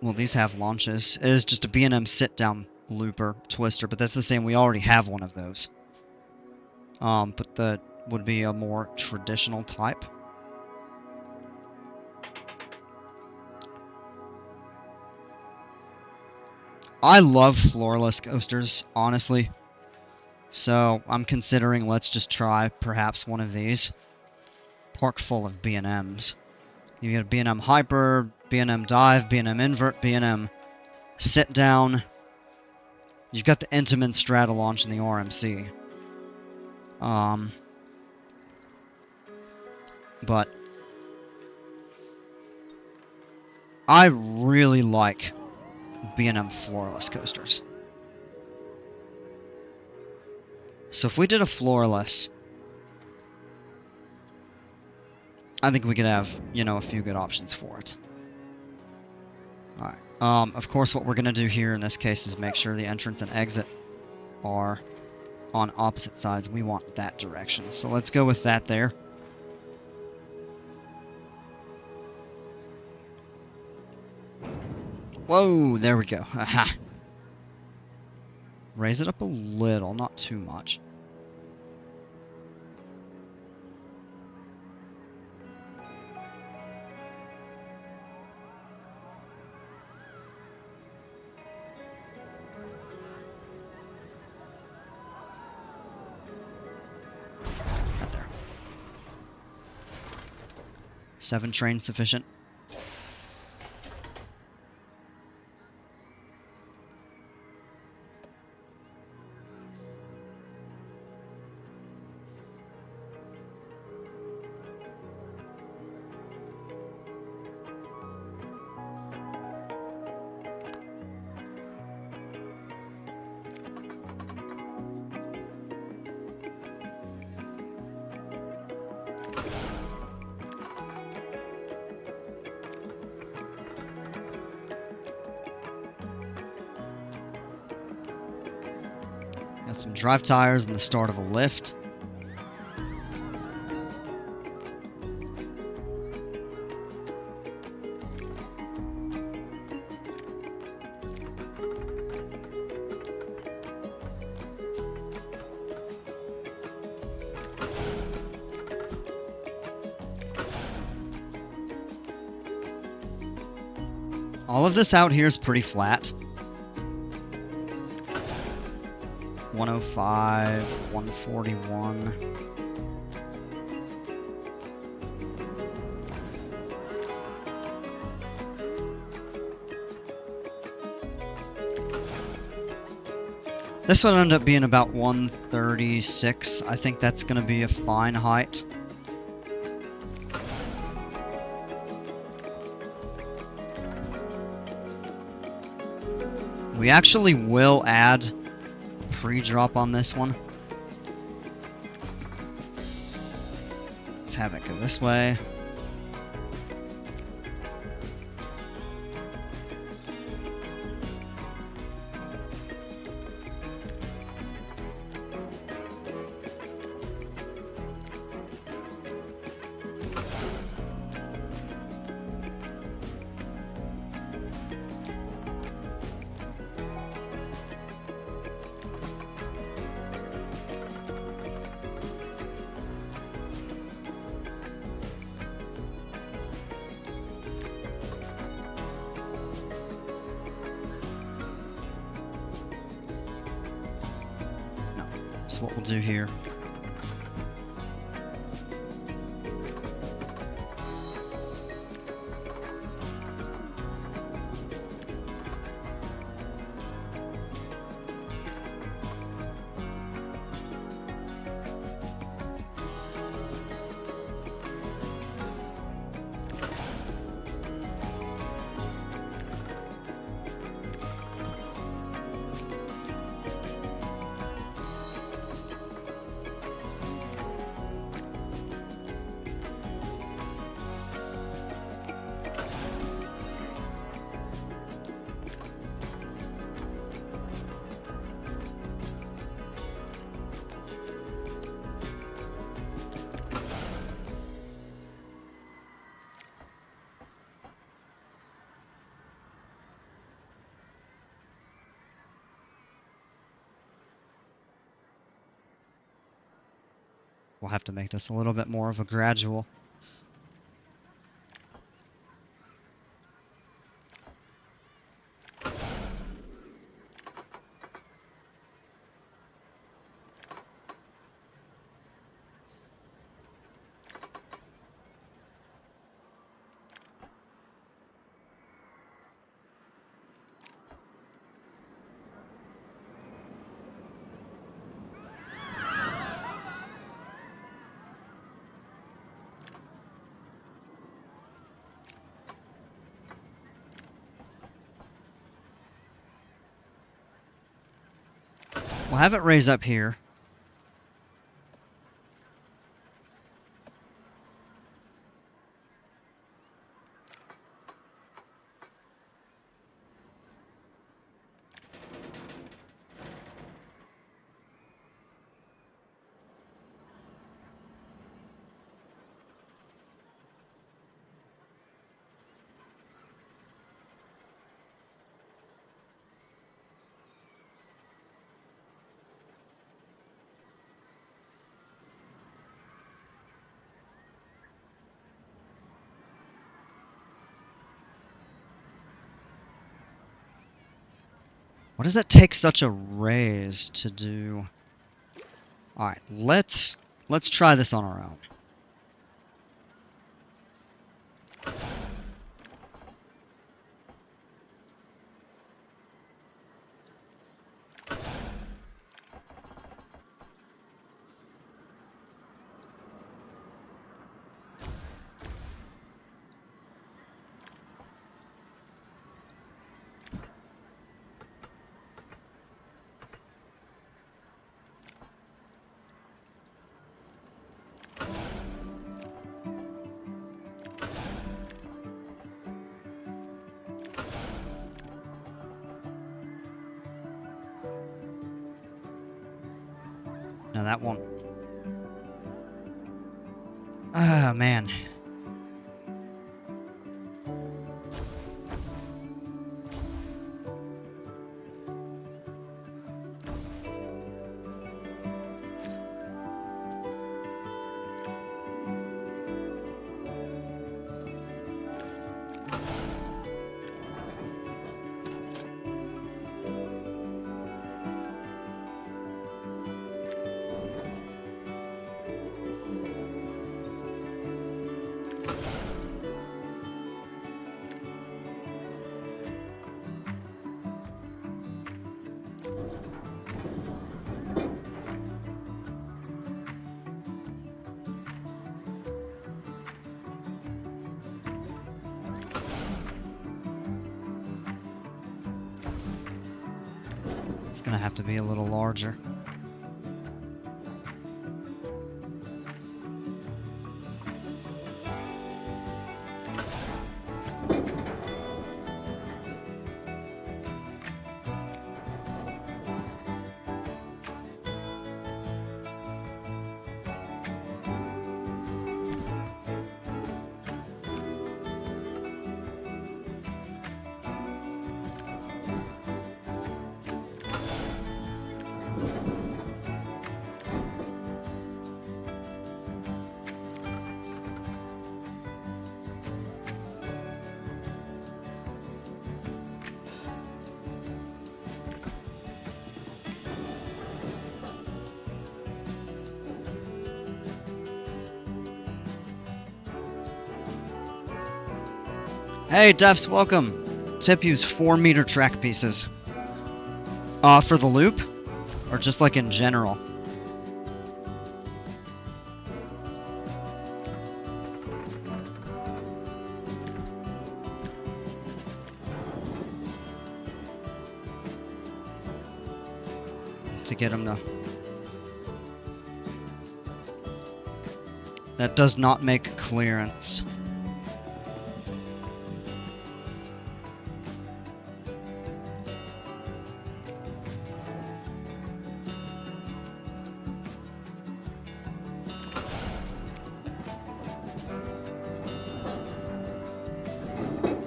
B: well, these have launches, is just a B&M sit-down looper twister, but that's the same. We already have one of those. But that would be a more traditional type. I love floorless coasters, honestly. So I'm considering let's just try perhaps one of these. Park full of B&Ms. You get a B&M Hyper, B&M Dive, B&M Invert, B&M Sit Down. You've got the Intamin Strata-Launch and the RMC. But I really like B&M floorless coasters. So if we did a floorless, I think we could have, you know, a few good options for it. Alright. Of course, what we're going to do here in this case is make sure the entrance and exit are on opposite sides. We want that direction. So let's go with that there. Whoa, there we go. Aha. Raise it up a little, not too much. Not there. 7 trains sufficient? Got some drive tires and the start of a lift. All of this out here is pretty flat. 105, 141. This would end up being about 136. I think that's going to be a fine height. We actually will add pre-drop on this one. Let's have it go this way. So what we'll do here. We'll have to make this a little bit more of a gradual. We'll have it raise up here. What does it take such a raise to do? Alright, let's try this on our own. No, that won't. Ah, man. gonna have to be a little larger. Hey, Defs, welcome! Tip, use 4-meter track pieces. For the loop? Or just like in general? To get them to... That does not make clearance.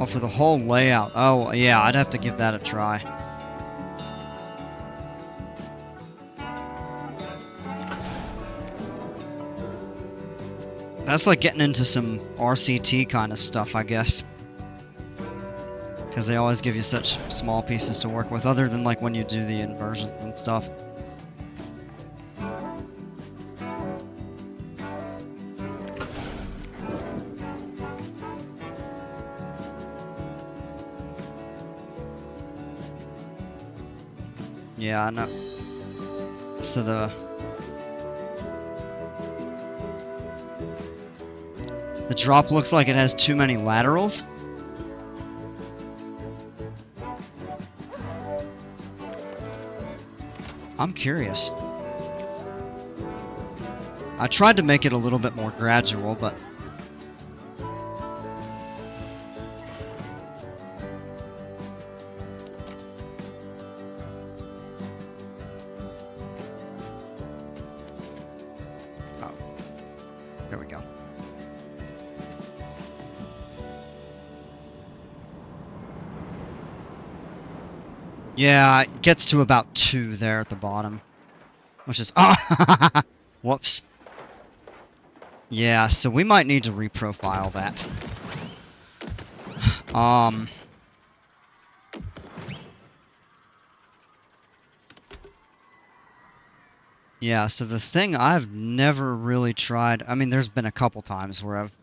B: Oh, for the whole layout. Oh, yeah, I'd have to give that a try. That's like getting into some RCT kind of stuff, I guess. Because they always give you such small pieces to work with, other than like when you do the inversions and stuff. Yeah, I know. So the drop looks like it has too many laterals. I'm curious. I tried to make it a little bit more gradual, but... Oh. There we go. Yeah, it gets to about 2 there at the bottom. Which is... Oh! Whoops. Yeah, so we might need to reprofile that. Yeah, so the thing I've never really tried... I mean, there's been a couple times where I've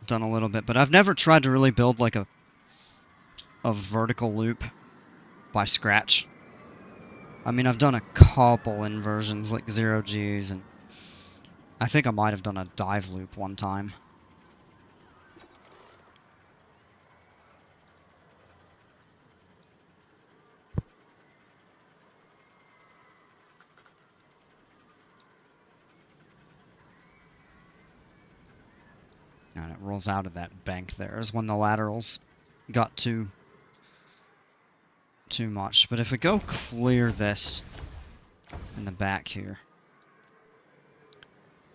B: done a little bit, but I've never tried to really build like a vertical loop by scratch. I mean, I've done a couple inversions like 0Gs, and I think I might have done a dive loop one time. And it rolls out of that bank there is when the laterals got too much. But if we go clear this in the back here,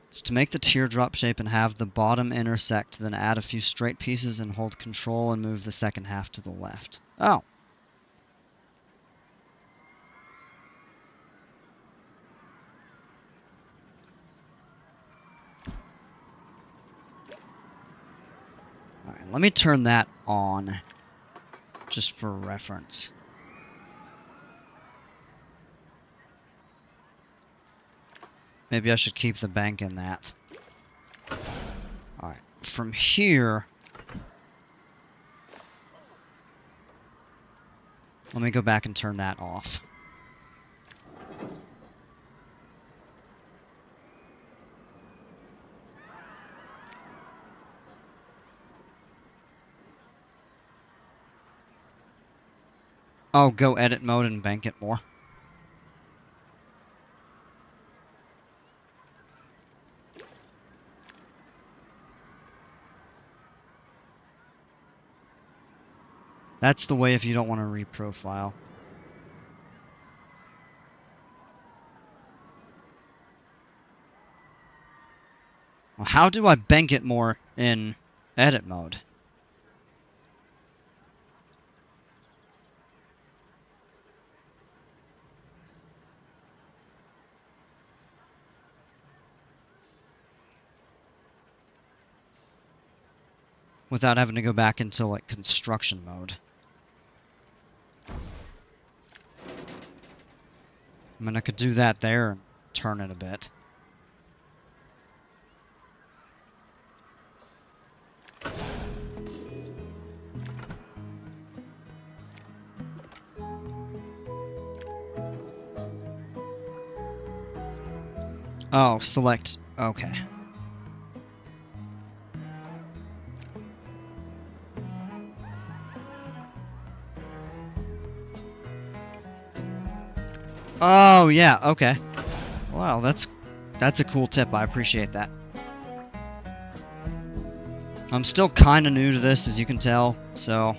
B: it's to make the teardrop shape and have the bottom intersect, then add a few straight pieces and hold control and move the second half to the left. Oh. Alright, let me turn that on, just for reference. Maybe I should keep the bank in that. Alright, from here... Let me go back and turn that off. Oh, go edit mode and bank it more. That's the way if you don't want to reprofile. Well, how do I bank it more in edit mode? Without having to go back into, like, construction mode. I mean, I could do that there and turn it a bit. Oh, select. Okay. Oh, yeah, okay. Wow, that's a cool tip. I appreciate that. I'm still kind of new to this, as you can tell, so...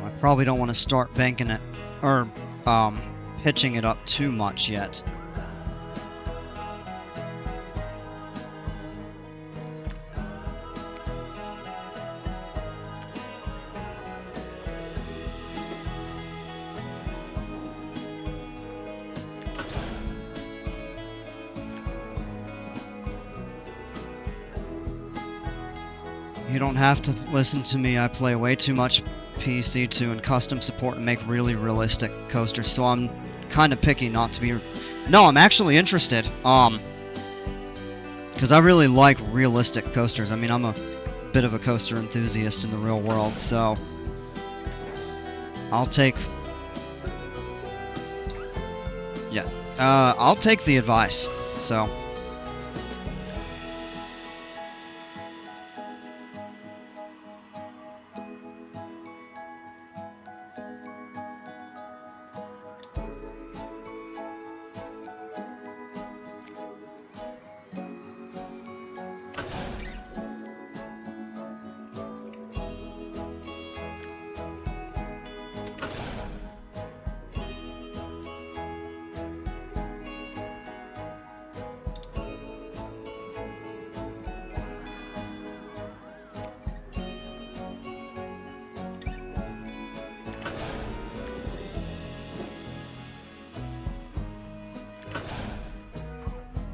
B: I probably don't want to start banking it, or, pitching it up too much yet. You don't have to listen to me, I play way too much PC2 and custom support and make really realistic coasters, so I'm kind of picky not to be... No, I'm actually interested, because I really like realistic coasters. I mean, I'm a bit of a coaster enthusiast in the real world, so... I'll take... Yeah, I'll take the advice, so...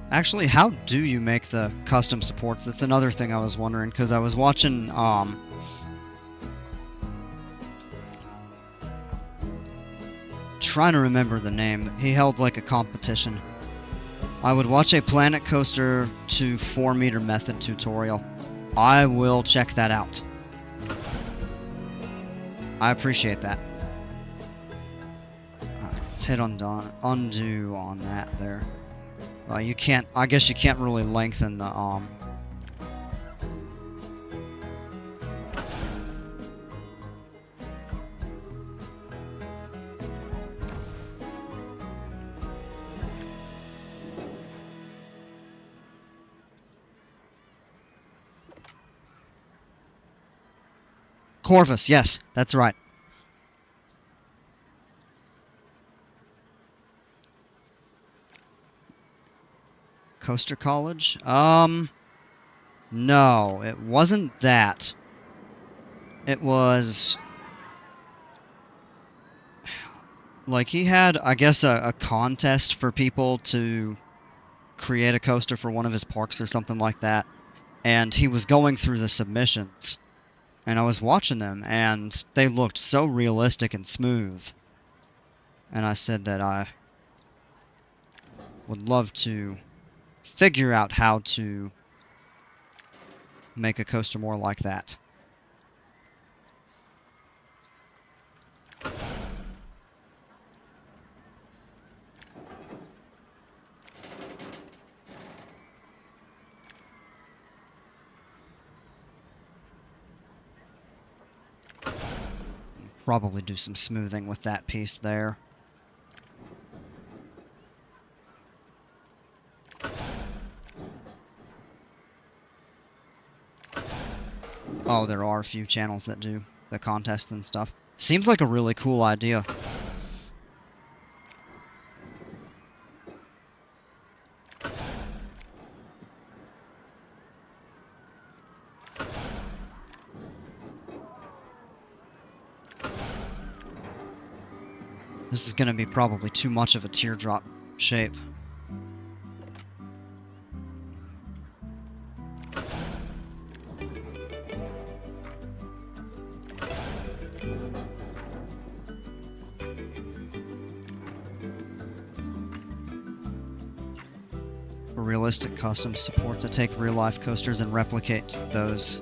B: Actually, how do you make the custom supports? That's another thing I was wondering, because I was watching, trying to remember the name. He held, like, a competition. I would watch a Planet Coaster to 4-meter method tutorial. I will check that out. I appreciate that. Let's hit undo on that there. You can't, I guess you can't really lengthen the, Corvus, yes, that's right. Coaster College? No, it wasn't that. It was... like, he had, I guess, a contest for people to create a coaster for one of his parks or something like that. And he was going through the submissions. And I was watching them, and they looked so realistic and smooth. And I said that I would love to figure out how to make a coaster more like that. Probably do some smoothing with that piece there. Oh, there are a few channels that do the contests and stuff. Seems like a really cool idea. This is going to be probably too much of a teardrop shape. For realistic custom support to take real-life coasters and replicate those.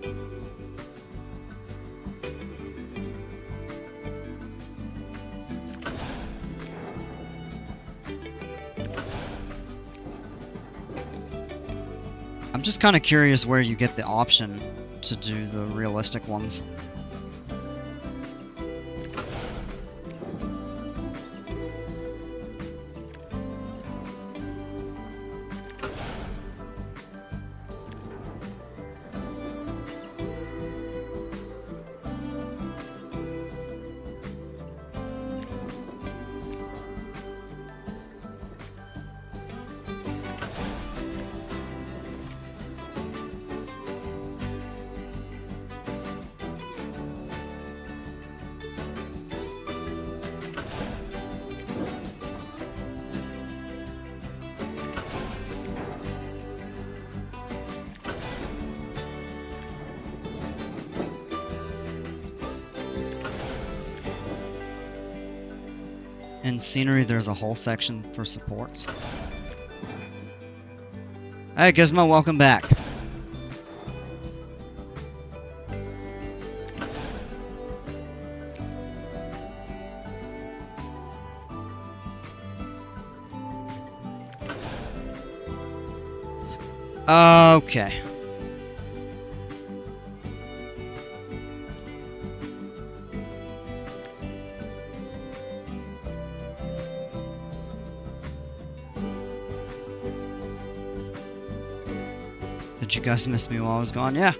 B: I'm just kind of curious where you get the option to do the realistic ones. In scenery, there's a whole section for supports. Hey, Gizmo, welcome back. Okay. Did you guys miss me while I was gone? Yeah.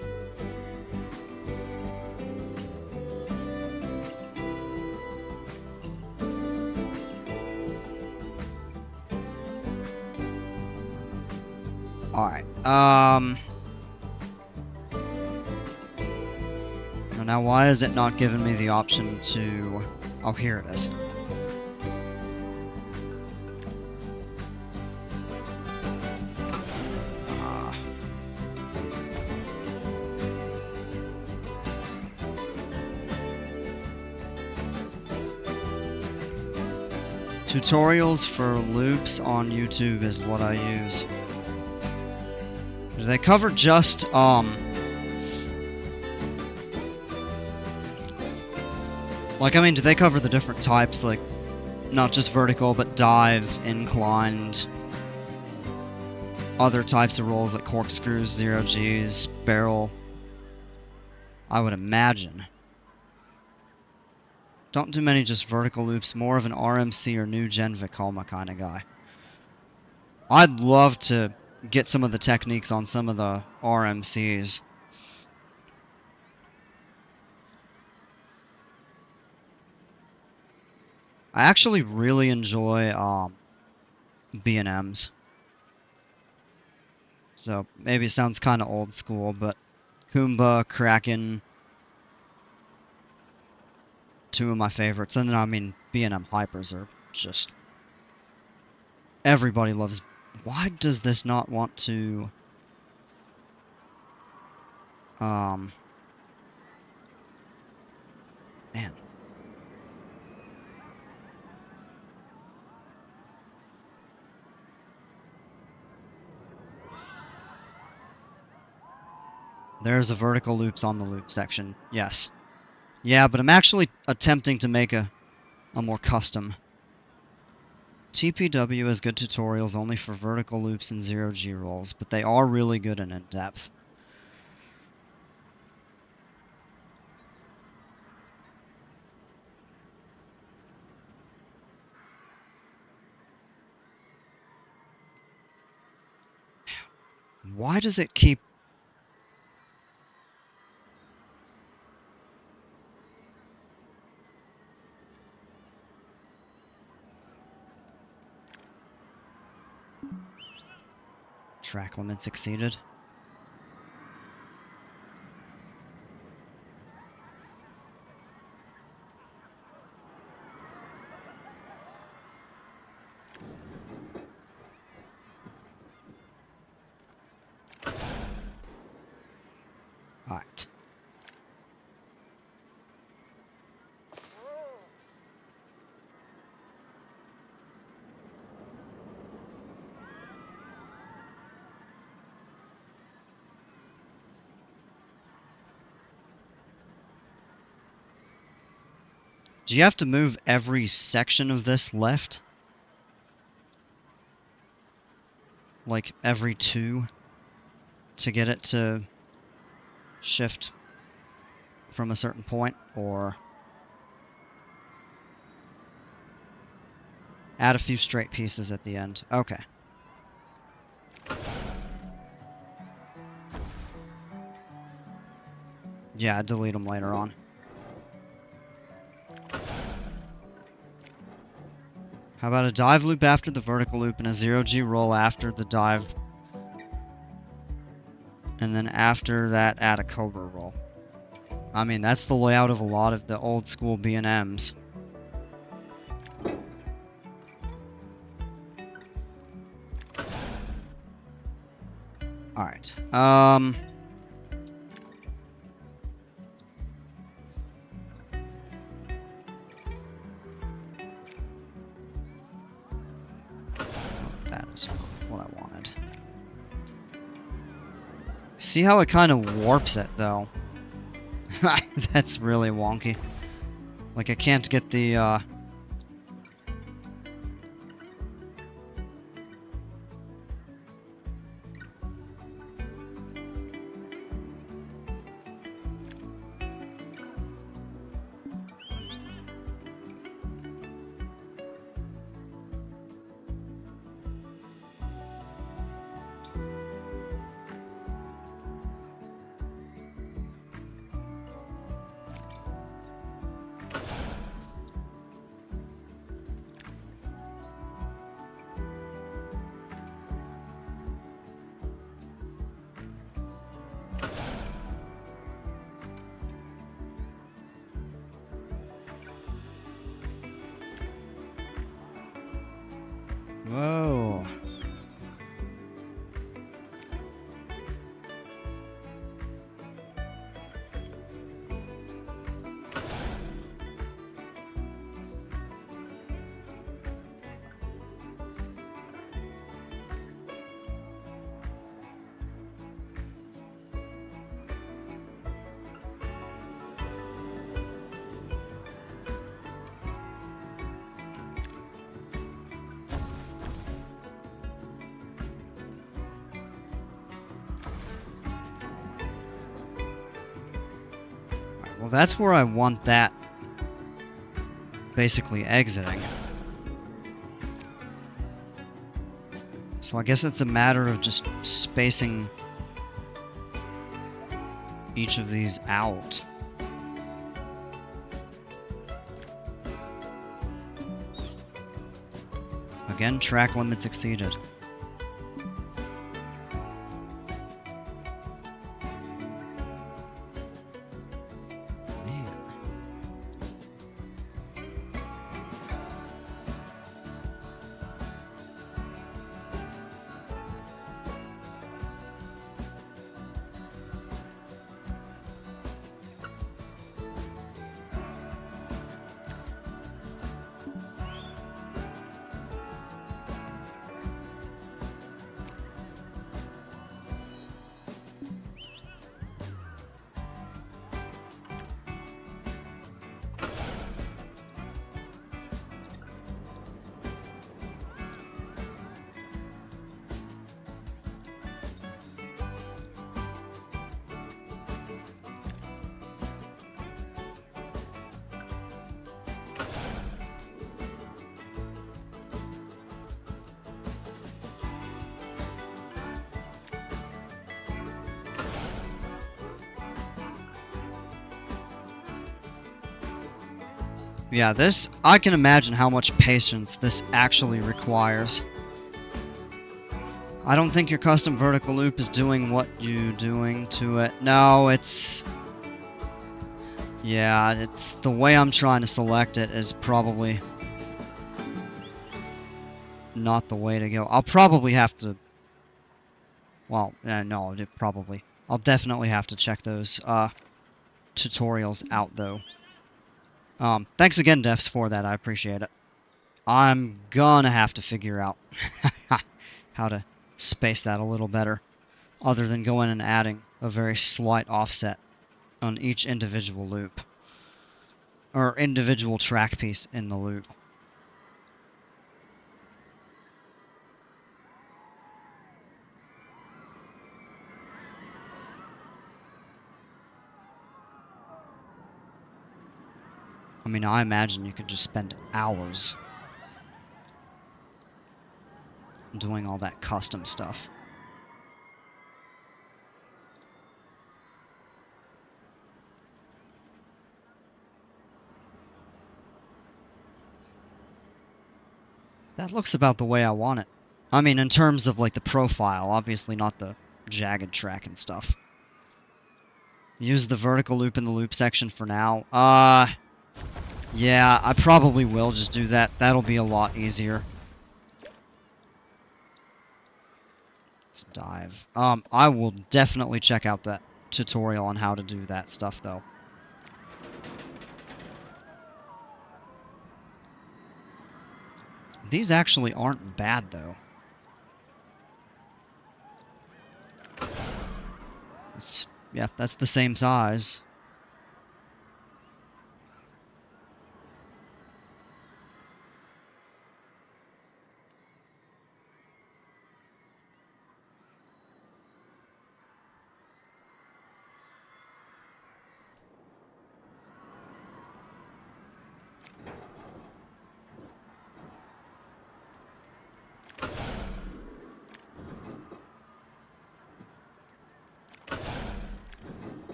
B: Alright, now why is it not giving me the option to... Oh, here it is. Tutorials for loops on YouTube is what I use. Do they cover just, like, I mean, do they cover the different types, like, not just vertical, but dive, inclined, other types of rolls like corkscrews, zero Gs, barrel? I would imagine. Don't do many just vertical loops, more of an RMC or new gen Vekoma kind of guy. I'd love to get some of the techniques on some of the RMCs. I actually really enjoy B&Ms. So maybe it sounds kind of old school, but Kumba, Kraken, two of my favorites. And then, I mean, B&M Hypers are just... Everybody loves... Why does this not want to... Man. There's a vertical loops on the loop section. Yes. Yeah, but I'm actually attempting to make a more custom. TPW has good tutorials only for vertical loops and 0G rolls, but they are really good and in-depth. Why does it keep... Track limits exceeded? Alright. Do you have to move every section of this left? Like every two to get it to shift from a certain point, or add a few straight pieces at the end? Okay. Yeah, delete them later on. How about a dive loop after the vertical loop and a 0G roll after the dive? And then after that, add a cobra roll. I mean, that's the layout of a lot of the old school B&Ms. Alright. That is not what I wanted. See how it kind of warps it, though? That's really wonky. Like, I can't get the, Whoa. Well, that's where I want that basically exiting. So I guess it's a matter of just spacing each of these out. Again, track limits exceeded. Yeah, this, I can imagine how much patience this actually requires. I don't think your custom vertical loop is doing what you're doing to it. No, it's... Yeah, it's the way I'm trying to select it is probably not the way to go. I'll probably have to... Well, no, probably. I'll definitely have to check those tutorials out, though. Thanks again, Defs, for that. I appreciate it. I'm gonna have to figure out how to space that a little better, other than going and adding a very slight offset on each individual loop, or individual track piece in the loop. I mean, I imagine you could just spend hours doing all that custom stuff. That looks about the way I want it. I mean, in terms of, like, the profile, obviously not the jagged track and stuff. Use the vertical loop in the loop section for now. Yeah, I probably will just do that. That'll be a lot easier. Let's dive. I will definitely check out that tutorial on how to do that stuff, though. These actually aren't bad, though. Yeah, that's the same size.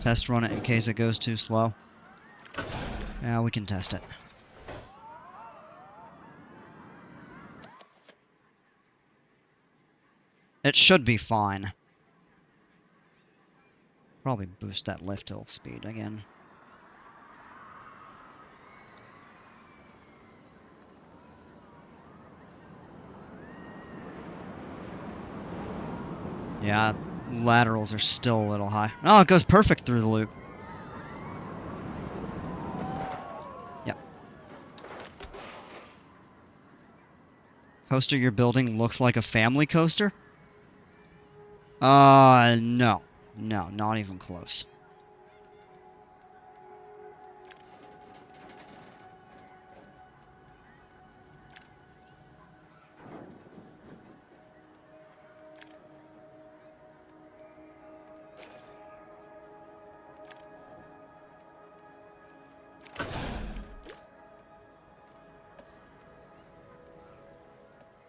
B: Test run it in case it goes too slow. Yeah, we can test it. It should be fine. Probably boost that lift hill speed again. Yeah, laterals are still a little high. Oh, it goes perfect through the loop. Yep. Coaster you're building looks like a family coaster? No. No, not even close.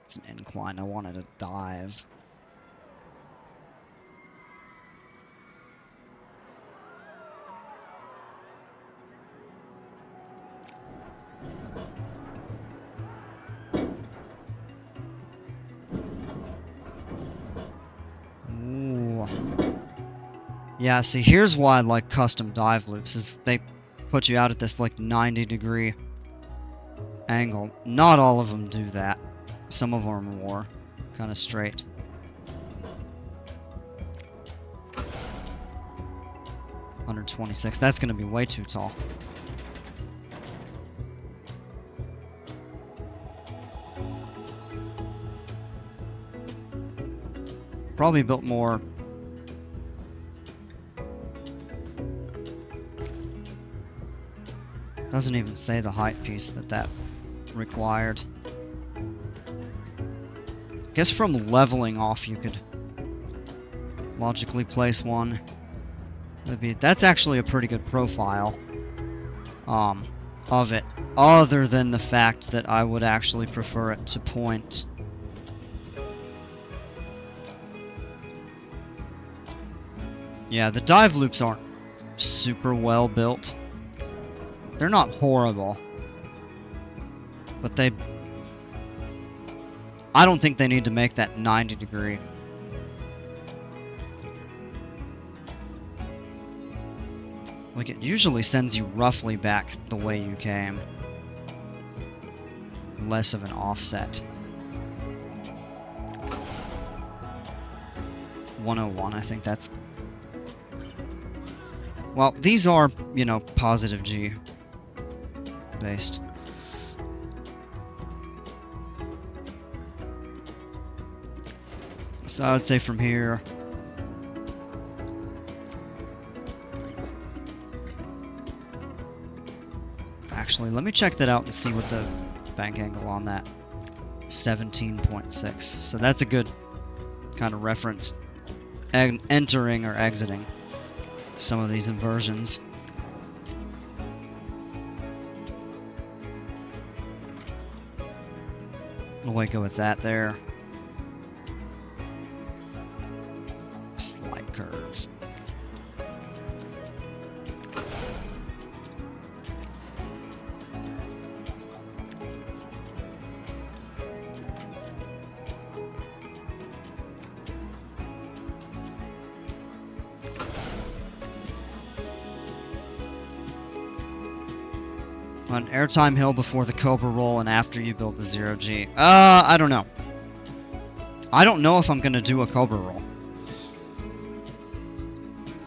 B: It's an incline. I wanted to dive. Ooh. Yeah, see, here's why I like custom dive loops, is they put you out at this, like, 90-degree angle. Not all of them do that. Some of them are more kind of straight. $126. That's going to be way too tall. Probably built more. Doesn't even say the height piece that required. Guess from leveling off you could logically place one. That's actually a pretty good profile of it, other than the fact that I would actually prefer it to point. Yeah, the dive loops aren't super well built. They're not horrible. But I don't think they need to make that 90 degree. Like, it usually sends you roughly back the way you came. Less of an offset. 101, I think that's... Well, these are, you know, positive G based. So I would say from here... Actually, let me check that out and see what the bank angle on that 17.6. So that's a good kind of reference entering or exiting some of these inversions. We'll go with that there. Slight curve. On airtime hill before the Cobra roll and after you build the 0G. I don't know. I don't know if I'm going to do a Cobra roll.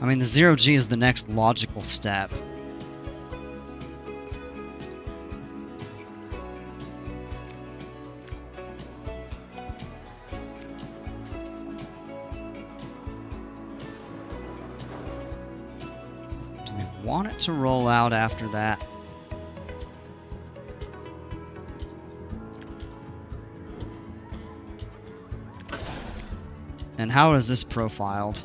B: I mean, the 0G is the next logical step. Do we want it to roll out after that? And how is this profiled?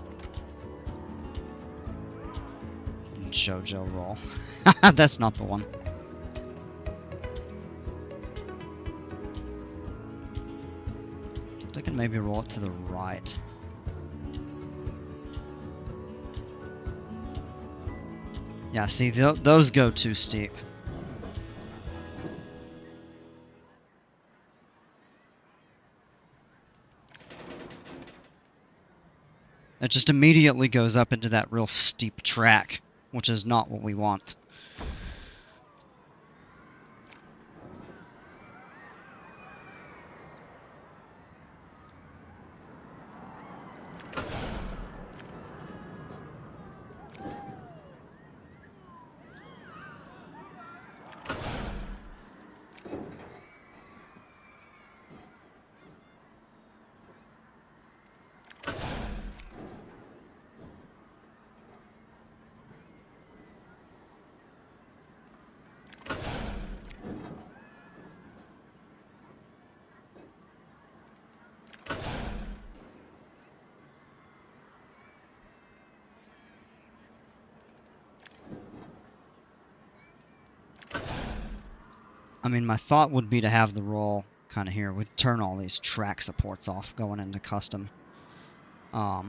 B: JoJo roll. That's not the one. I can maybe roll it to the right. Yeah, see, those go too steep. It just immediately goes up into that real steep track, which is not what we want. I mean, my thought would be to have the roll kind of here. We'd turn all these track supports off going into custom. I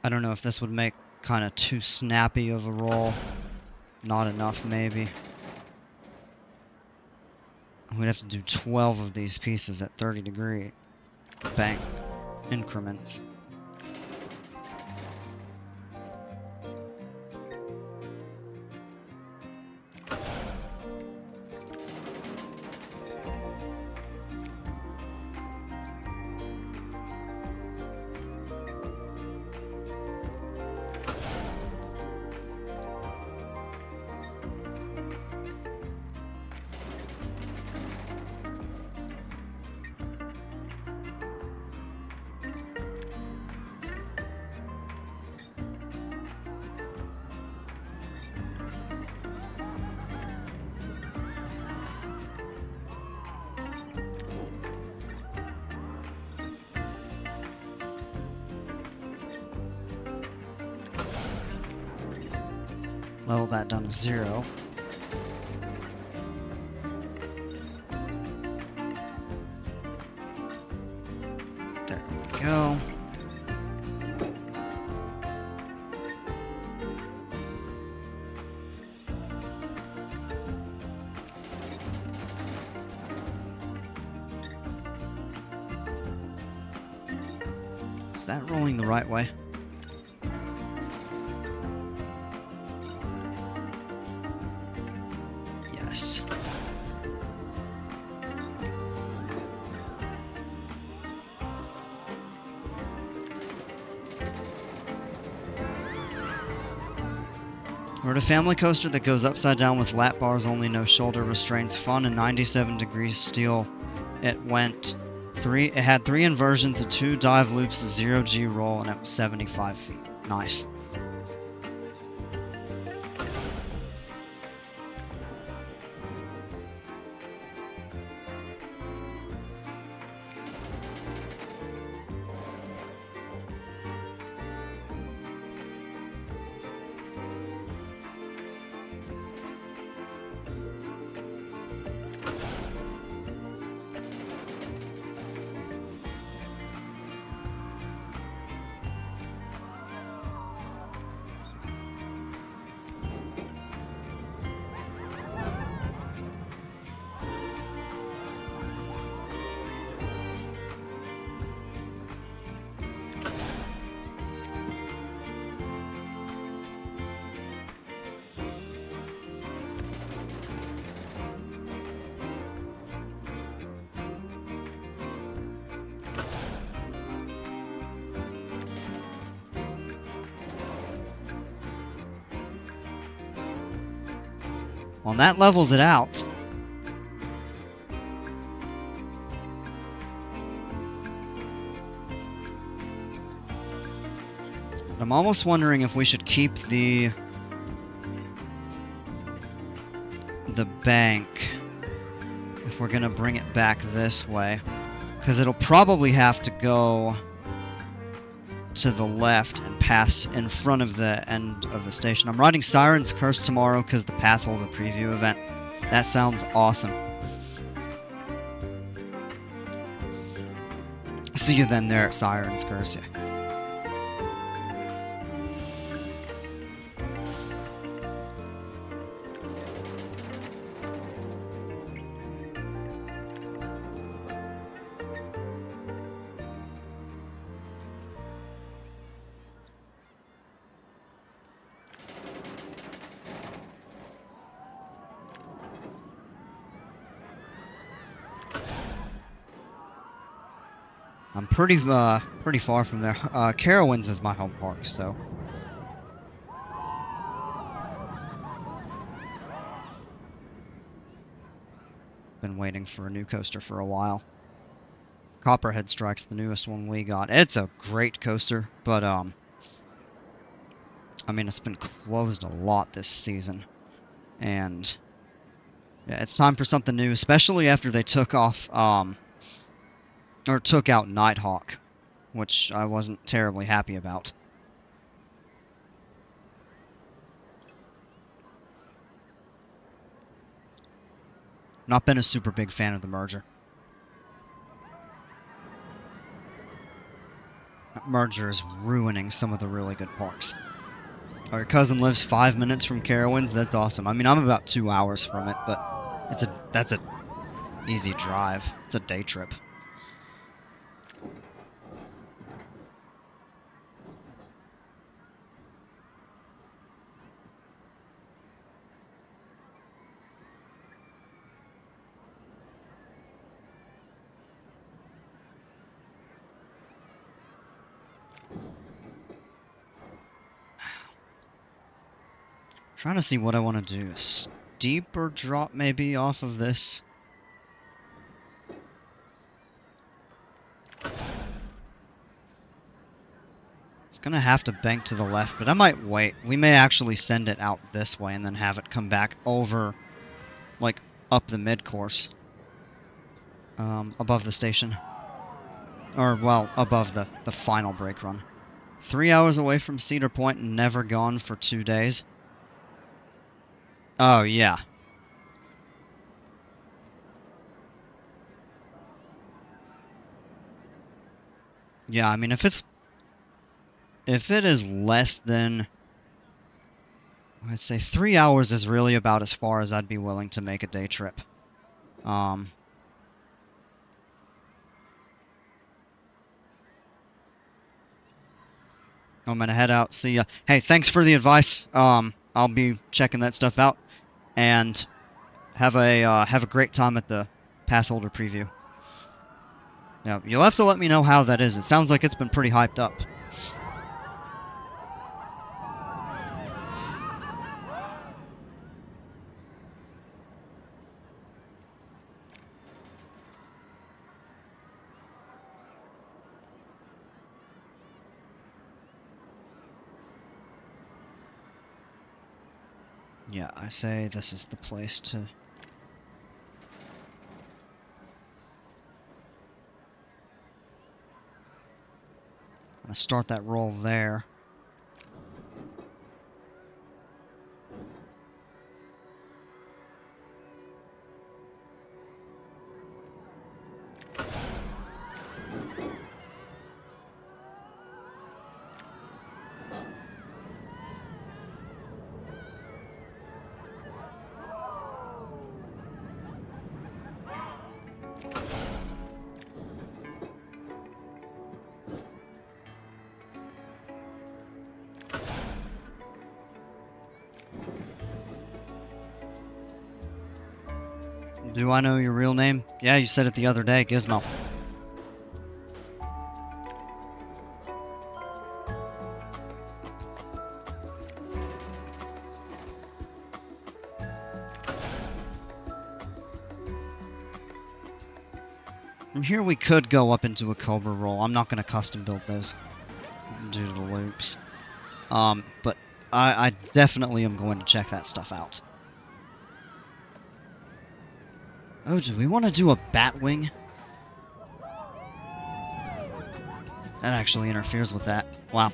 B: don't know if this would make kind of too snappy of a roll. Not enough, maybe. We'd have to do 12 of these pieces at 30-degree bank increments. Level that down to 0. There we go. Is that rolling the right way? Yes. We're at a family coaster that goes upside down with lap bars only, no shoulder restraints, fun and 97 degrees steel. It had 3 inversions, a 2 dive loops, a 0G roll, and it was 75 feet. Nice. Well, that levels it out. I'm almost wondering if we should keep the bank if we're gonna bring it back this way, because it'll probably have to go to the left and pass in front of the end of the station. I'm riding Siren's Curse tomorrow because the pass holder preview event. That sounds awesome. See you then there at Siren's Curse. Yeah. I'm pretty far from there. Carowinds is my home park, so. Been waiting for a new coaster for a while. Copperhead Strike's the newest one we got. It's a great coaster, but I mean, it's been closed a lot this season, and yeah, it's time for something new, especially after they took off or took out Nighthawk, which I wasn't terribly happy about. Not been a super big fan of the merger. That merger is ruining some of the really good parks. Our cousin lives 5 minutes from Carowinds. That's awesome. I mean, I'm about 2 hours from it, but that's a easy drive. It's a day trip. Trying to see what I want to do. A steeper drop maybe off of this. It's gonna have to bank to the left, but I might wait. We may actually send it out this way and then have it come back over, like, up the mid-course. Above the station. Or, well, above the final brake run. 3 hours away from Cedar Point and never gone for 2 days. Oh, yeah. Yeah, I mean, if it is less than, I'd say 3 hours is really about as far as I'd be willing to make a day trip. I'm gonna head out. See ya. Hey, thanks for the advice. I'll be checking that stuff out, and have a great time at the pass holder preview. Yeah, you'll have to let me know how that is. It sounds like it's been pretty hyped up. Yeah, I say this is the place to... I'm gonna start that roll there. Do I know your real name? Yeah, you said it the other day, Gizmo. From here we could go up into a Cobra roll. I'm not going to custom build those due to the loops. But I definitely am going to check that stuff out. Oh, do we want to do a Batwing? That actually interferes with that. Wow.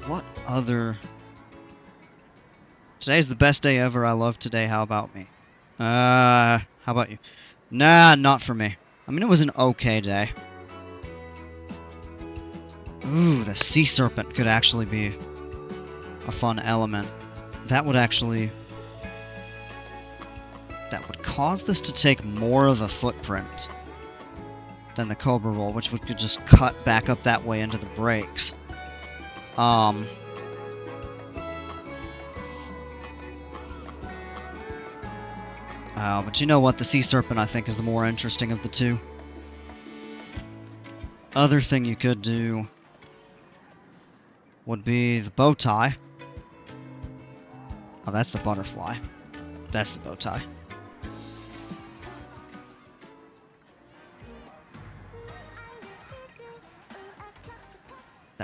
B: What other... Today's the best day ever. I love today. How about me? How about you? Nah, not for me. I mean, it was an okay day. Ooh, the sea serpent could actually be a fun element. That would actually... That would cause this to take more of a footprint than the Cobra roll, which would just cut back up that way into the brakes. But you know what? The Sea Serpent, I think, is the more interesting of the two. Other thing you could do would be the bow tie. Oh, that's the butterfly. That's the bow tie.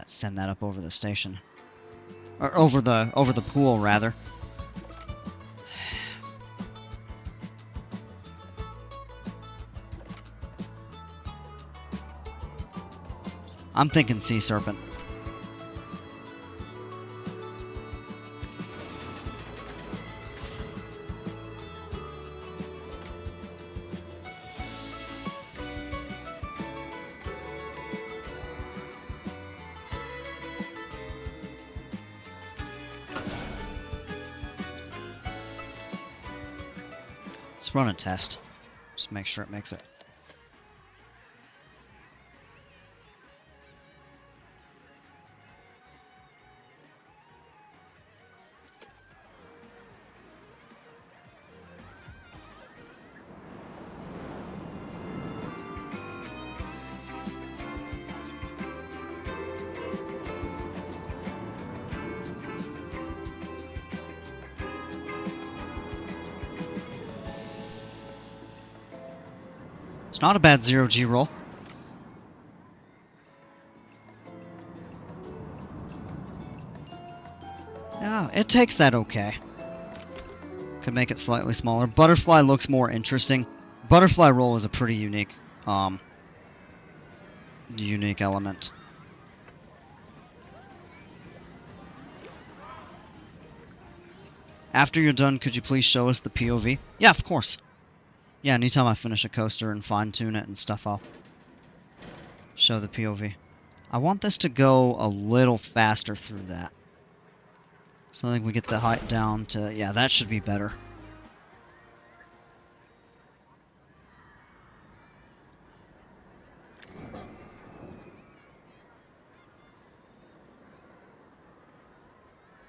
B: Send that up over the station. Or over the pool, rather. I'm thinking Sea Serpent. Let's run a test. Just make sure it makes it. It's not a bad 0G roll. Yeah, it takes that okay. Could make it slightly smaller. Butterfly looks more interesting. Butterfly roll is a pretty unique element. After you're done, could you please show us the POV? Yeah, of course. Yeah, anytime I finish a coaster and fine-tune it and stuff, I'll show the POV. I want this to go a little faster through that. So I think we get the height down to... Yeah, that should be better.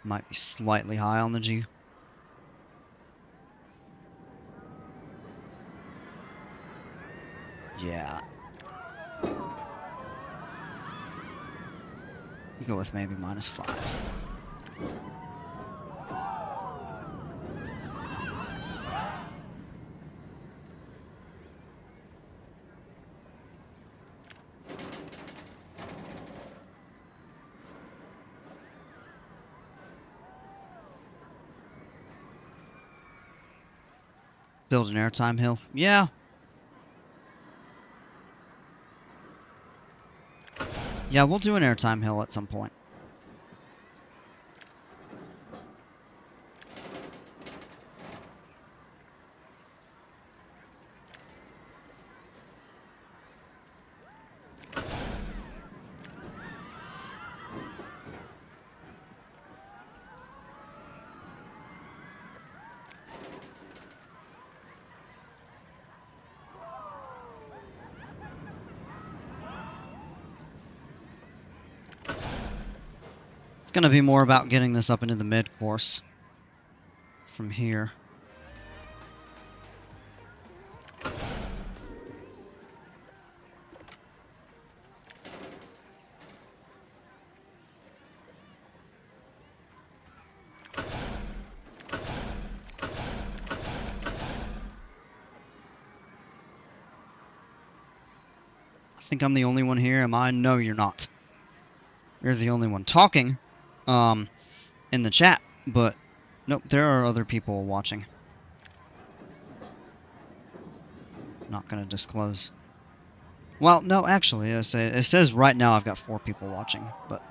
B: Might be slightly high on the G. Yeah. Go with maybe -5. Build an airtime hill. Yeah. Yeah, we'll do an airtime hill at some point. It's going to be more about getting this up into the mid-course from here. I think I'm the only one here, am I? No, you're not. You're the only one talking in the chat, but nope, there are other people watching. Not gonna disclose. Well, no, actually, it says right now I've got 4 people watching, but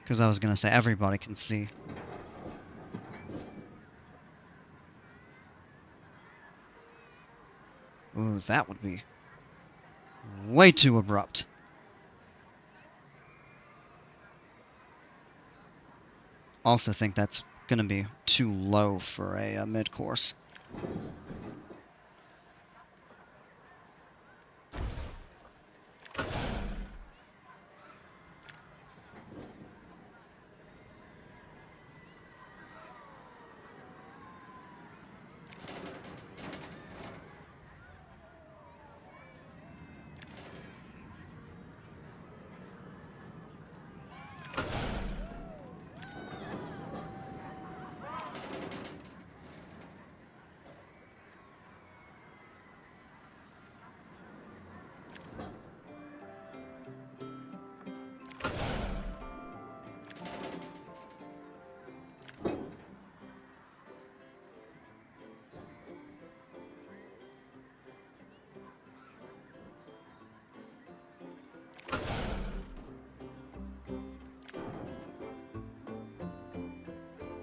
B: because I was gonna say everybody can see. Ooh, that would be way too abrupt. Also think that's gonna be too low for a mid-course.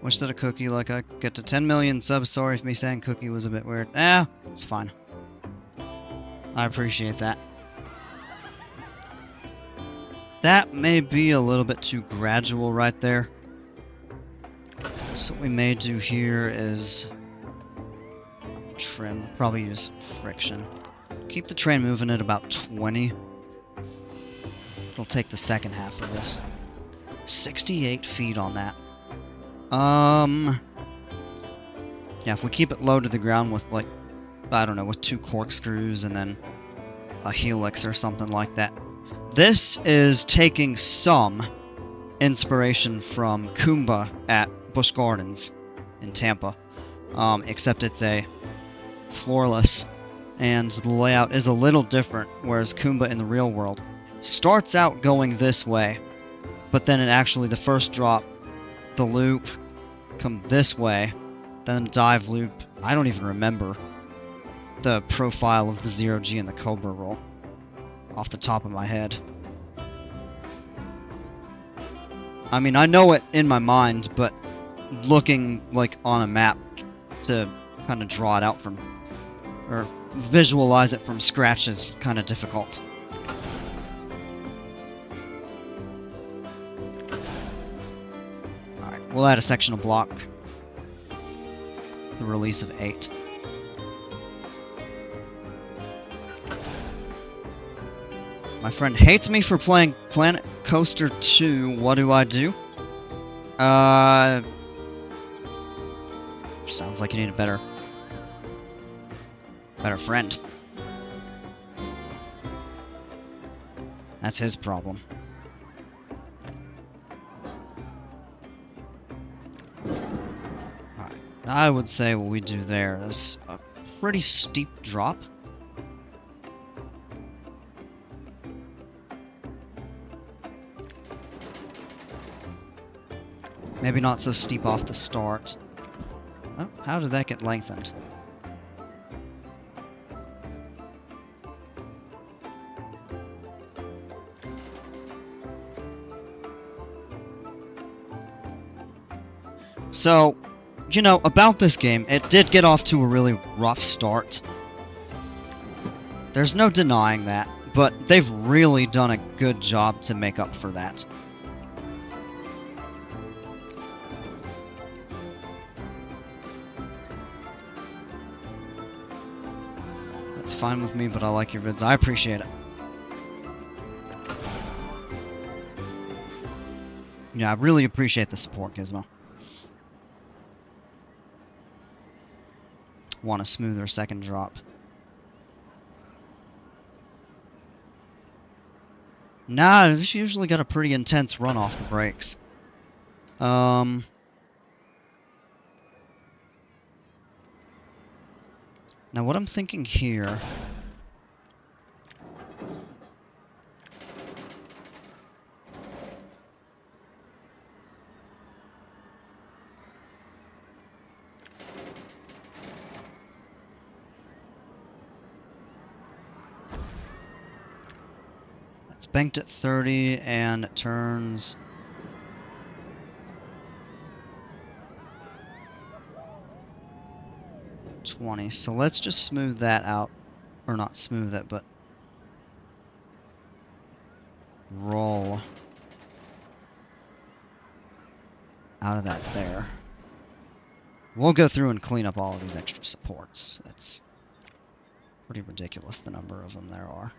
B: Wish that a cookie like I get to 10 million subs. Sorry if me saying cookie was a bit weird. It's fine. I appreciate that. That may be a little bit too gradual right there. So what we may do here is trim. Probably use friction. Keep the train moving at about 20. It'll take the second half of this. 68 feet on that. Yeah, if we keep it low to the ground with, like, I don't know, with 2 corkscrews and then a helix or something like that. This is taking some inspiration from Kumba at Busch Gardens in Tampa, except it's a floorless, and the layout is a little different, whereas Kumba in the real world starts out going this way, but then it actually, the first drop, the loop, come this way, then dive loop. I don't even remember the profile of the 0G and the Cobra roll off the top of my head. I mean, I know it in my mind, but looking like on a map to kind of draw it out from, or visualize it from scratch is kind of difficult. Alright, we'll add a sectional block. The release of 8. My friend hates me for playing Planet Coaster 2. What do I do? Sounds like you need a better friend. That's his problem. Alright, I would say what we do there is a pretty steep drop. Maybe not so steep off the start. Oh, how did that get lengthened? So, you know, about this game, it did get off to a really rough start. There's no denying that, but they've really done a good job to make up for that. That's fine with me, but I like your vids. I appreciate it. Yeah, I really appreciate the support, Gizmo. Want a smoother second drop. Nah, this usually got a pretty intense run off the brakes. Now what I'm thinking here... It's banked at 30 and it turns... $20. So let's just smooth that out. Or not smooth it, but roll out of that there. We'll go through and clean up all of these extra supports. It's pretty ridiculous the number of them there are.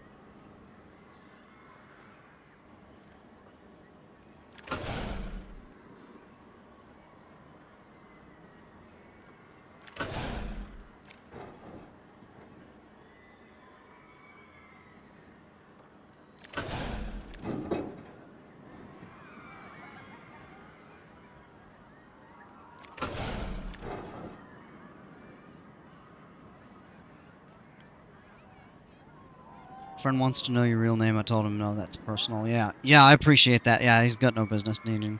B: Friend wants to know your real name. I told him no, that's personal. Yeah, I appreciate that. Yeah, he's got no business needing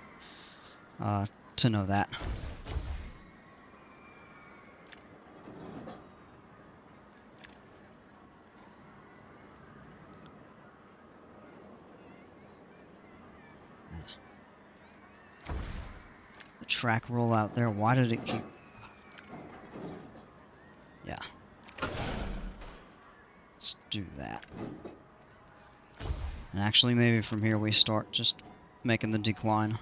B: to know that. The track roll out there. Why did it keep? Yeah. Let's do that. And actually, maybe from here we start just making the decline.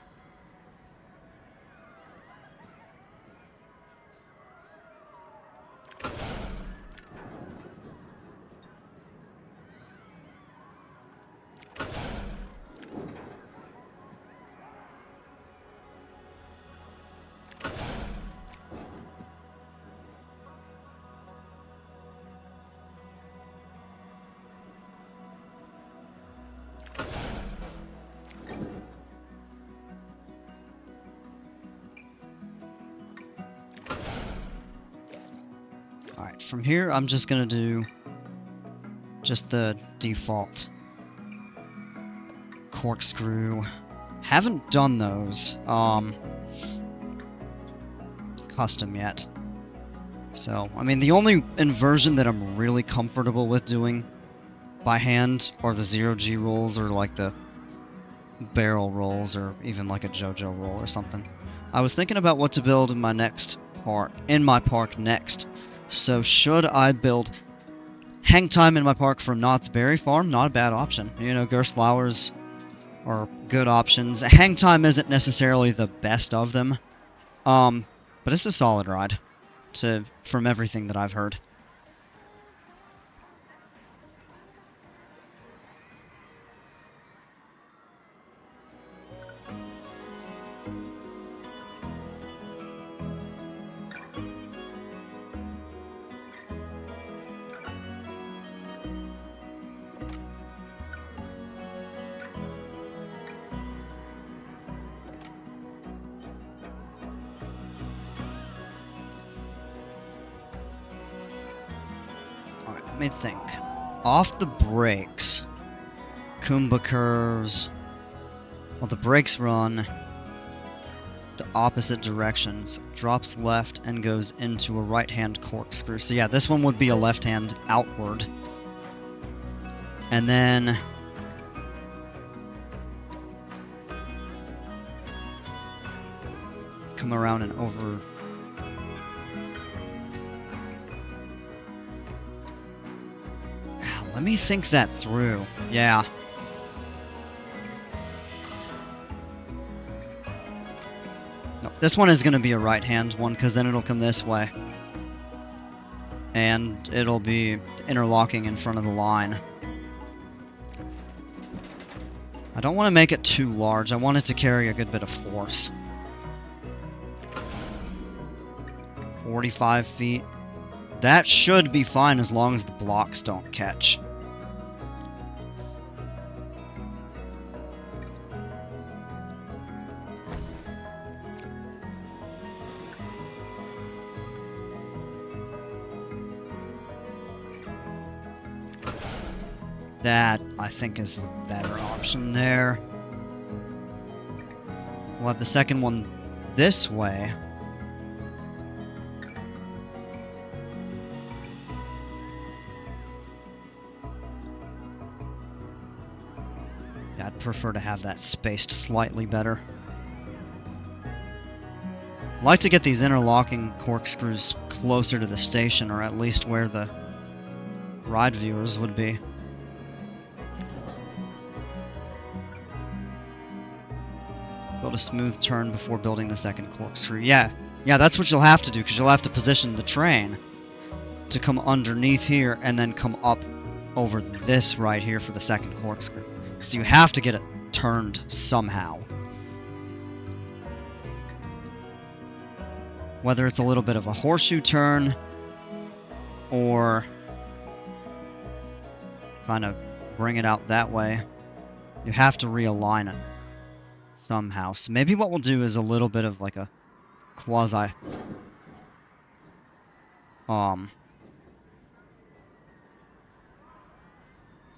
B: Alright, from here I'm just gonna do just the default corkscrew. Haven't done those. custom yet. So, I mean, the only inversion that I'm really comfortable with doing by hand are the 0G rolls or like the barrel rolls or even like a JoJo roll or something. I was thinking about what to build in my park next. So should I build hang time in my park from Knott's Berry Farm? Not a bad option. You know, Gerstflowers are good options. Hang time isn't necessarily the best of them. But it's a solid ride from everything that I've heard. Alright, let me think. Off the brakes, Kumba curves. Well, the brakes run the opposite direction, so it drops left and goes into a right-hand corkscrew. So yeah, this one would be a left-hand outward. And then come around and over. Let me think that through. Yeah. No, this one is going to be a right-hand one, because then it'll come this way. And it'll be interlocking in front of the line. I don't want to make it too large. I want it to carry a good bit of force. 45 feet. That should be fine as long as the blocks don't catch. That, I think, is the better option there. We'll have the second one this way. Yeah, I'd prefer to have that spaced slightly better. I'd like to get these interlocking corkscrews closer to the station, or at least where the ride viewers would be. Build a smooth turn before building the second corkscrew. Yeah, that's what you'll have to do, because you'll have to position the train to come underneath here and then come up over this right here for the second corkscrew. So you have to get it turned somehow. Whether it's a little bit of a horseshoe turn or kind of bring it out that way, you have to realign it somehow. So maybe what we'll do is a little bit of like a quasi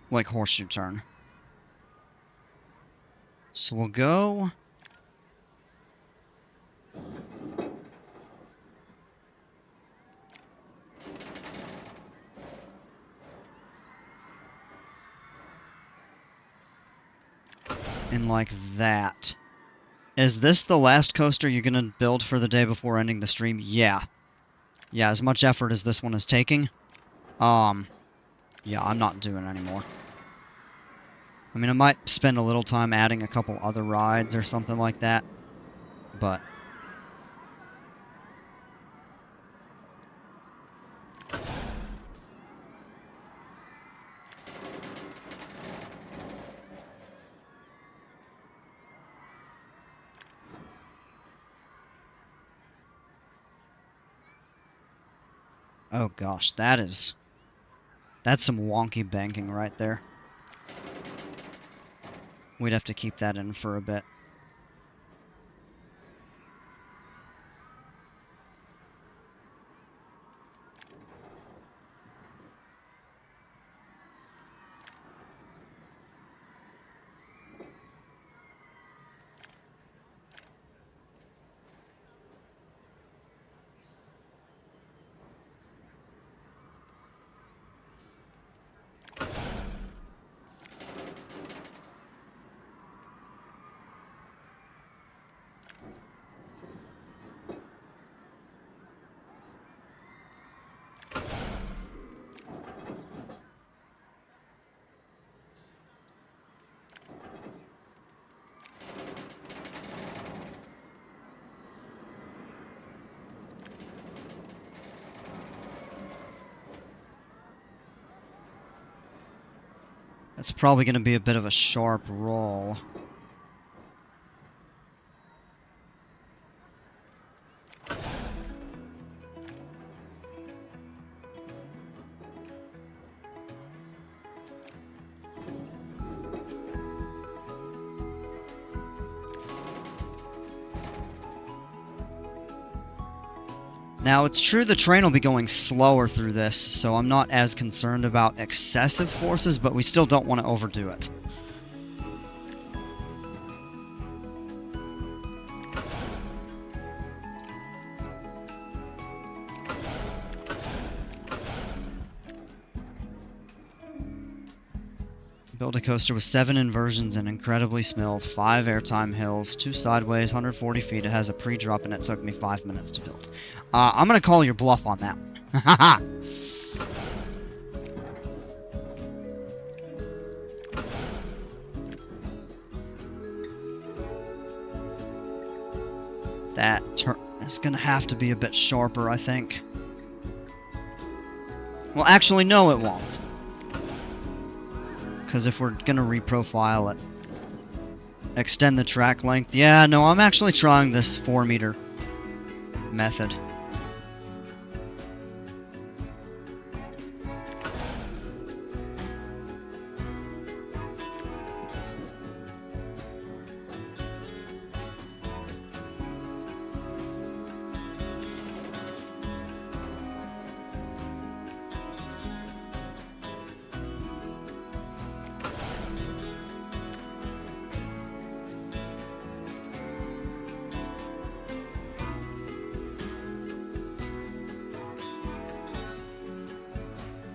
B: like horseshoe turn. So we'll go in like that. Is this the last coaster you're gonna build for the day before ending the stream? Yeah. Yeah, as much effort as this one is taking. Yeah, I'm not doing anymore. I mean, I might spend a little time adding a couple other rides or something like that, but oh gosh, that's some wonky banking right there. We'd have to keep that in for a bit. That's probably going to be a bit of a sharp roll. Now, it's true the train will be going slower through this, so I'm not as concerned about excessive forces, but we still don't want to overdo it. Build a coaster with 7 inversions and incredibly smooth, 5 airtime hills, 2 sideways, 140 feet. It has a pre-drop and it took me 5 minutes to build. I'm gonna call your bluff on that one. Haha! That turn is gonna have to be a bit sharper, I think. Well, actually, no, it won't. Because if we're gonna reprofile it, extend the track length. Yeah, no, I'm actually trying this 4-meter method.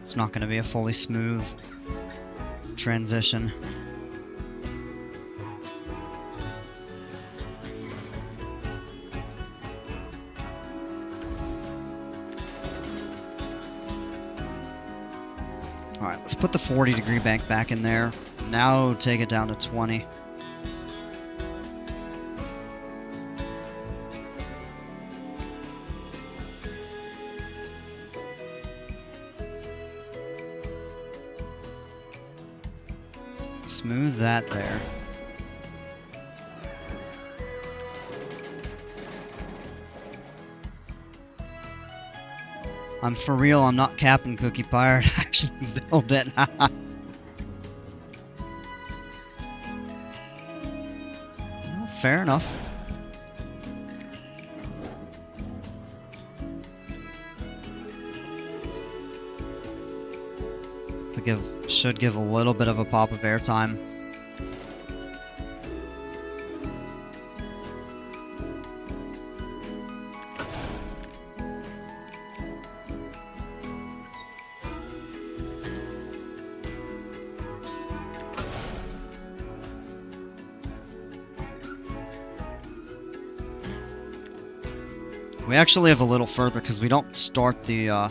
B: It's not going to be a fully smooth transition. Alright, let's put the 40-degree bank back in there. Now take it down to 20. Smooth that there. I'm for real, I'm not capping Cookie Pirate. I actually built it. Well, fair enough. Should give a little bit of a pop of airtime. We actually have a little further because we don't start the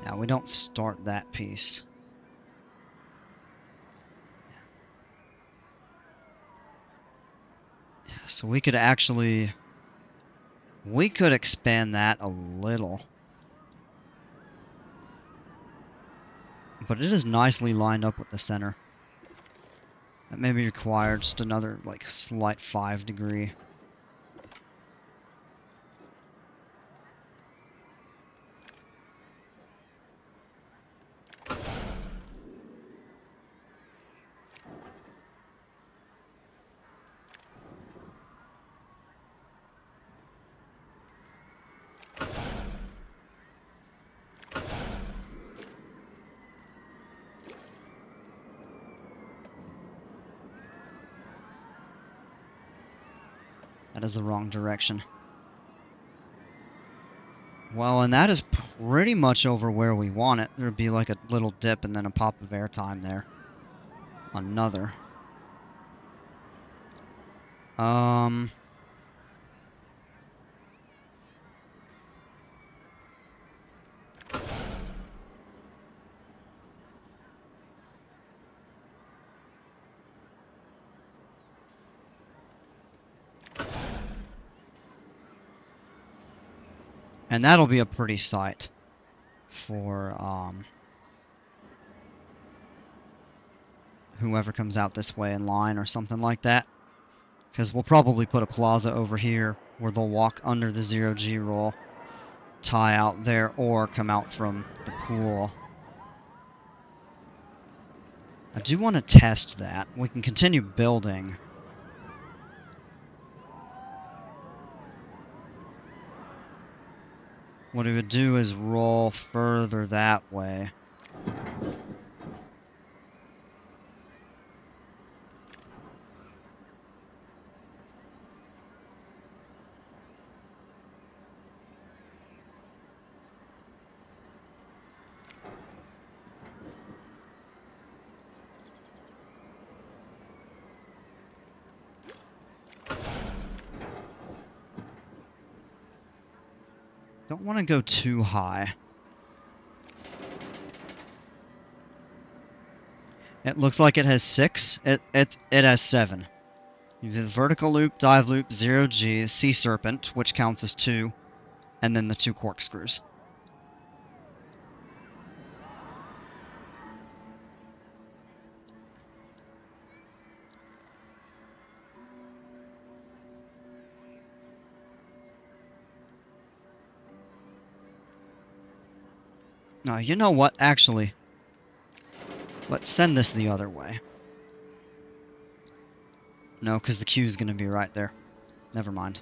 B: Now we don't start that piece. Yeah, so we could expand that a little. But it is nicely lined up with the center. That may be required just another like slight 5-degree. That is the wrong direction. Well, and that is pretty much over where we want it. There'd be like a little dip and then a pop of airtime there. Another. And that'll be a pretty sight for, whoever comes out this way in line or something like that. Because we'll probably put a plaza over here where they'll walk under the 0G roll, tie out there, or come out from the pool. I do want to test that. We can continue building. What we would do is roll further that way. Don't want to go too high. It looks like it has 6. It has 7. You have the vertical loop, dive loop, 0G, sea serpent, which counts as 2, and then the 2 corkscrews. No, you know what? Actually, let's send this the other way. No, because the queue's going to be right there. Never mind.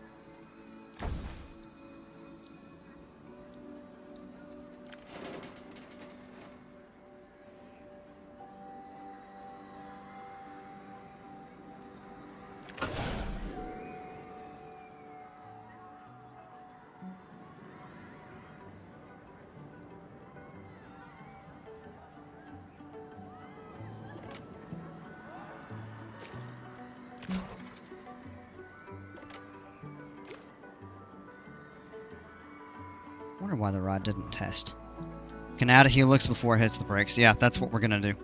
B: Wonder why the rod didn't test. Can add a helix before it hits the brakes. Yeah, that's what we're gonna do.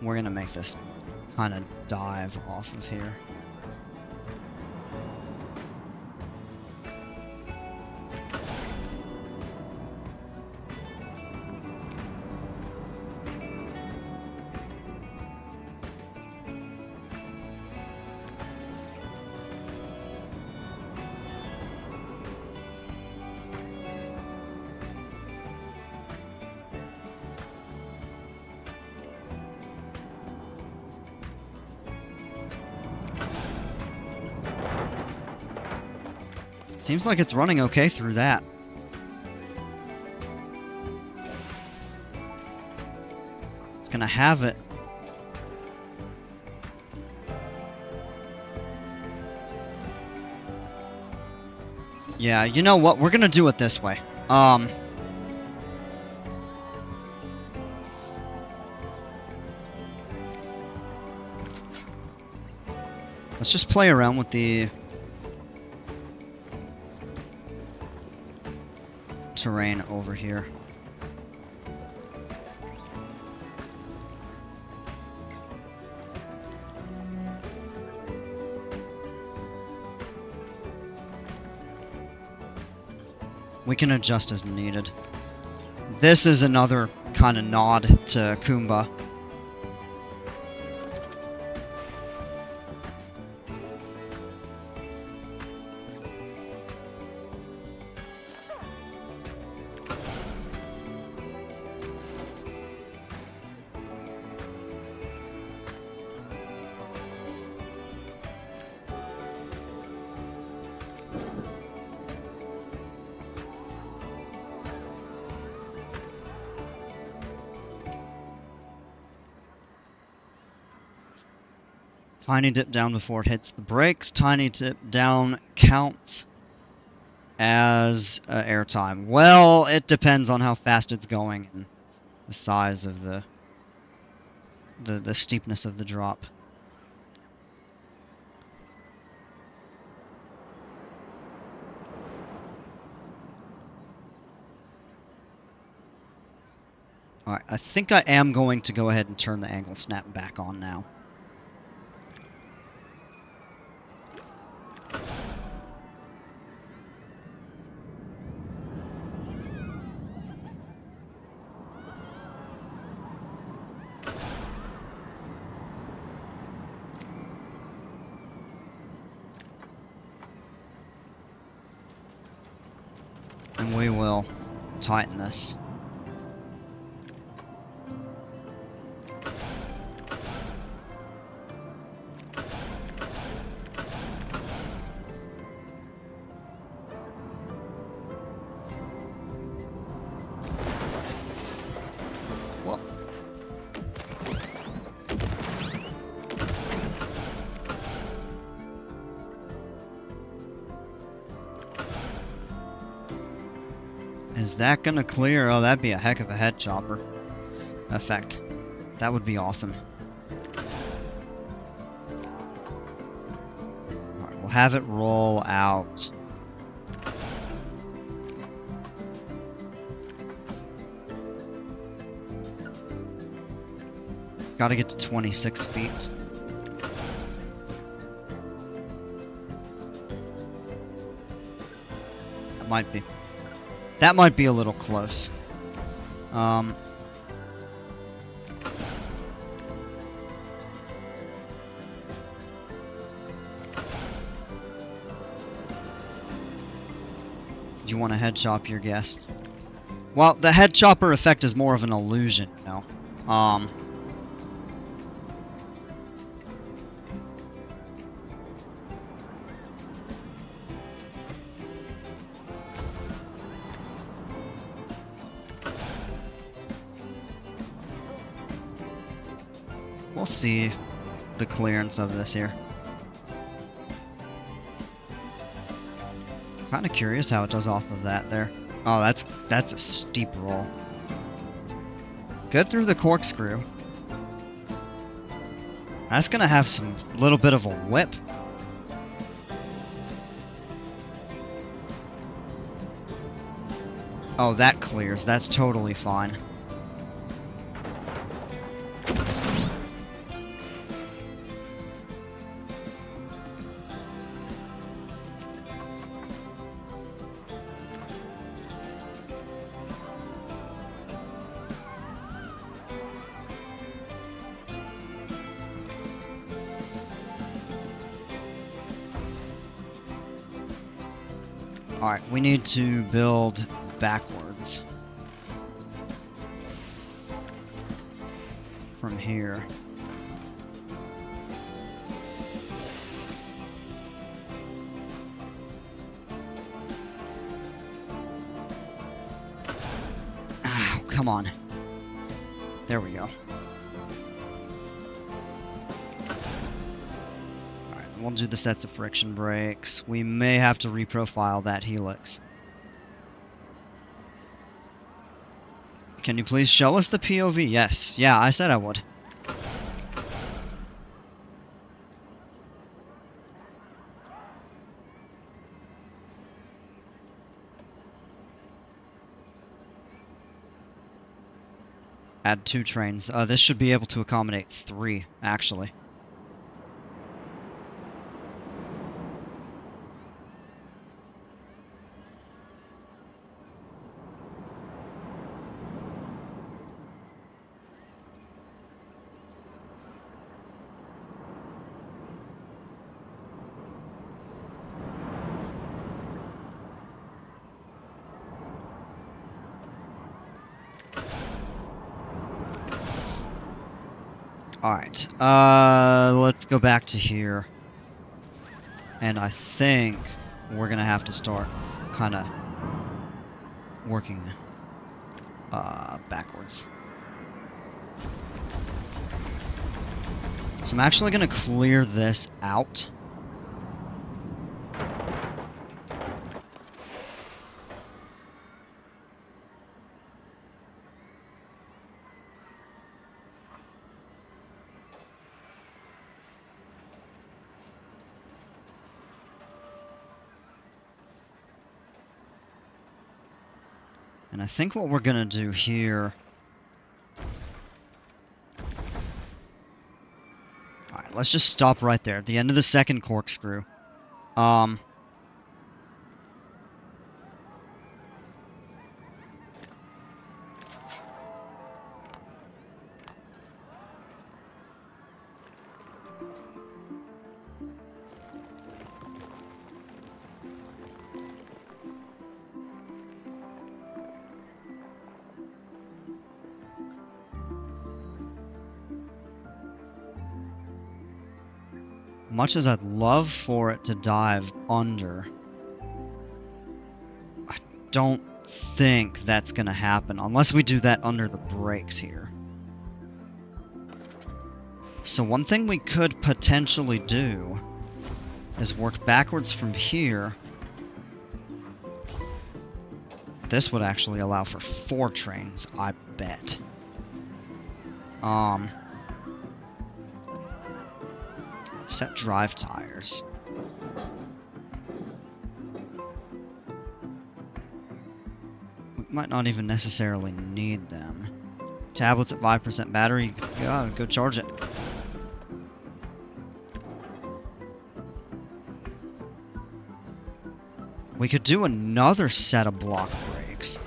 B: We're gonna make this kind of dive off of here. Seems like it's running okay through that. It's gonna have it. Yeah, you know what? We're gonna do it this way. Let's just play around with the terrain over here. We can adjust as needed. This is another kind of nod to Kumba. Tiny dip down before it hits the brakes. Tiny dip down counts as airtime. Well, it depends on how fast it's going and the size of the steepness of the drop. Alright, I think I am going to go ahead and turn the angle snap back on now. And we will tighten this. Well, is that gonna clear? Oh, that'd be a heck of a head chopper effect. That would be awesome. Alright, we'll have it roll out. It's gotta get to 26 feet. That might be a little close. Do you want to head chop your guest? Well, the head chopper effect is more of an illusion, you know. We'll see the clearance of this here. Kind of curious how it does off of that there. Oh, that's a steep roll. Good through the corkscrew. That's gonna have some little bit of a whip. Oh, that clears. That's totally fine. Alright, we need to build backwards. From here. Oh, come on. There we go. We'll do the sets of friction brakes. We may have to reprofile that helix. Can you please show us the POV? Yes. Yeah, I said I would. Add 2 trains. This should be able to accommodate 3, actually. Alright, let's go back to here. And I think we're gonna have to start kind of working backwards. So I'm actually gonna clear this out. And I think what we're gonna do here... Alright, let's just stop right there, at the end of the second corkscrew. Much as I'd love for it to dive under, I don't think that's gonna happen unless we do that under the brakes here. So one thing we could potentially do is work backwards from here. This would actually allow for 4 trains, I bet. Set drive tires. We might not even necessarily need them. Tablets at 5% battery, yeah, go charge it. We could do another set of block brakes,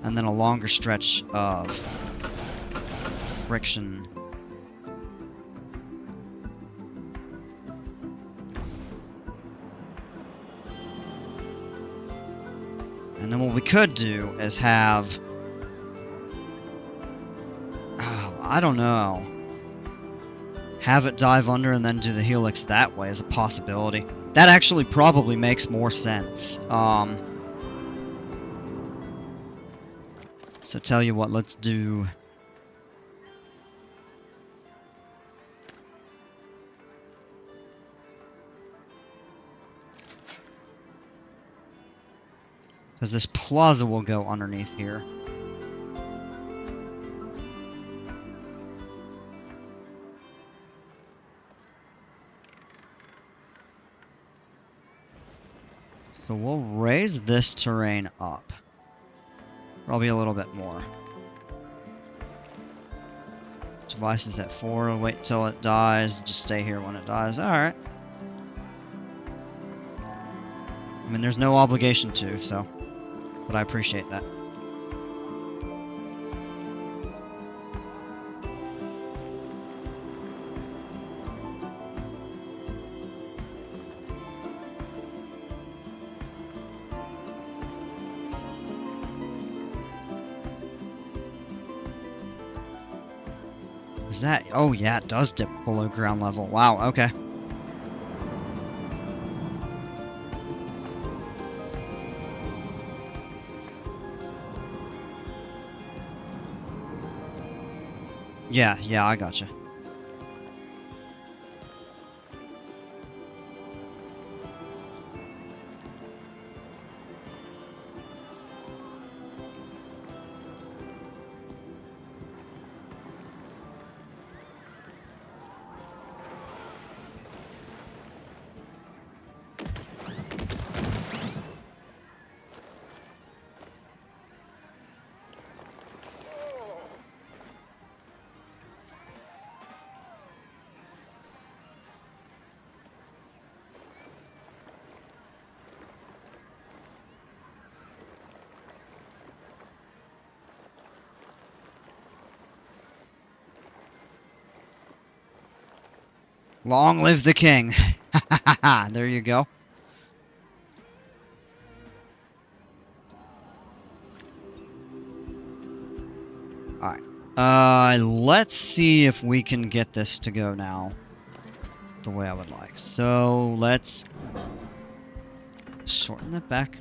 B: and then a longer stretch of friction. And then what we could do is have... Oh, I don't know. Have it dive under and then do the helix that way is a possibility. That actually probably makes more sense. So tell you what, let's do... Because this plaza will go underneath here. So we'll raise this terrain up. Probably a little bit more. Device is at 4. Wait till it dies. Just stay here when it dies. Alright. I mean, there's no obligation to, so... But I appreciate that. Is that... Oh yeah, it does dip below ground level. Wow, okay. Yeah, I gotcha. Long live the king. There you go. Alright. Let's see if we can get this to go now the way I would like. So let's shorten that back.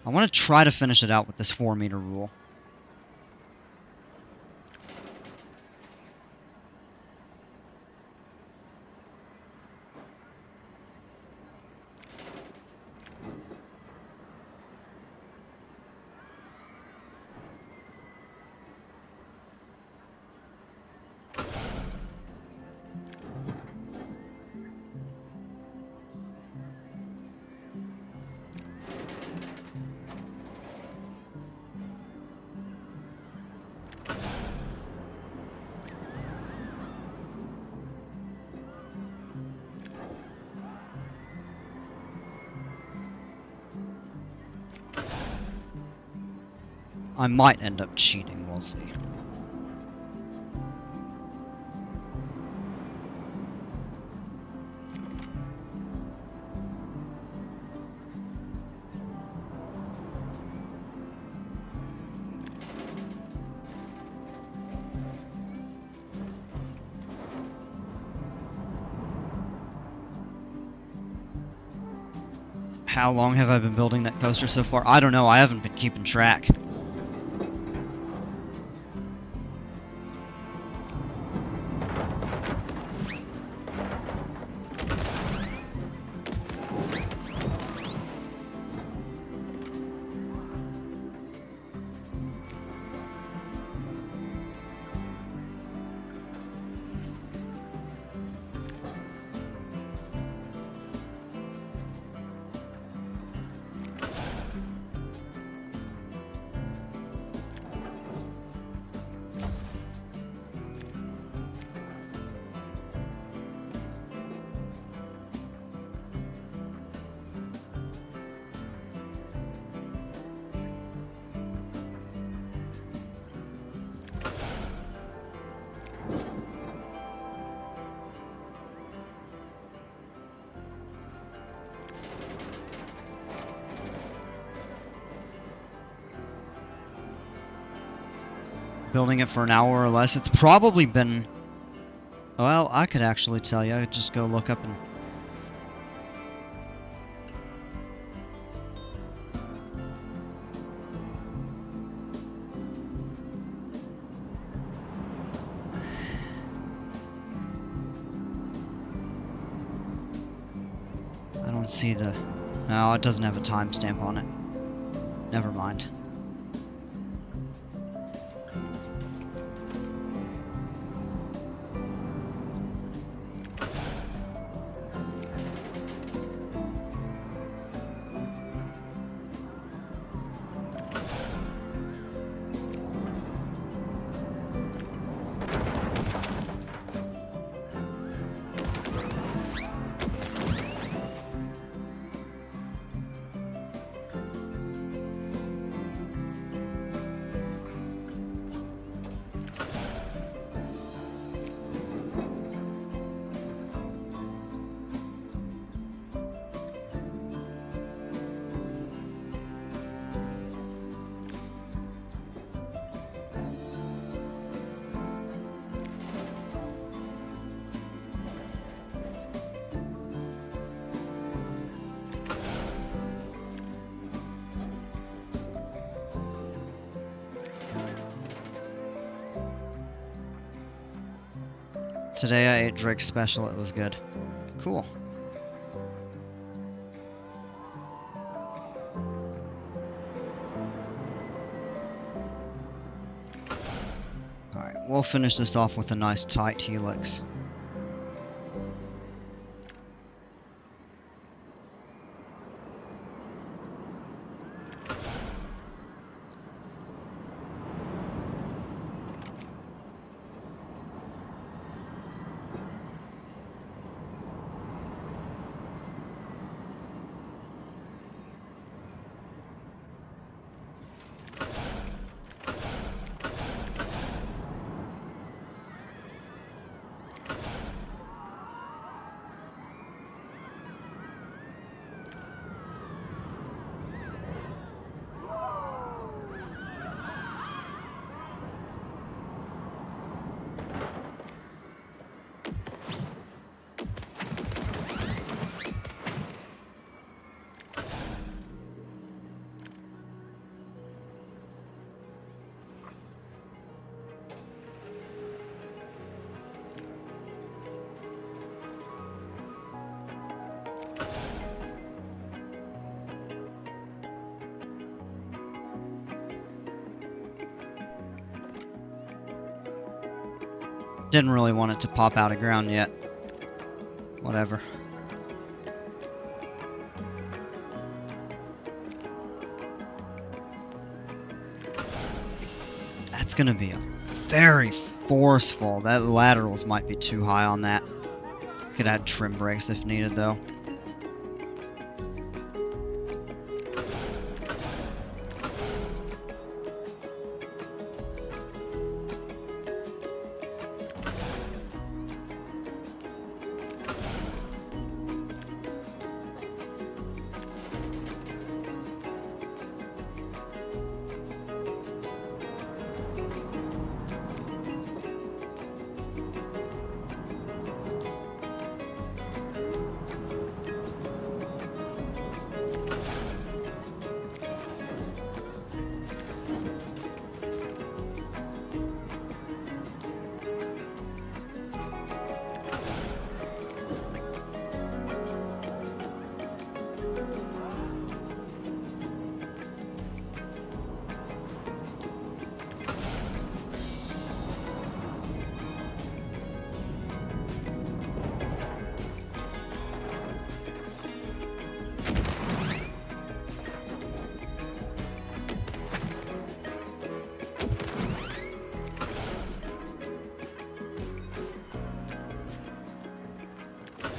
B: I want to try to finish it out with this 4-meter rule. I might end up cheating, we'll see. How long have I been building that coaster so far? I don't know, I haven't been keeping track. Building it for an hour or less. It's probably been... Well, I could actually tell you. I could just go look up and... I don't see the... No, it doesn't have a timestamp on it. Never mind. Today I ate Drake's special, it was good. Cool. Alright, we'll finish this off with a nice tight helix. Didn't really want it to pop out of ground yet. Whatever. That's gonna be a very forceful. That laterals might be too high on that. Could add trim brakes if needed though.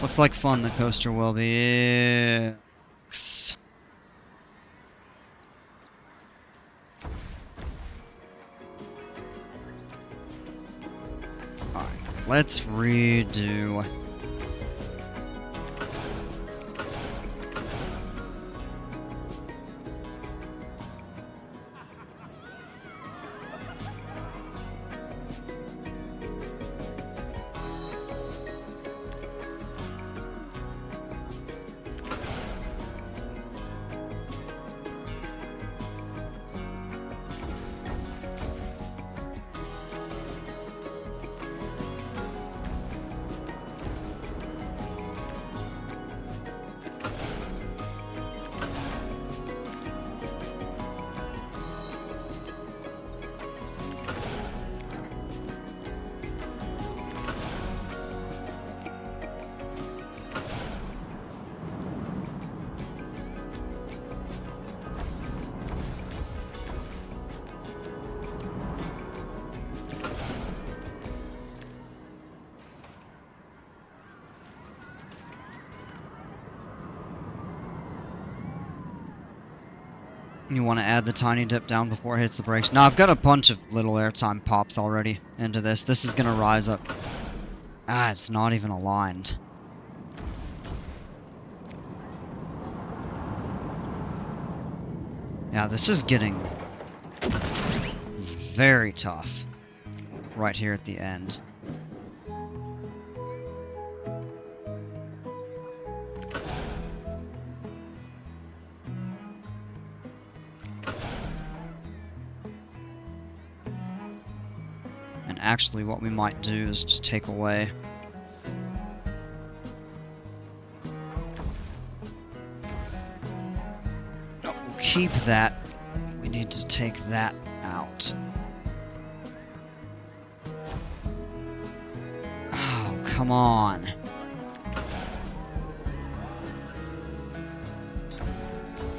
B: Looks like fun the coaster will be. Alright, let's redo. You want to add the tiny dip down before it hits the brakes. Now I've got a bunch of little airtime pops already into this. This is going to rise up. Ah, it's not even aligned. Yeah, this is getting very tough right here at the end. And actually what we might do is just take away keep that. We need to take that out. Oh, come on.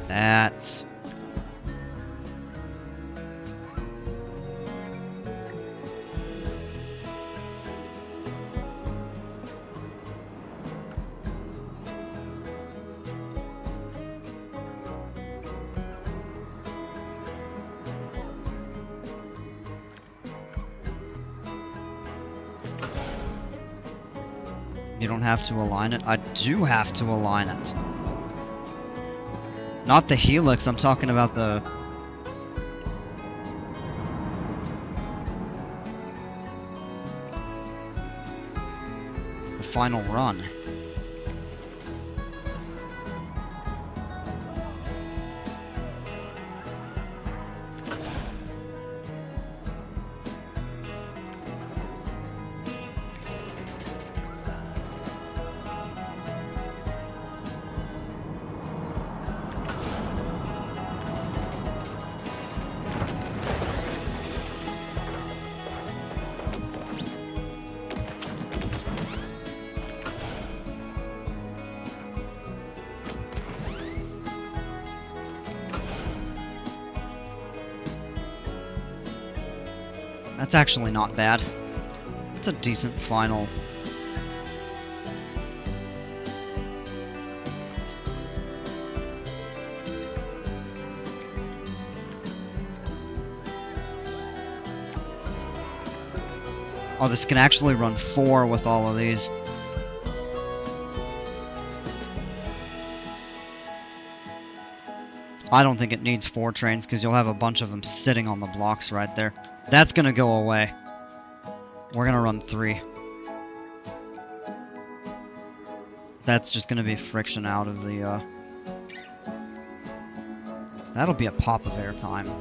B: That's... You don't have to align it? I do have to align it. Not the helix, I'm talking about the final run. That's actually not bad. It's a decent final. Oh, this can actually run 4 with all of these. I don't think it needs 4 trains because you'll have a bunch of them sitting on the blocks right there. That's gonna go away. We're gonna run 3. That's just gonna be friction out of the, That'll be a pop of airtime.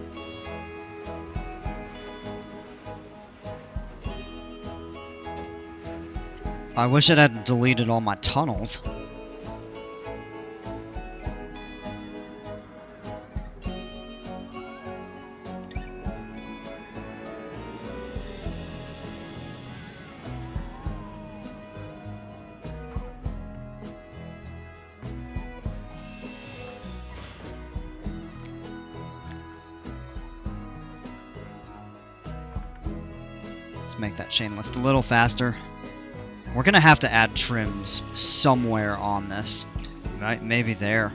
B: I wish it hadn't deleted all my tunnels. Let's make that chain lift a little faster. We're gonna have to add trims somewhere on this. Right? Maybe there.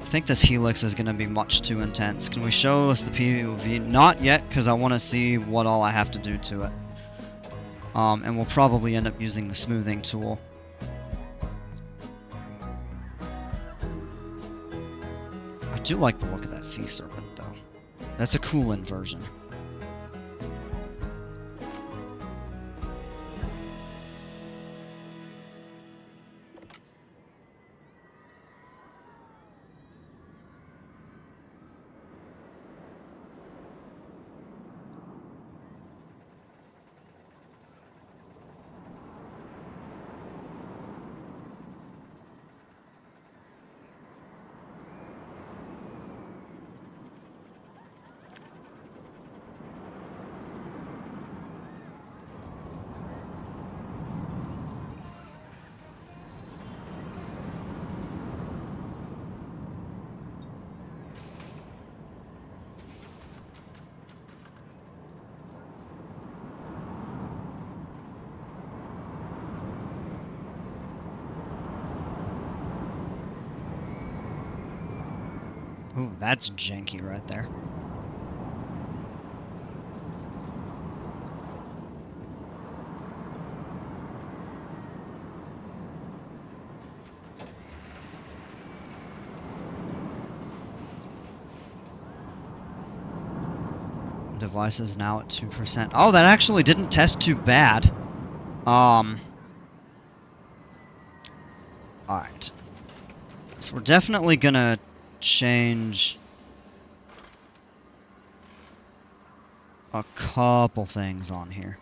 B: I think this helix is gonna be much too intense. Can we show us the POV? Not yet, because I want to see what all I have to do to it. And we'll probably end up using the smoothing tool. I do like the look of that sea serpent, though. That's a cool inversion. Ooh, that's janky right there. Device is now at 2%. Oh, that actually didn't test too bad. Alright. So we're definitely gonna change a couple things on here.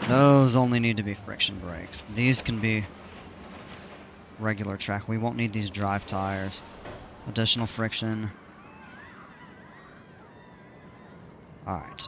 B: Those only need to be friction brakes. These can be regular track. We won't need these drive tires. Additional friction. Alright.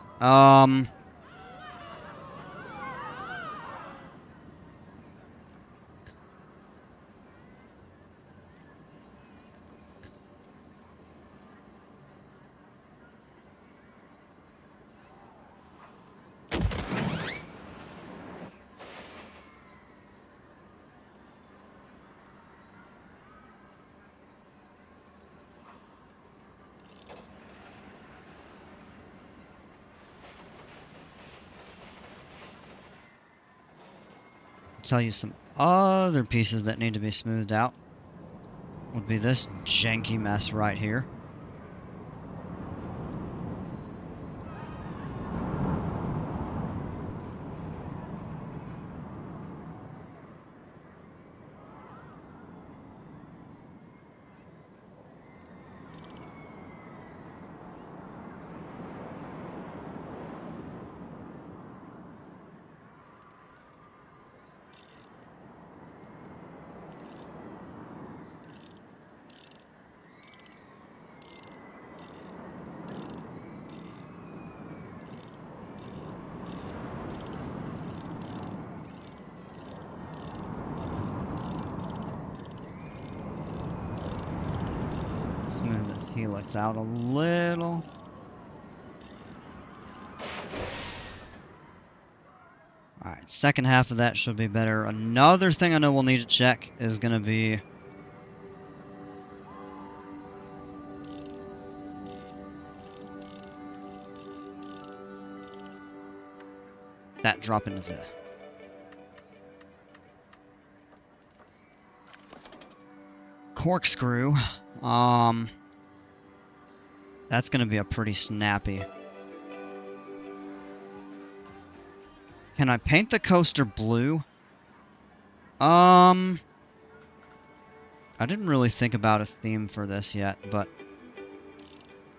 B: Tell you some other pieces that need to be smoothed out. Would be this janky mess right here. Helix out a little. Alright, second half of that should be better. Another thing I know we'll need to check is going to be... that drop into the... corkscrew. That's going to be a pretty snappy... Can I paint the coaster blue? I didn't really think about a theme for this yet, but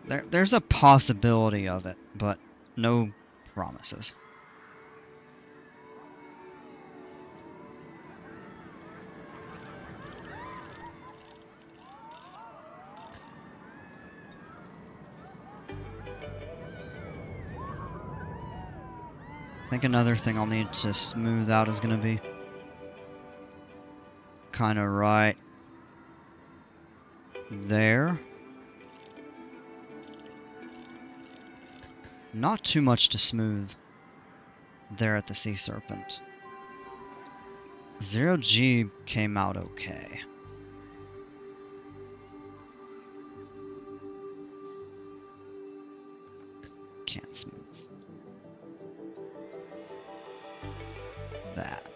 B: there's a possibility of it, but no promises. I think another thing I'll need to smooth out is going to be kind of right there. Not too much to smooth there at the Sea Serpent. 0G came out okay. Can't smooth that.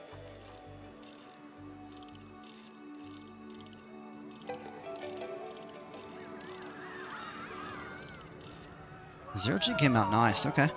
B: Zero G came out nice, okay.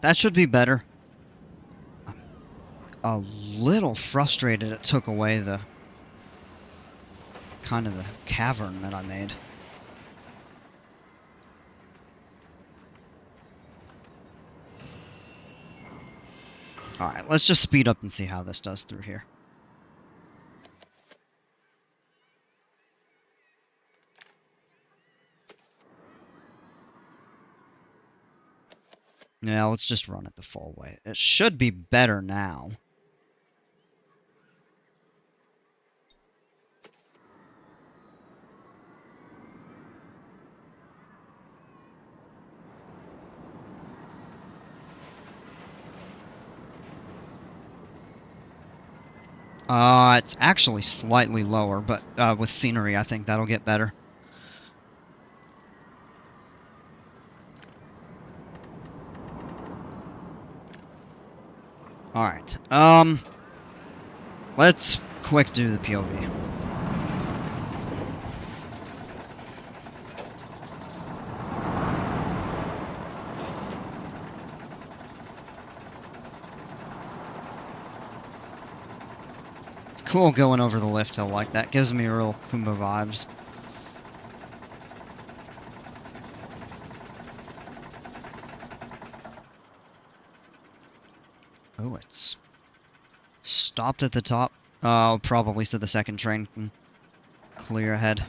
B: That should be better. I'm a little frustrated it took away the kind of the cavern that I made. Alright, let's just speed up and see how this does through here. Yeah, let's just run it the full way. It should be better now. It's actually slightly lower, but with scenery, I think that'll get better. Alright, let's quick do the POV. It's cool going over the lift hill like that, gives me real Kumba vibes. Oh, it's stopped at the top. Oh, probably so the second train can clear ahead.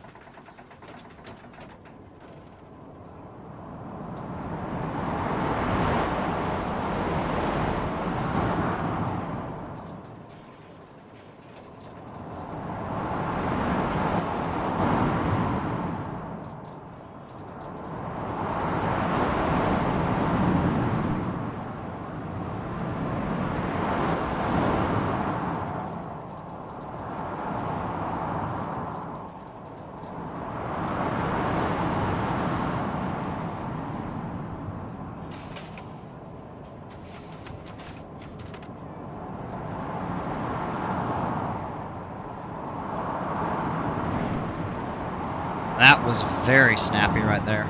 B: That was very snappy right there.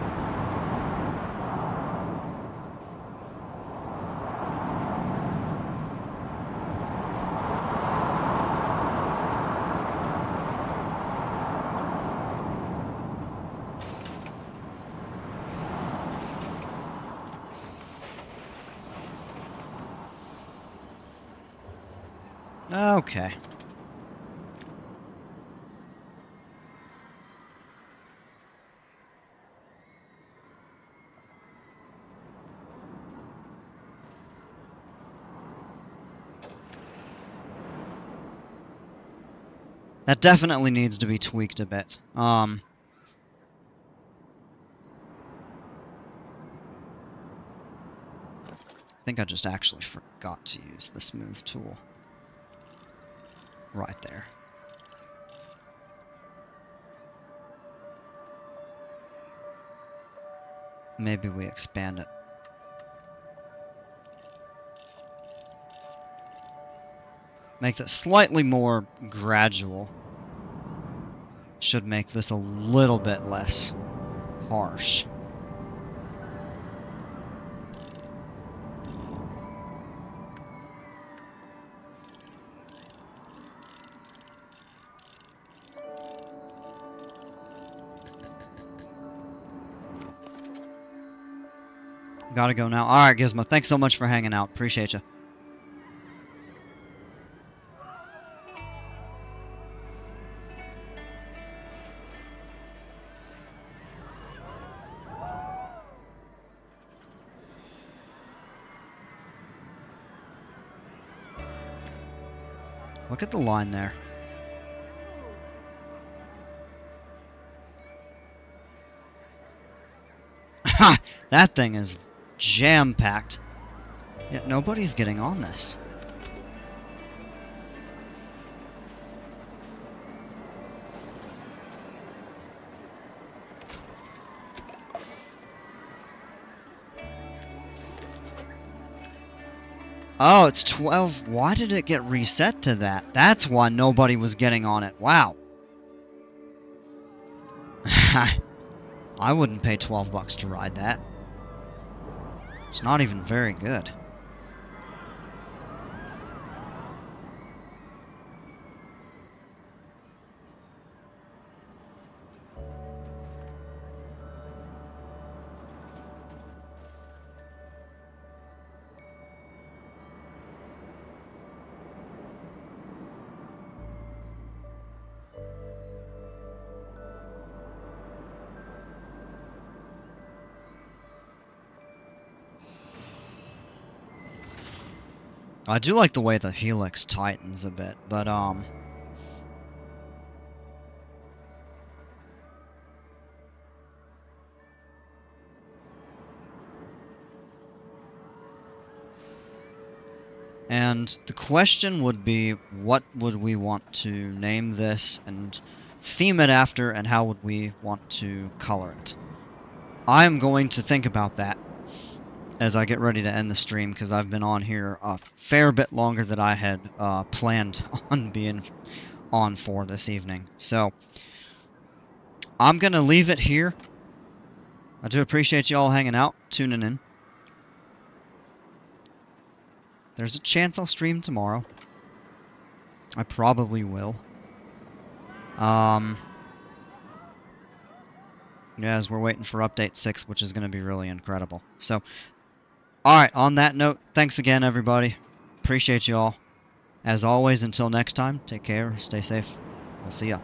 B: Okay. That definitely needs to be tweaked a bit. I think I just actually forgot to use the smooth tool. Right there. Maybe we expand it. Make that slightly more gradual. Should make this a little bit less harsh. Gotta go now. Alright, Gizmo, thanks so much for hanging out. Appreciate you. Look at the line there. Ha! That thing is jam-packed. Yet nobody's getting on this. Oh, it's 12. Why did it get reset to that? That's why nobody was getting on it. Wow. I wouldn't pay 12 bucks to ride that. It's not even very good. I do like the way the helix tightens a bit, but and the question would be, what would we want to name this and theme it after, and how would we want to color it? I'm going to think about that as I get ready to end the stream, because I've been on here a fair bit longer than I had planned on being on for this evening. So, I'm going to leave it here. I do appreciate you all hanging out, tuning in. There's a chance I'll stream tomorrow. I probably will. Yeah, as we're waiting for update 6, which is going to be really incredible. So, alright, on that note, thanks again, everybody. Appreciate you all. As always, until next time, take care, stay safe. We'll see ya.